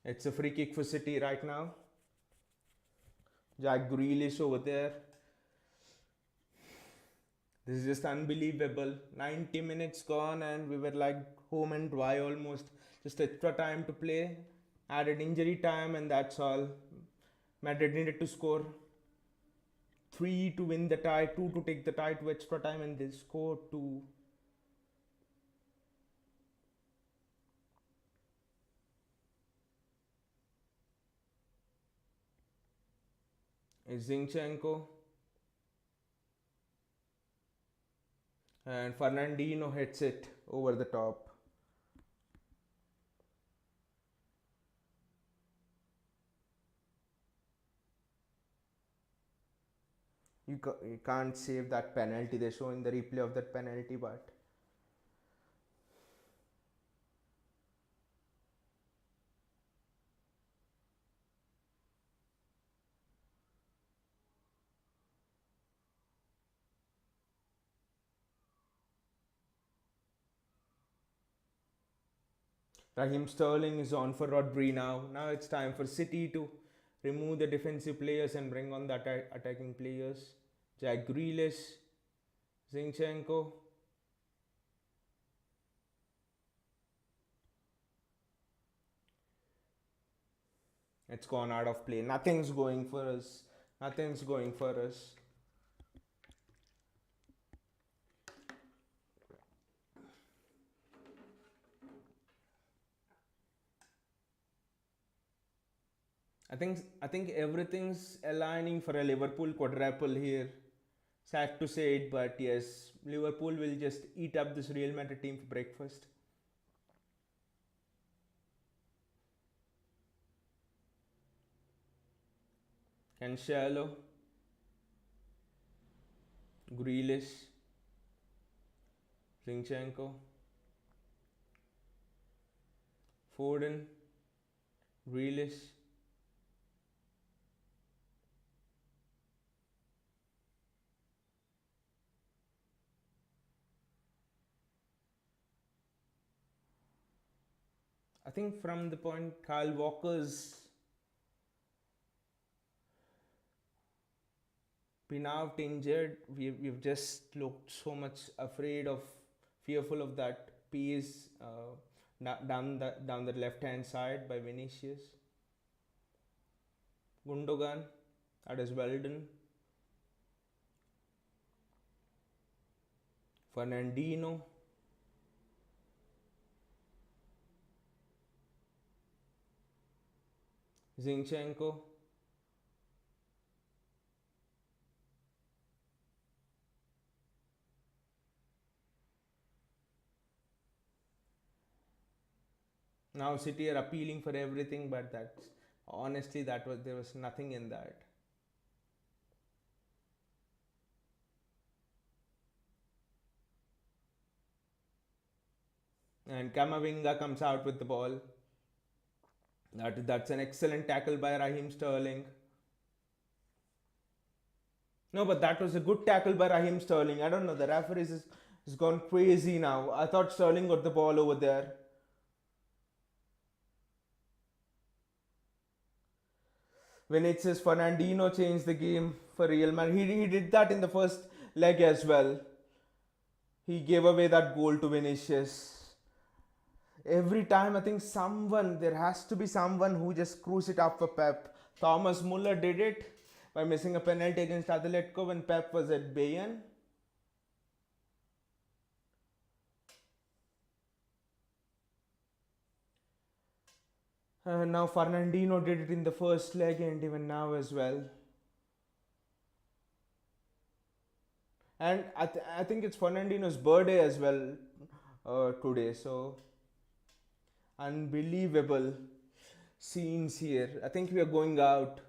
Speaker 1: It's a free kick for City right now. Jack Grealish over there. This is just unbelievable. 90 minutes gone and we were like home and dry almost. Just extra time to play. Added injury time and that's all. Madrid needed to score 3 to win the tie, 2 to take the tie to extra time, and they scored 2. Zinchenko and Fernandinho hits it over the top. You can't save that penalty. They show in the replay of that penalty, but Raheem Sterling is on for Rodri now. Now it's time for City to remove the defensive players and bring on the attacking players. Jack Grealish, Zinchenko. It's gone out of play. Nothing's going for us. Nothing's going for us. I think everything's aligning for a Liverpool quadruple here. Sad to say it, but yes, Liverpool will just eat up this Real Madrid team for breakfast. Cancelo, Grealish, Zinchenko, Foden, Grealish. I think from the point Kyle Walker's been out injured, we've just looked so much afraid of, fearful of that pace down the left hand side by Vinicius. Gundogan, that is well done. Fernandinho, Zinchenko. Now City are appealing for everything, but that's honestly there was nothing in that. And Kamavinga comes out with the ball. That's an excellent tackle by Raheem Sterling. No, but that was a good tackle by Raheem Sterling. I don't know. The referee is gone crazy now. I thought Sterling got the ball over there. Vinicius Fernandinho changed the game for Real Madrid. He did that in the first leg as well. He gave away that goal to Vinicius. Every time I think there has to be someone who just screws it up for Pep. Thomas Muller did it by missing a penalty against Atletico when Pep was at Bayern. Now Fernandinho did it in the first leg and even now as well. And I think it's Fernandinho's birthday as well today. So unbelievable scenes here. I think we are going out.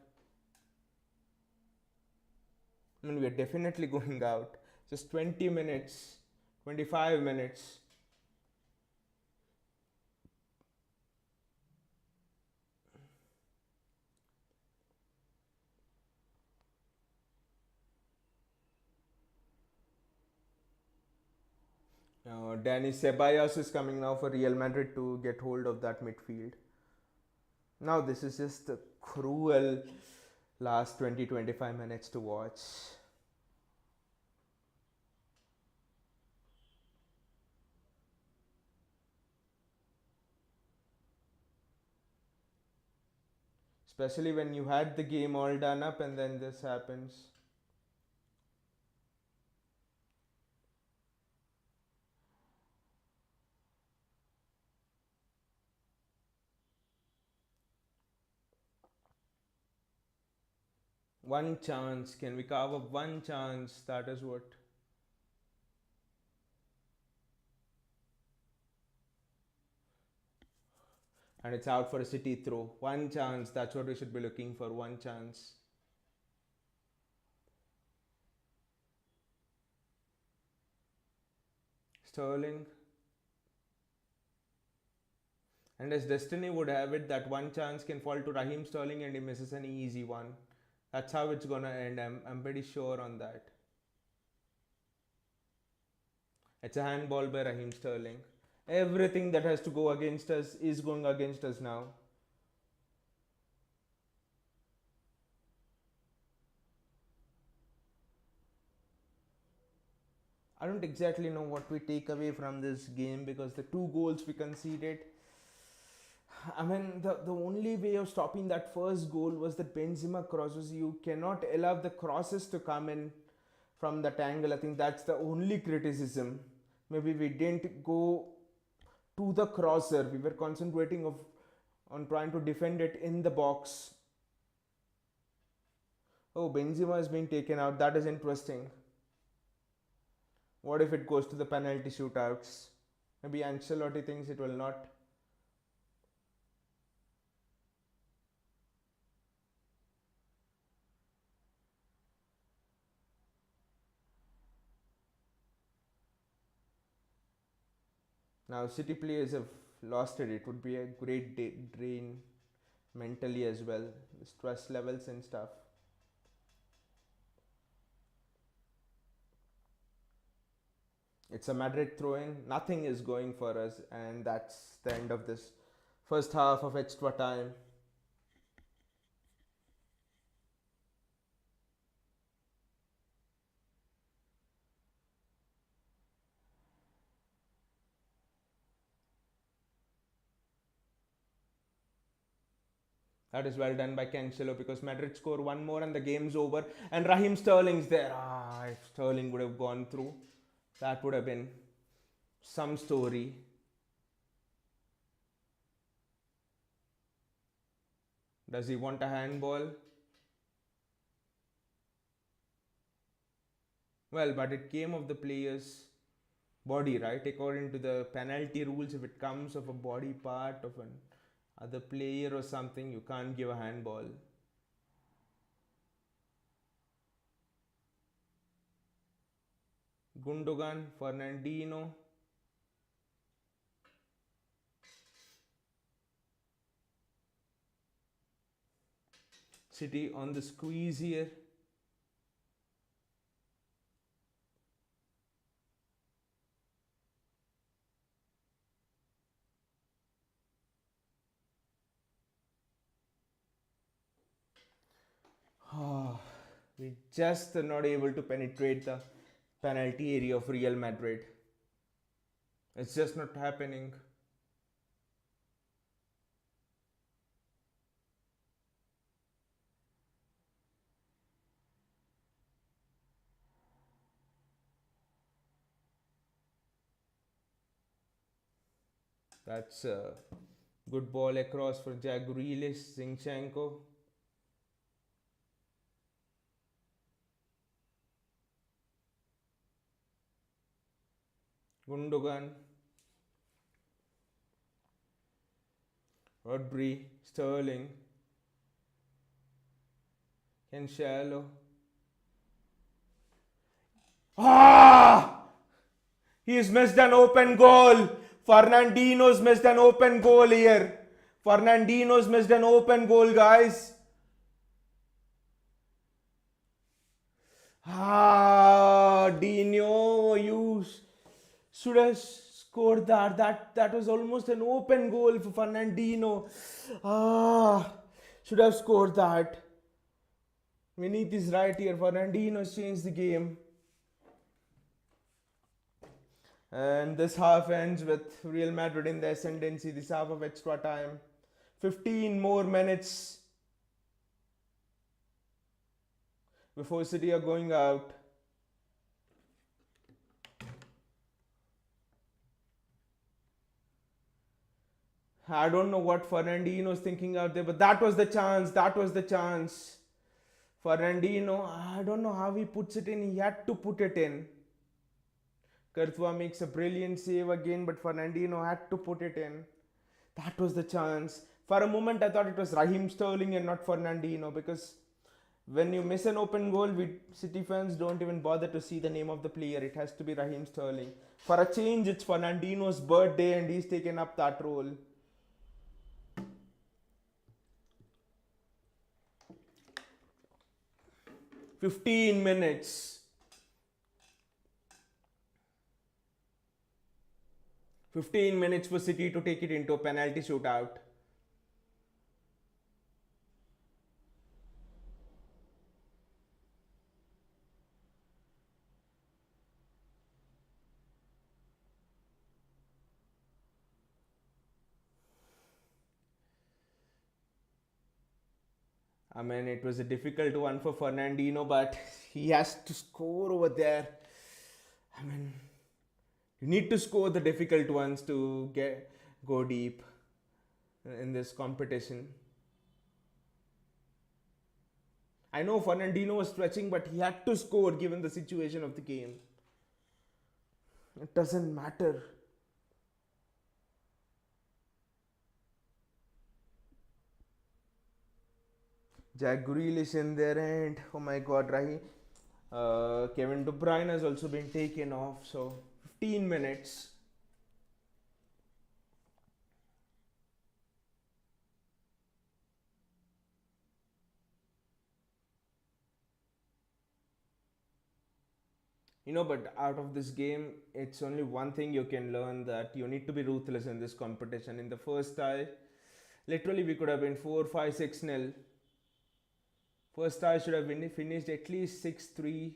Speaker 1: I mean, we are definitely going out. Just 20 minutes, 25 minutes. Danny Ceballos is coming now for Real Madrid to get hold of that midfield. Now, this is just a cruel last 20-25 minutes to watch. Especially when you had the game all done up and then this happens. One chance. Can we carve up one chance? That is what. And it's out for a City throw. One chance. That's what we should be looking for. One chance. Sterling. And as destiny would have it, that one chance can fall to Raheem Sterling and he misses an easy one. That's how it's gonna end. I'm pretty sure on that. It's a handball by Raheem Sterling. Everything that has to go against us is going against us now. I don't exactly know what we take away from this game because the two goals we conceded. I mean, the only way of stopping that first goal was that Benzema crosses. You cannot allow the crosses to come in from that angle. I think that's the only criticism. Maybe we didn't go to the crosser. We were concentrating on trying to defend it in the box. Oh, Benzema is being taken out. That is interesting. What if it goes to the penalty shootouts? Maybe Ancelotti thinks it will not. Now, City players have lost it. It would be a great drain mentally as well. The stress levels and stuff. It's a Madrid throw in. Nothing is going for us, and that's the end of this first half of extra time. That is well done by Cancelo because Madrid score one more and the game's over. And Raheem Sterling's there. If Sterling would have gone through, that would have been some story. Does he want a handball? Well, but it came of the player's body, right? According to the penalty rules, if it comes of a body part of an other player or something, you can't give a handball. Gundogan, Fernandinho. City on the squeeze here. We just are not able to penetrate the penalty area of Real Madrid. It's just not happening. That's a good ball across for Jack Grealish, Zinchenko. Gundogan, Rodri, Sterling, Cancelo. Ah! He's missed an open goal. Fernandinho's missed an open goal here. Fernandinho's missed an open goal, guys. Dino, you should have scored that. That was almost an open goal for Fernandinho. Should have scored that. Vinith is right here. Fernandinho's changed the game. And this half ends with Real Madrid in the ascendancy. This half of extra time. 15 more minutes before City are going out. I don't know what Fernandinho is thinking out there, but that was the chance. That was the chance. Fernandinho, I don't know how he puts it in. He had to put it in. Courtois makes a brilliant save again, but Fernandinho had to put it in. That was the chance. For a moment, I thought it was Raheem Sterling and not Fernandinho, because when you miss an open goal, we City fans don't even bother to see the name of the player. It has to be Raheem Sterling. For a change, it's Fernandinho's birthday and he's taken up that role. "15 minutes. 15 minutes for City to take it into a penalty shootout. I mean, it was a difficult one for Fernandinho, but he has to score over there. I mean, you need to score the difficult ones to go deep in this competition. I know Fernandinho was stretching, but he had to score given the situation of the game. It doesn't matter. Jack Grealish in there, and oh my God, Raheem. Kevin De Bruyne has also been taken off, so 15 minutes. But out of this game, it's only one thing you can learn, that you need to be ruthless in this competition. In the first tie, literally we could have been 4-5-6-0. First tie should have been finished at least 6-3,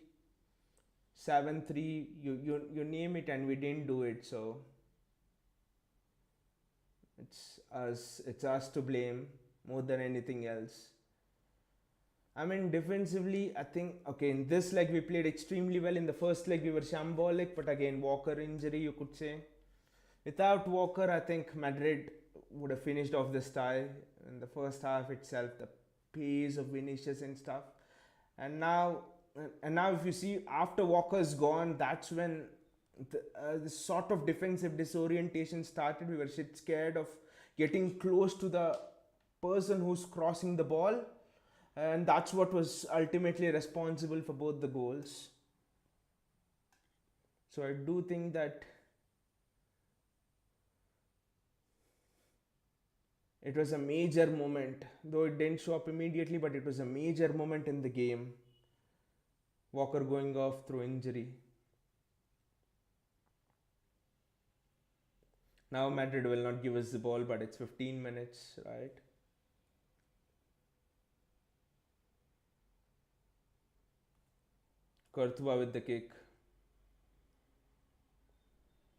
Speaker 1: 7-3. You name it, and we didn't do it. So it's us to blame more than anything else. I mean, defensively, I think, okay, in this leg we played extremely well. In the first leg we were shambolic, but again, Walker injury, you could say. Without Walker, I think Madrid would have finished off this tie in the first half itself. The pace of Vinicius and stuff. And now, if you see, after Walker's gone, that's when the sort of defensive disorientation started. We were shit scared of getting close to the person who's crossing the ball, and that's what was ultimately responsible for both the goals. So I do think that It was a major moment, though it didn't show up immediately, but it was a major moment in the game. Walker going off through injury. Now Madrid will not give us the ball, but it's 15 minutes, right? Courtois with the kick.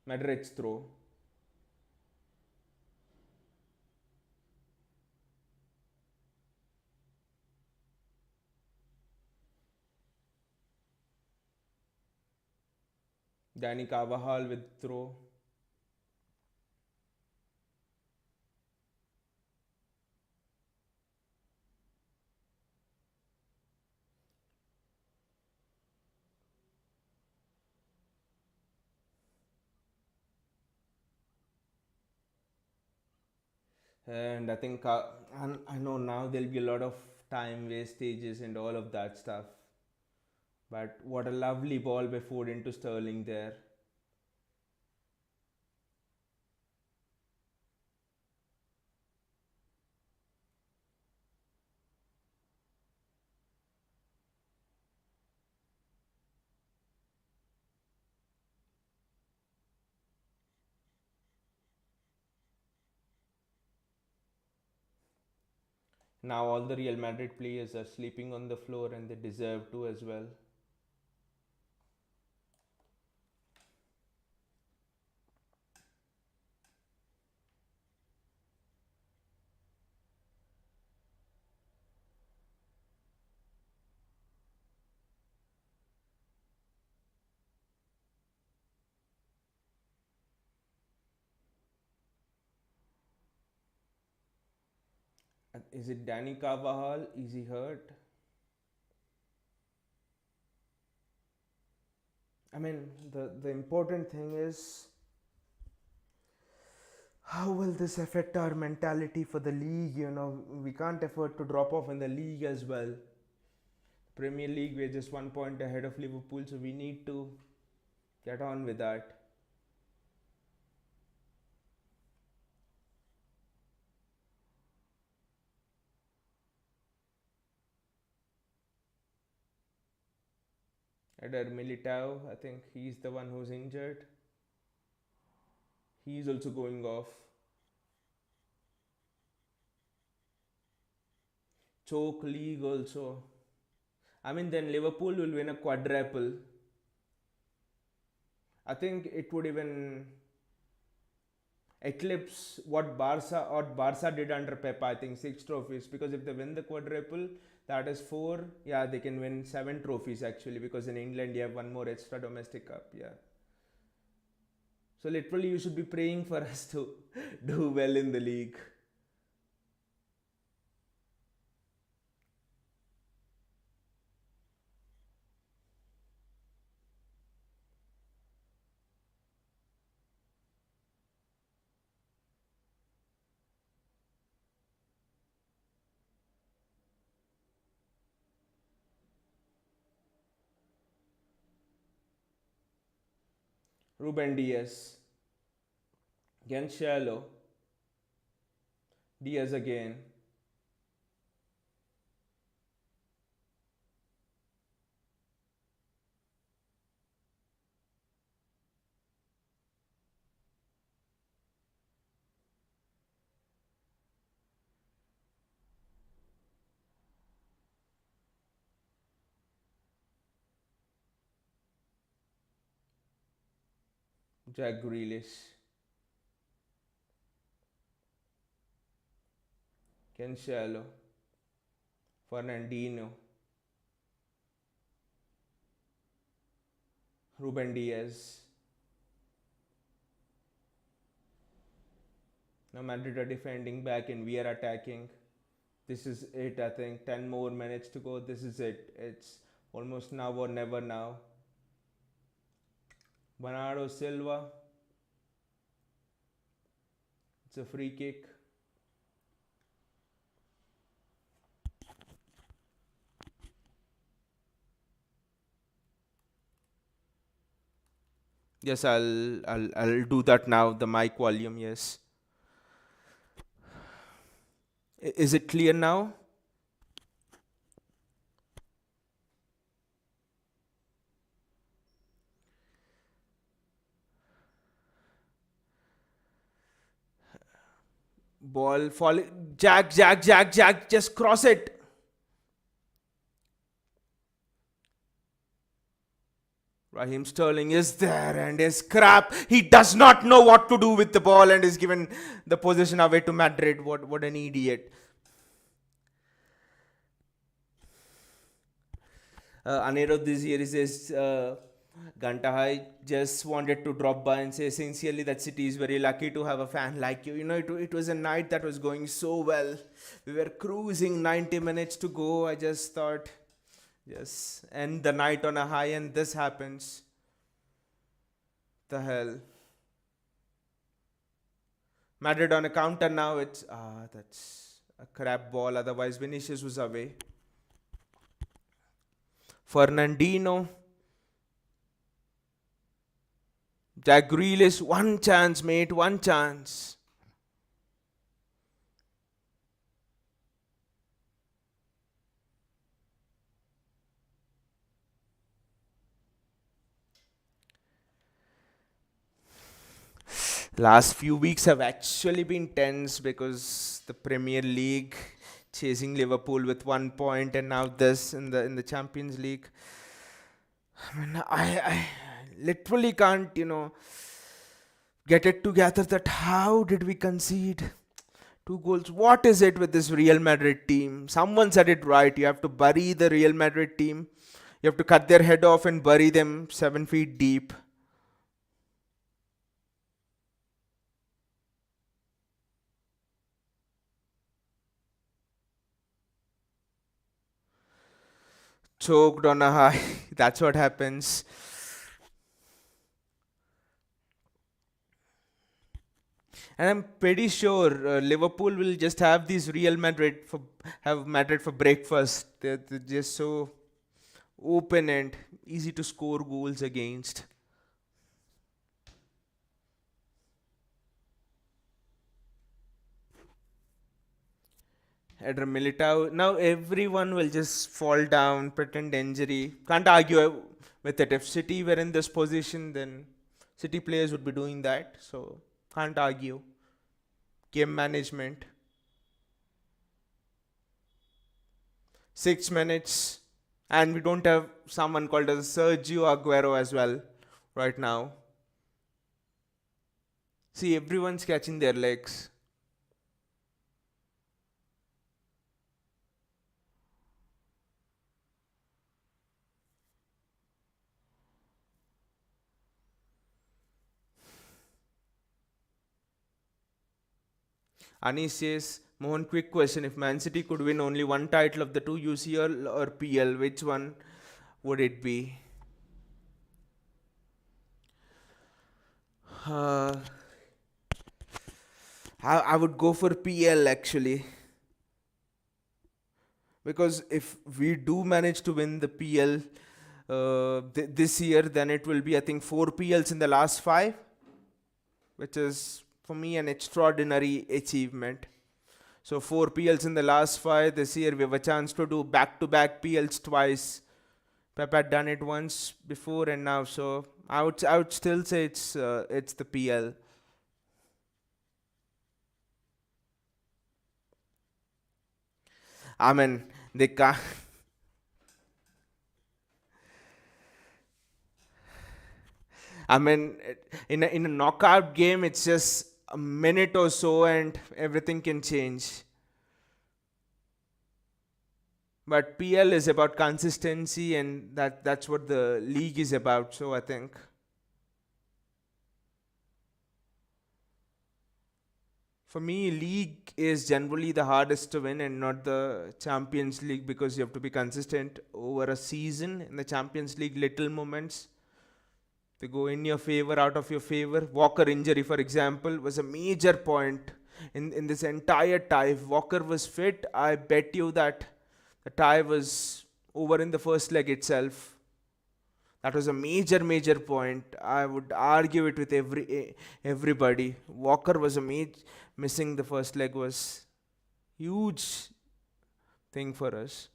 Speaker 1: Madrid's throw. Danny Carvajal with throw. And I think and I know now there'll be a lot of time wastages and all of that stuff. But what a lovely ball by Ford into Sterling there. Now all the Real Madrid players are sleeping on the floor and they deserve to as well. Is it Danny Carvajal? Is he hurt? I mean, the important thing is how will this affect our mentality for the league? We can't afford to drop off in the league as well. Premier League, we're just 1 point ahead of Liverpool, so we need to get on with that. Eder Militao, I think he's the one who's injured. He's also going off. Choke league also. I mean, then Liverpool will win a quadruple. I think it would even eclipse what Barca did under Pep. I think 6 trophies, because if they win the quadruple, that is four. Yeah, they can win 7 trophies actually, because in England you have one more extra domestic cup. Yeah. So literally, you should be praying for us to do well in the league. Ruben Diaz against Shallow. Diaz again. Jack Grealish. Cancelo. Fernandinho. Ruben Diaz. Now Madrid are defending back and we are attacking. This is it, I think. 10 more minutes to go. This is it. It's almost now or never now. Bernardo Silva. It's a free kick. Yes, I'll do that now. The mic volume, yes. Is it clear now? Ball fall. Jack, Jack, Jack, Jack. Just cross it. Raheem Sterling is there and is crap. He does not know what to do with the ball and is given the possession away to Madrid. What an idiot. Anirudh this year says, Gantahai just wanted to drop by and say sincerely that City is very lucky to have a fan like you. You know, it was a night that was going so well. We were cruising 90 minutes to go. I just thought, yes, end the night on a high, and this happens. The hell. Madrid on a counter now. That's a crap ball. Otherwise, Vinicius was away. Fernandinho. Jack Grealish, one chance, mate, one chance. Last few weeks have actually been tense because the Premier League chasing Liverpool with 1 point, and now this in the Champions League. I mean, I literally can't, get it together that how did we concede 2 goals? What is it with this Real Madrid team? Someone said it right. You have to bury the Real Madrid team. You have to cut their head off and bury them 7 feet deep. Choked on a high. That's what happens. And I'm pretty sure Liverpool will just have these have Madrid for breakfast. They're just so open and easy to score goals against. Eder Militao. Now everyone will just fall down, pretend injury. Can't argue with it. If City were in this position, then City players would be doing that. So can't argue. Game management. 6 minutes. And we don't have someone called as Sergio Aguero as well right now. See, everyone's catching their legs. Anish says, Mohan, quick question. If Man City could win only one title of the two, UCL or PL, which one would it be? Uh, I would go for PL actually. Because if we do manage to win the PL this year, then it will be, I think, 4 PLs in the last 5, which is for me an extraordinary achievement. So 4 PLs in the last 5. This year we have a chance to do back-to-back PLs twice. Pep had done it once before and now, so I would still say it's the PL. I mean, they can't. I mean, in a knockout game, it's just a minute or so, and everything can change. But PL is about consistency, and that's what the league is about. So I think for me, league is generally the hardest to win, and not the Champions League, because you have to be consistent over a season. In the Champions League, little moments they go in your favor, out of your favor. Walker injury, for example, was a major point in this entire tie. If Walker was fit, I bet you that the tie was over in the first leg itself. That was a major point. I would argue it with everybody. Walker was a missing the first leg was Huge thing for us.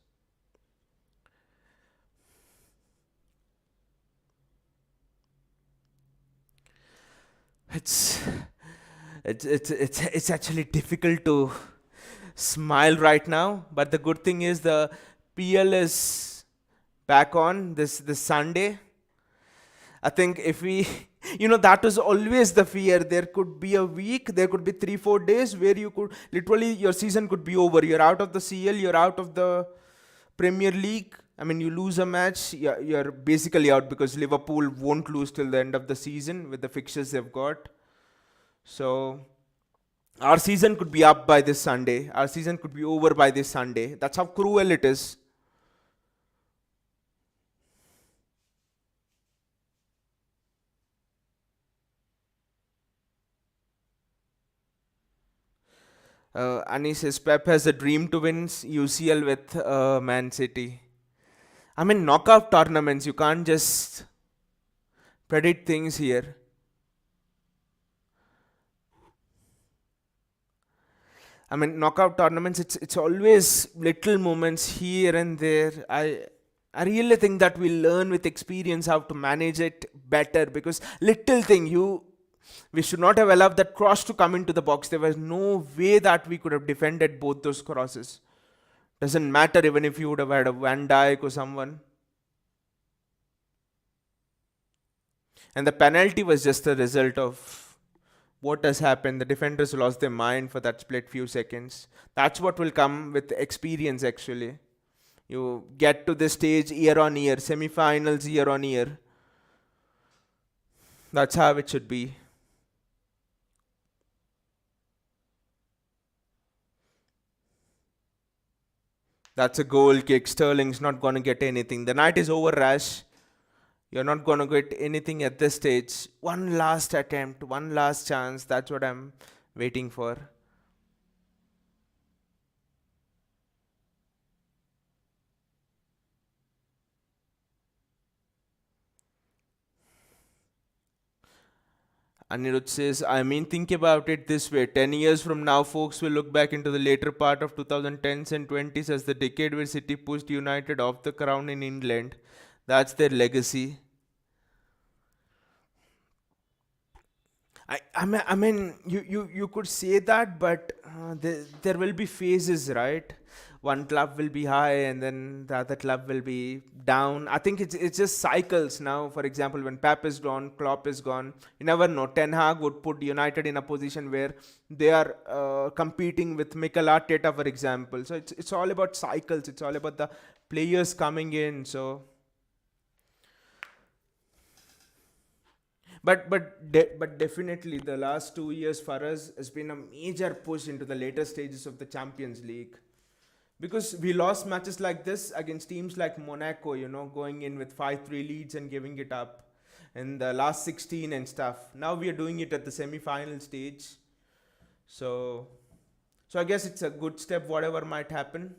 Speaker 1: It's it's actually difficult to smile right now, but the good thing is the PL is back on this Sunday. I think if we, that was always the fear. There could be a week, there could be 3 4 days where you could literally your season could be over. You're out of the CL, you're out of the Premier League. I mean, you lose a match, you're basically out because Liverpool won't lose till the end of the season with the fixtures they've got. So our season could be up by this Sunday. Our season could be over by this Sunday. That's how cruel it is. Ani says Pep has a dream to win UCL with Man City. I mean, knockout tournaments, you can't just predict things here. I mean, knockout tournaments, it's always little moments here and there. I really think that we learn with experience how to manage it better because little thing we should not have allowed that cross to come into the box. There was no way that we could have defended both those crosses. Doesn't matter even if you would have had a Van Dijk or someone. And the penalty was just a result of what has happened. The defenders lost their mind for that split few seconds. That's what will come with experience actually. You get to this stage year on year, semi-finals year on year. That's how it should be. That's a goal kick. Sterling's not going to get anything. The night is over, Rash. You're not going to get anything at this stage. One last attempt, one last chance. That's what I'm waiting for. Anirudh says, I mean, think about it this way. 10 years from now, folks will look back into the later part of 2010s and 20s as the decade where City pushed United off the crown in England. That's their legacy. I mean, you could say that, but there will be phases, right? One club will be high, and then the other club will be down. I think it's just cycles now. For example, when Pep is gone, Klopp is gone. You never know. Ten Hag would put United in a position where they are competing with Mikel Arteta, for example. So it's all about cycles. It's all about the players coming in. So but definitely the last 2 years for us has been a major push into the later stages of the Champions League because we lost matches like this against teams like Monaco, going in with 5-3 leads and giving it up in the last 16 and stuff. Now we are doing it at the semi-final stage. So I guess it's a good step whatever might happen.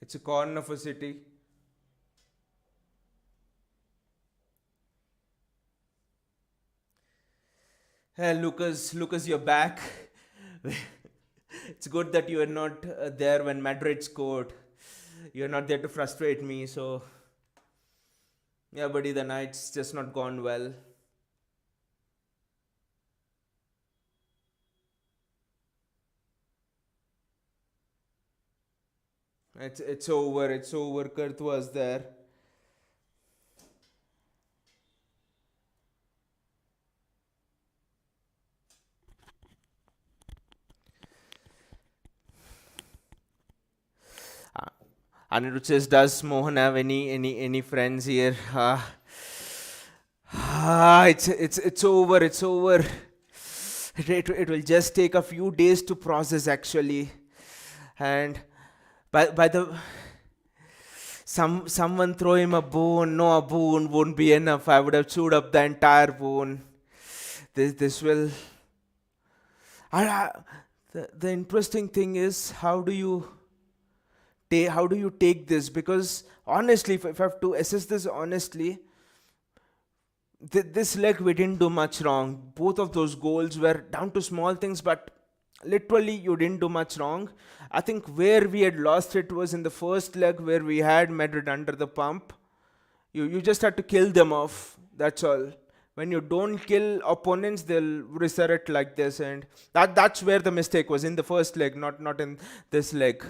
Speaker 1: It's a corner for City. Hey, Lucas, you're back. It's good that you were not there when Madrid scored. You're not there to frustrate me, so yeah, buddy, the night's just not gone well. It's over. It's over. Kurt was there. Uh, Anirudh says, does Mohan have any friends here? It's over. It's over. It will just take a few days to process actually, and by the someone throw him a bone. No, a bone won't be enough. I would have chewed up the entire bone. This will. I, The interesting thing is how do you take this? Because honestly, if I have to assess this honestly, this leg we didn't do much wrong. Both of those goals were down to small things, but literally you didn't do much wrong. I think where we had lost it was in the first leg where we had Madrid under the pump. You just had to kill them off. That's all. When you don't kill opponents, they'll resurrect like this, and that's where the mistake was in the first leg, not in this leg.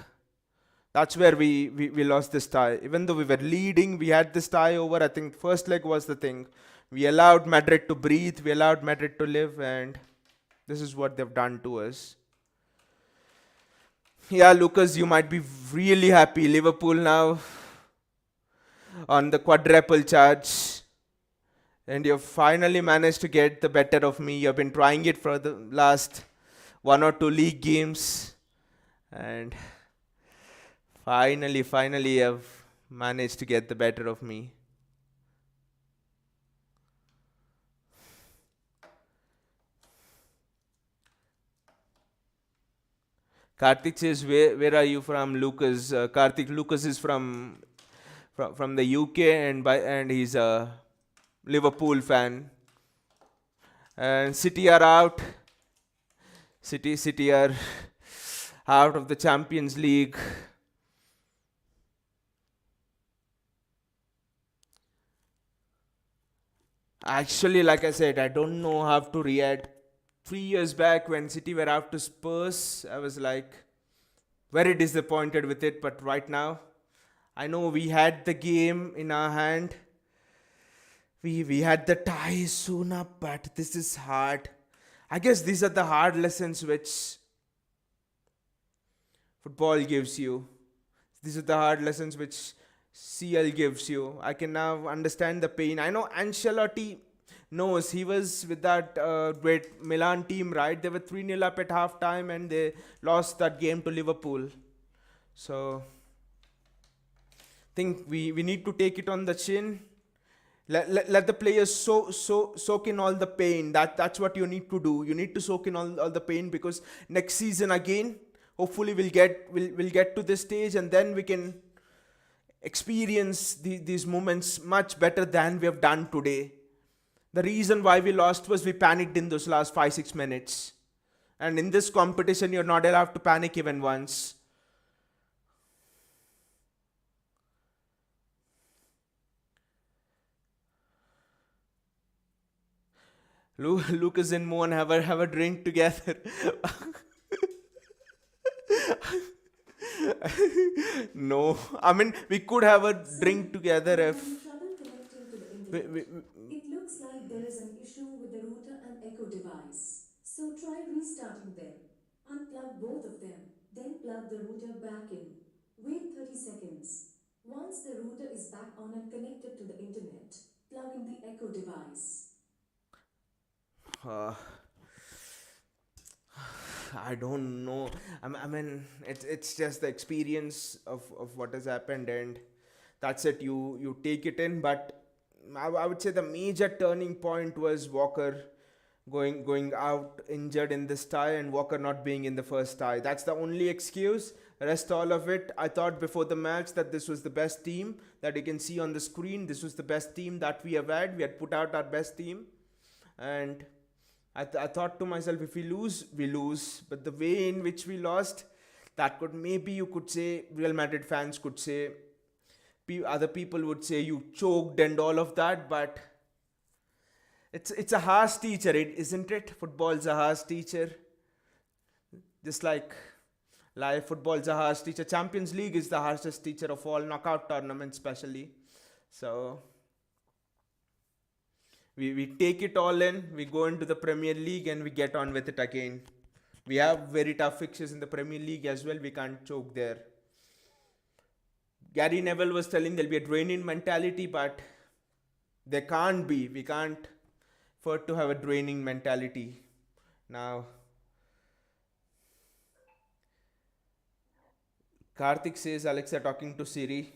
Speaker 1: That's where we lost this tie. Even though we were leading, we had this tie over. I think first leg was the thing. We allowed Madrid to breathe, we allowed Madrid to live, and this is what they've done to us. Yeah, Lucas, you might be really happy. Liverpool now on the quadruple charge. And you've finally managed to get the better of me. You've been trying it for the last one or two league games. And finally, I've managed to get the better of me. Karthik says, where are you from, Lucas? Karthik, Lucas is from the UK, and he's a Liverpool fan. And City are out. City are out of the Champions League. Actually, like I said, I don't know how to react. 3 years back when City were out to Spurs, I was like very disappointed with it. But right now, I know we had the game in our hand. We had the tie soon up, but this is hard. I guess these are the hard lessons which football gives you. These are the hard lessons which CL gives you. I can now understand the pain. I know Ancelotti knows. He was with that great Milan team, right? They were 3-0 up at half time and they lost that game to Liverpool. So, think we need to take it on the chin. Let the players soak in all the pain. That's what you need to do. You need to soak in all the pain, because next season again, hopefully we'll get to this stage, and then we can experience these moments much better than we have done today. The reason why we lost was we panicked in those last 5-6 minutes. And in this competition, you're not allowed to panic even once. Lucas and Mohan have a drink together. No, I mean, we could have a
Speaker 2: Sorry,
Speaker 1: drink together
Speaker 2: I'm
Speaker 1: if
Speaker 2: having trouble connecting to the
Speaker 1: we,
Speaker 2: internet.
Speaker 1: we,
Speaker 2: It looks like there is an issue with the router and echo device. So try restarting them. Unplug both of them, then plug the router back in. Wait 30 seconds. Once the router is back on and connected to the internet, plug in the echo device.
Speaker 1: uh, I don't know. I mean, it's just the experience of what has happened, and that's it. You take it in, but I would say the major turning point was Walker going out injured in this tie, and Walker not being in the first tie. That's the only excuse. Rest all of it. I thought before the match that this was the best team that you can see on the screen. This was the best team that we have had. We had put out our best team, and I thought to myself, if we lose, we lose. But the way in which we lost, that could, maybe you could say, Real Madrid fans could say, other people would say you choked and all of that. But it's a harsh teacher, isn't it? Football's a harsh teacher. Just like life, football's a harsh teacher. Champions League is the harshest teacher of all, knockout tournaments especially. So we take it all in, we go into the Premier League and we get on with it again. We have very tough fixtures in the Premier League as well, we can't choke there. Gary Neville was telling there'll be a draining mentality, but there can't be. We can't afford to have a draining mentality. Now, Karthik says Alexa talking to Siri.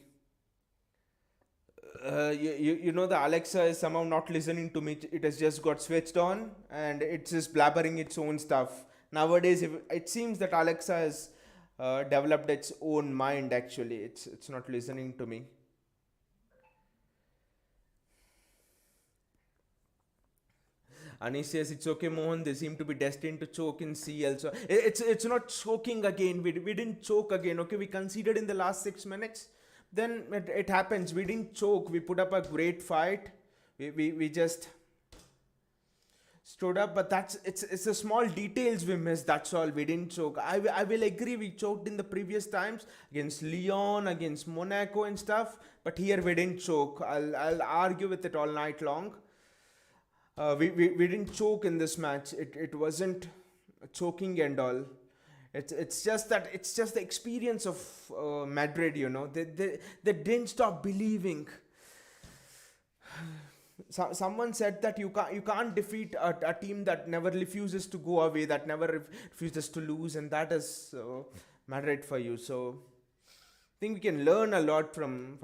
Speaker 1: You know the Alexa is somehow not listening to me. It has just got switched on and it's just blabbering its own stuff. Nowadays, if, it seems that Alexa has developed its own mind. Actually, it's not listening to me. Anish says it's okay, Mohan. They seem to be destined to choke in CL. So it's not choking again. We didn't choke again. Okay, we conceded in the last 6 minutes. Then it happens. We didn't choke. We put up a great fight. We just stood up, but it's the small details we missed. That's all. We didn't choke. I will agree. We choked in the previous times against Lyon, against Monaco and stuff. But here we didn't choke. I'll argue with it all night long. We didn't choke in this match. It wasn't choking and all. It's just that it's just the experience of Madrid. They didn't stop believing. Someone said that you can't defeat a team that never refuses to go away, that never refuses to lose, and that is Madrid for you. So I think we can learn a lot from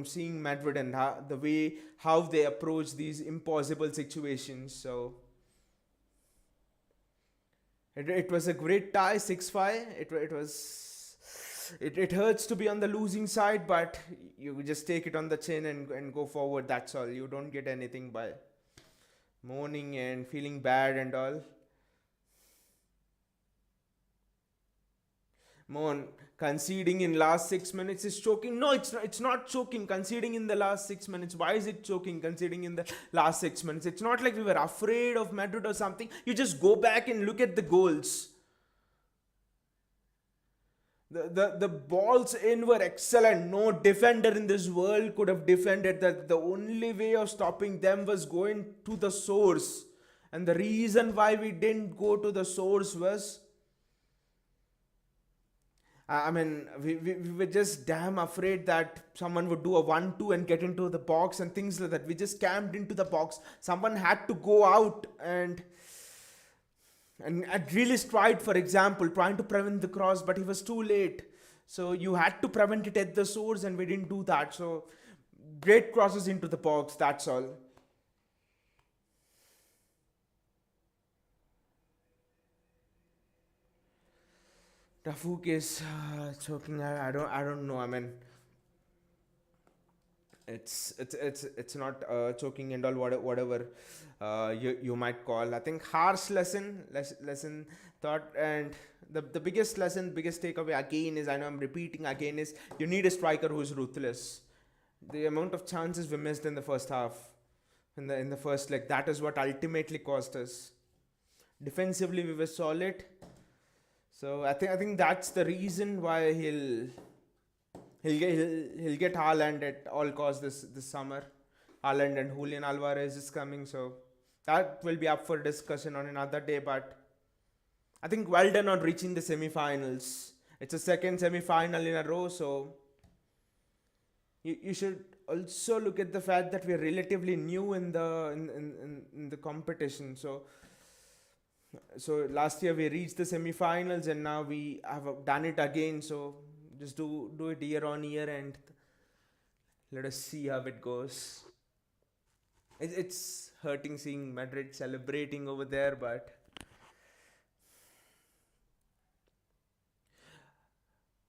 Speaker 1: seeing Madrid and the way how they approach these impossible situations. So it was a great tie, 6-5. It hurts to be on the losing side, but you just take it on the chin and go forward. That's all. You don't get anything by moaning and feeling bad and all. Moan, conceding in last 6 minutes is choking. No, it's not, it's not choking. Conceding in the last 6 minutes. Why is it choking? Conceding in the last 6 minutes. It's not like we were afraid of Madrid or something. You just go back and look at the goals. The balls in were excellent. No defender in this world could have defended that. The only way of stopping them was going to the source. And the reason why we didn't go to the source was, I mean, we were just damn afraid that someone would do a 1-2 and get into the box and things like that. We just camped into the box. Someone had to go out and really tried, for example, trying to prevent the cross, but he was too late. So you had to prevent it at the source, and we didn't do that. So great crosses into the box. That's all. Tafuk is choking. I don't know. I mean, it's not choking and all, whatever you might call. I think harsh lesson thought, and the biggest lesson, biggest takeaway again is, I know I'm repeating again, is you need a striker who's ruthless. The amount of chances we missed in the first half, in the first leg, that is what ultimately cost us. Defensively we were solid, so I think that's the reason why he'll get Haaland at all costs this summer. Haaland and Julian Alvarez is coming, so that will be up for discussion on another day. But I think well done on reaching the semi-finals. It's a second semi-final in a row, so you should also look at the fact that we're relatively new in the competition. So last year we reached the semi-finals, and now we have done it again. So just do it year on year, and let us see how it goes. It's hurting seeing Madrid celebrating over there, but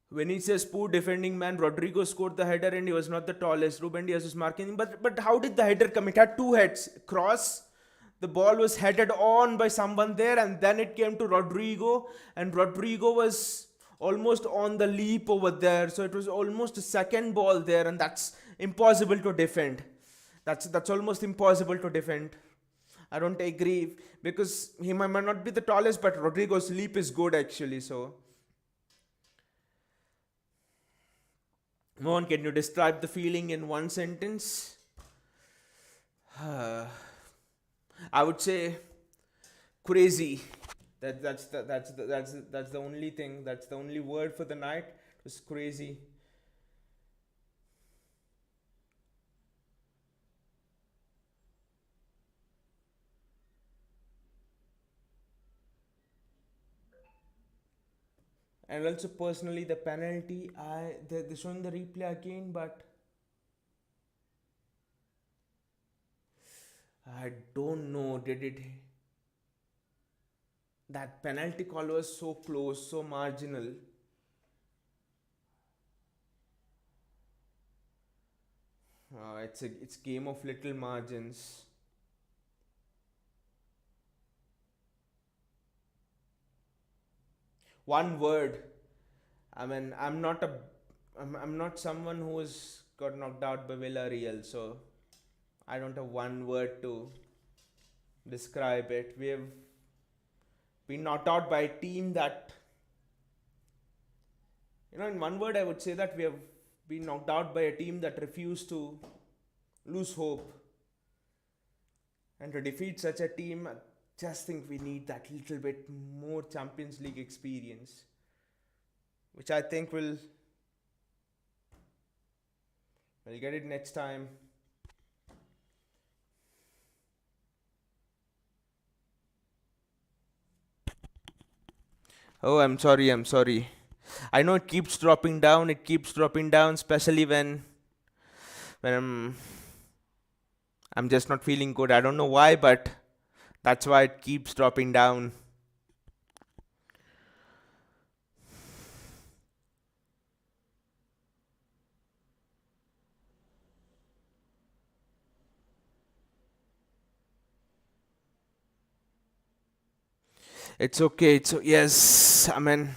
Speaker 1: when he says poor defending man, Rodrigo scored the header and he was not the tallest. Ruben Diaz was marking him, but how did the header come? It had two heads. Cross, the ball was headed on by someone there, and then it came to Rodrigo, and Rodrigo was almost on the leap over there. So it was almost a second ball there, and that's impossible to defend. That's almost impossible to defend. I don't agree, because he might not be the tallest, but Rodrigo's leap is good actually. So, Mohan, can you describe the feeling in one sentence? I would say crazy. That's the only thing. That's the only word for the night. It was crazy. And also personally, the penalty. They're showing the replay again, but I don't know. Did it? That penalty call was so close, so marginal. It's game of little margins. One word. I mean, I'm not someone who has got knocked out by Villarreal, so I don't have one word to describe it. We have been knocked out by a team that, in one word, I would say that we have been knocked out by a team that refused to lose hope. And to defeat such a team, I just think we need that little bit more Champions League experience, which I think we'll get it next time. Oh, I'm sorry, I'm sorry. I know it keeps dropping down, especially when I'm just not feeling good. I don't know why, but that's why it keeps dropping down. It's okay. It's yes. Not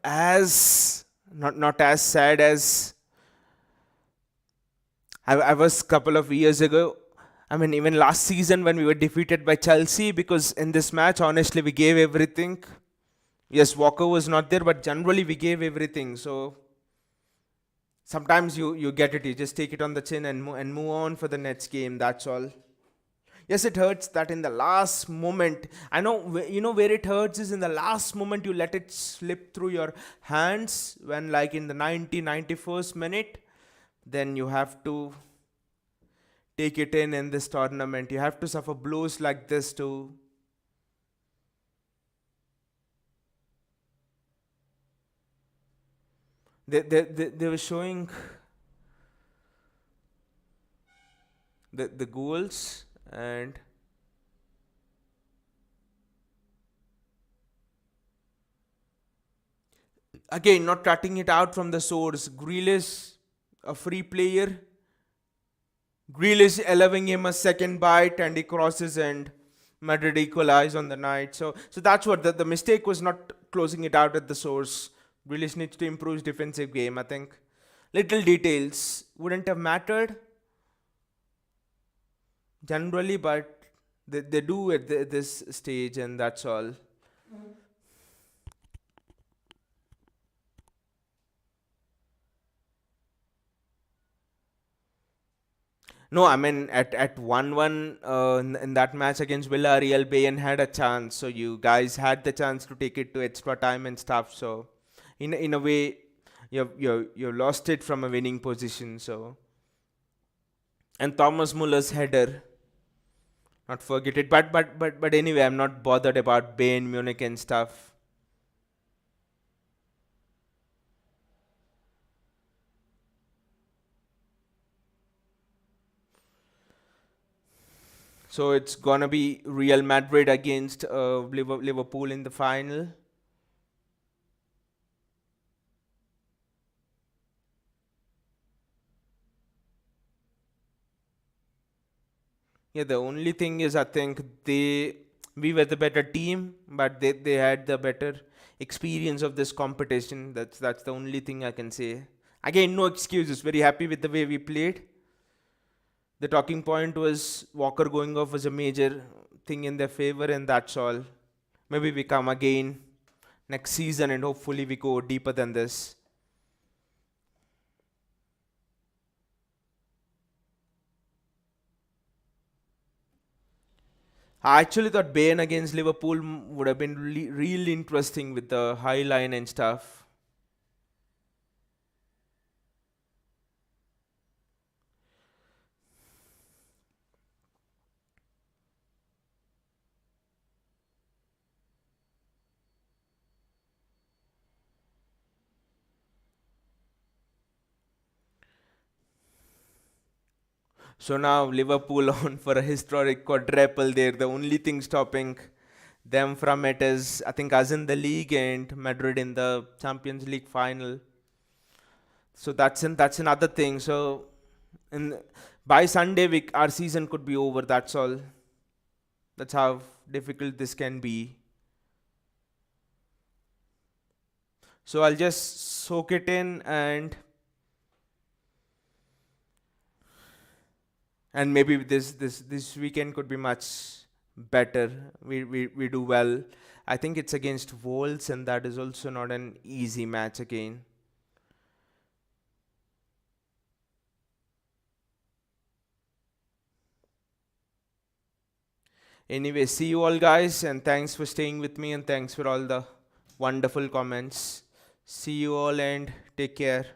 Speaker 1: as sad as I was couple of years ago. I mean, even last season when we were defeated by Chelsea, because in this match, honestly, we gave everything. Yes, Walker was not there, but generally we gave everything. So sometimes you get it, you just take it on the chin and move on for the next game. That's all. Yes, it hurts that in the last moment. I know, where it hurts is in the last moment you let it slip through your hands when, like, in the 91st minute, then you have to take it in this tournament. You have to suffer blows like this too. They were showing the goals, and again, not cutting it out from the source. Grealish, a free player. Grealish allowing him a second bite, and he crosses, and Madrid equalize on the night. So that's what the mistake was, not closing it out at the source. Grealish needs to improve his defensive game. I think little details wouldn't have mattered generally, but they do at this stage, and that's all. No, I mean at 1-1 in that match against Villarreal, Bayern had a chance. So you guys had the chance to take it to extra time and stuff. So in a way, you lost it from a winning position. So, and Thomas Muller's header, not forget it. But anyway, I'm not bothered about Bayern Munich and stuff. So it's gonna be Real Madrid against Liverpool in the final. Yeah, the only thing is, I think we were the better team, but they had the better experience of this competition. That's the only thing I can say. Again, no excuses. Very happy with the way we played. The talking point was Walker going off was a major thing in their favor, and that's all. Maybe we come again next season, and hopefully we go deeper than this. I actually thought Bayern against Liverpool would have been really interesting with the high line and stuff. So now Liverpool on for a historic quadruple there. The only thing stopping them from it is, I think, us in the league and Madrid in the Champions League final. So that's another thing. So in by Sunday our season could be over. That's all. That's how difficult this can be. So I'll just soak it in, and maybe this weekend could be much better. We do well. I think it's against Wolves, and that is also not an easy match again. Anyway, see you all, guys, and thanks for staying with me, and thanks for all the wonderful comments. See you all, and take care.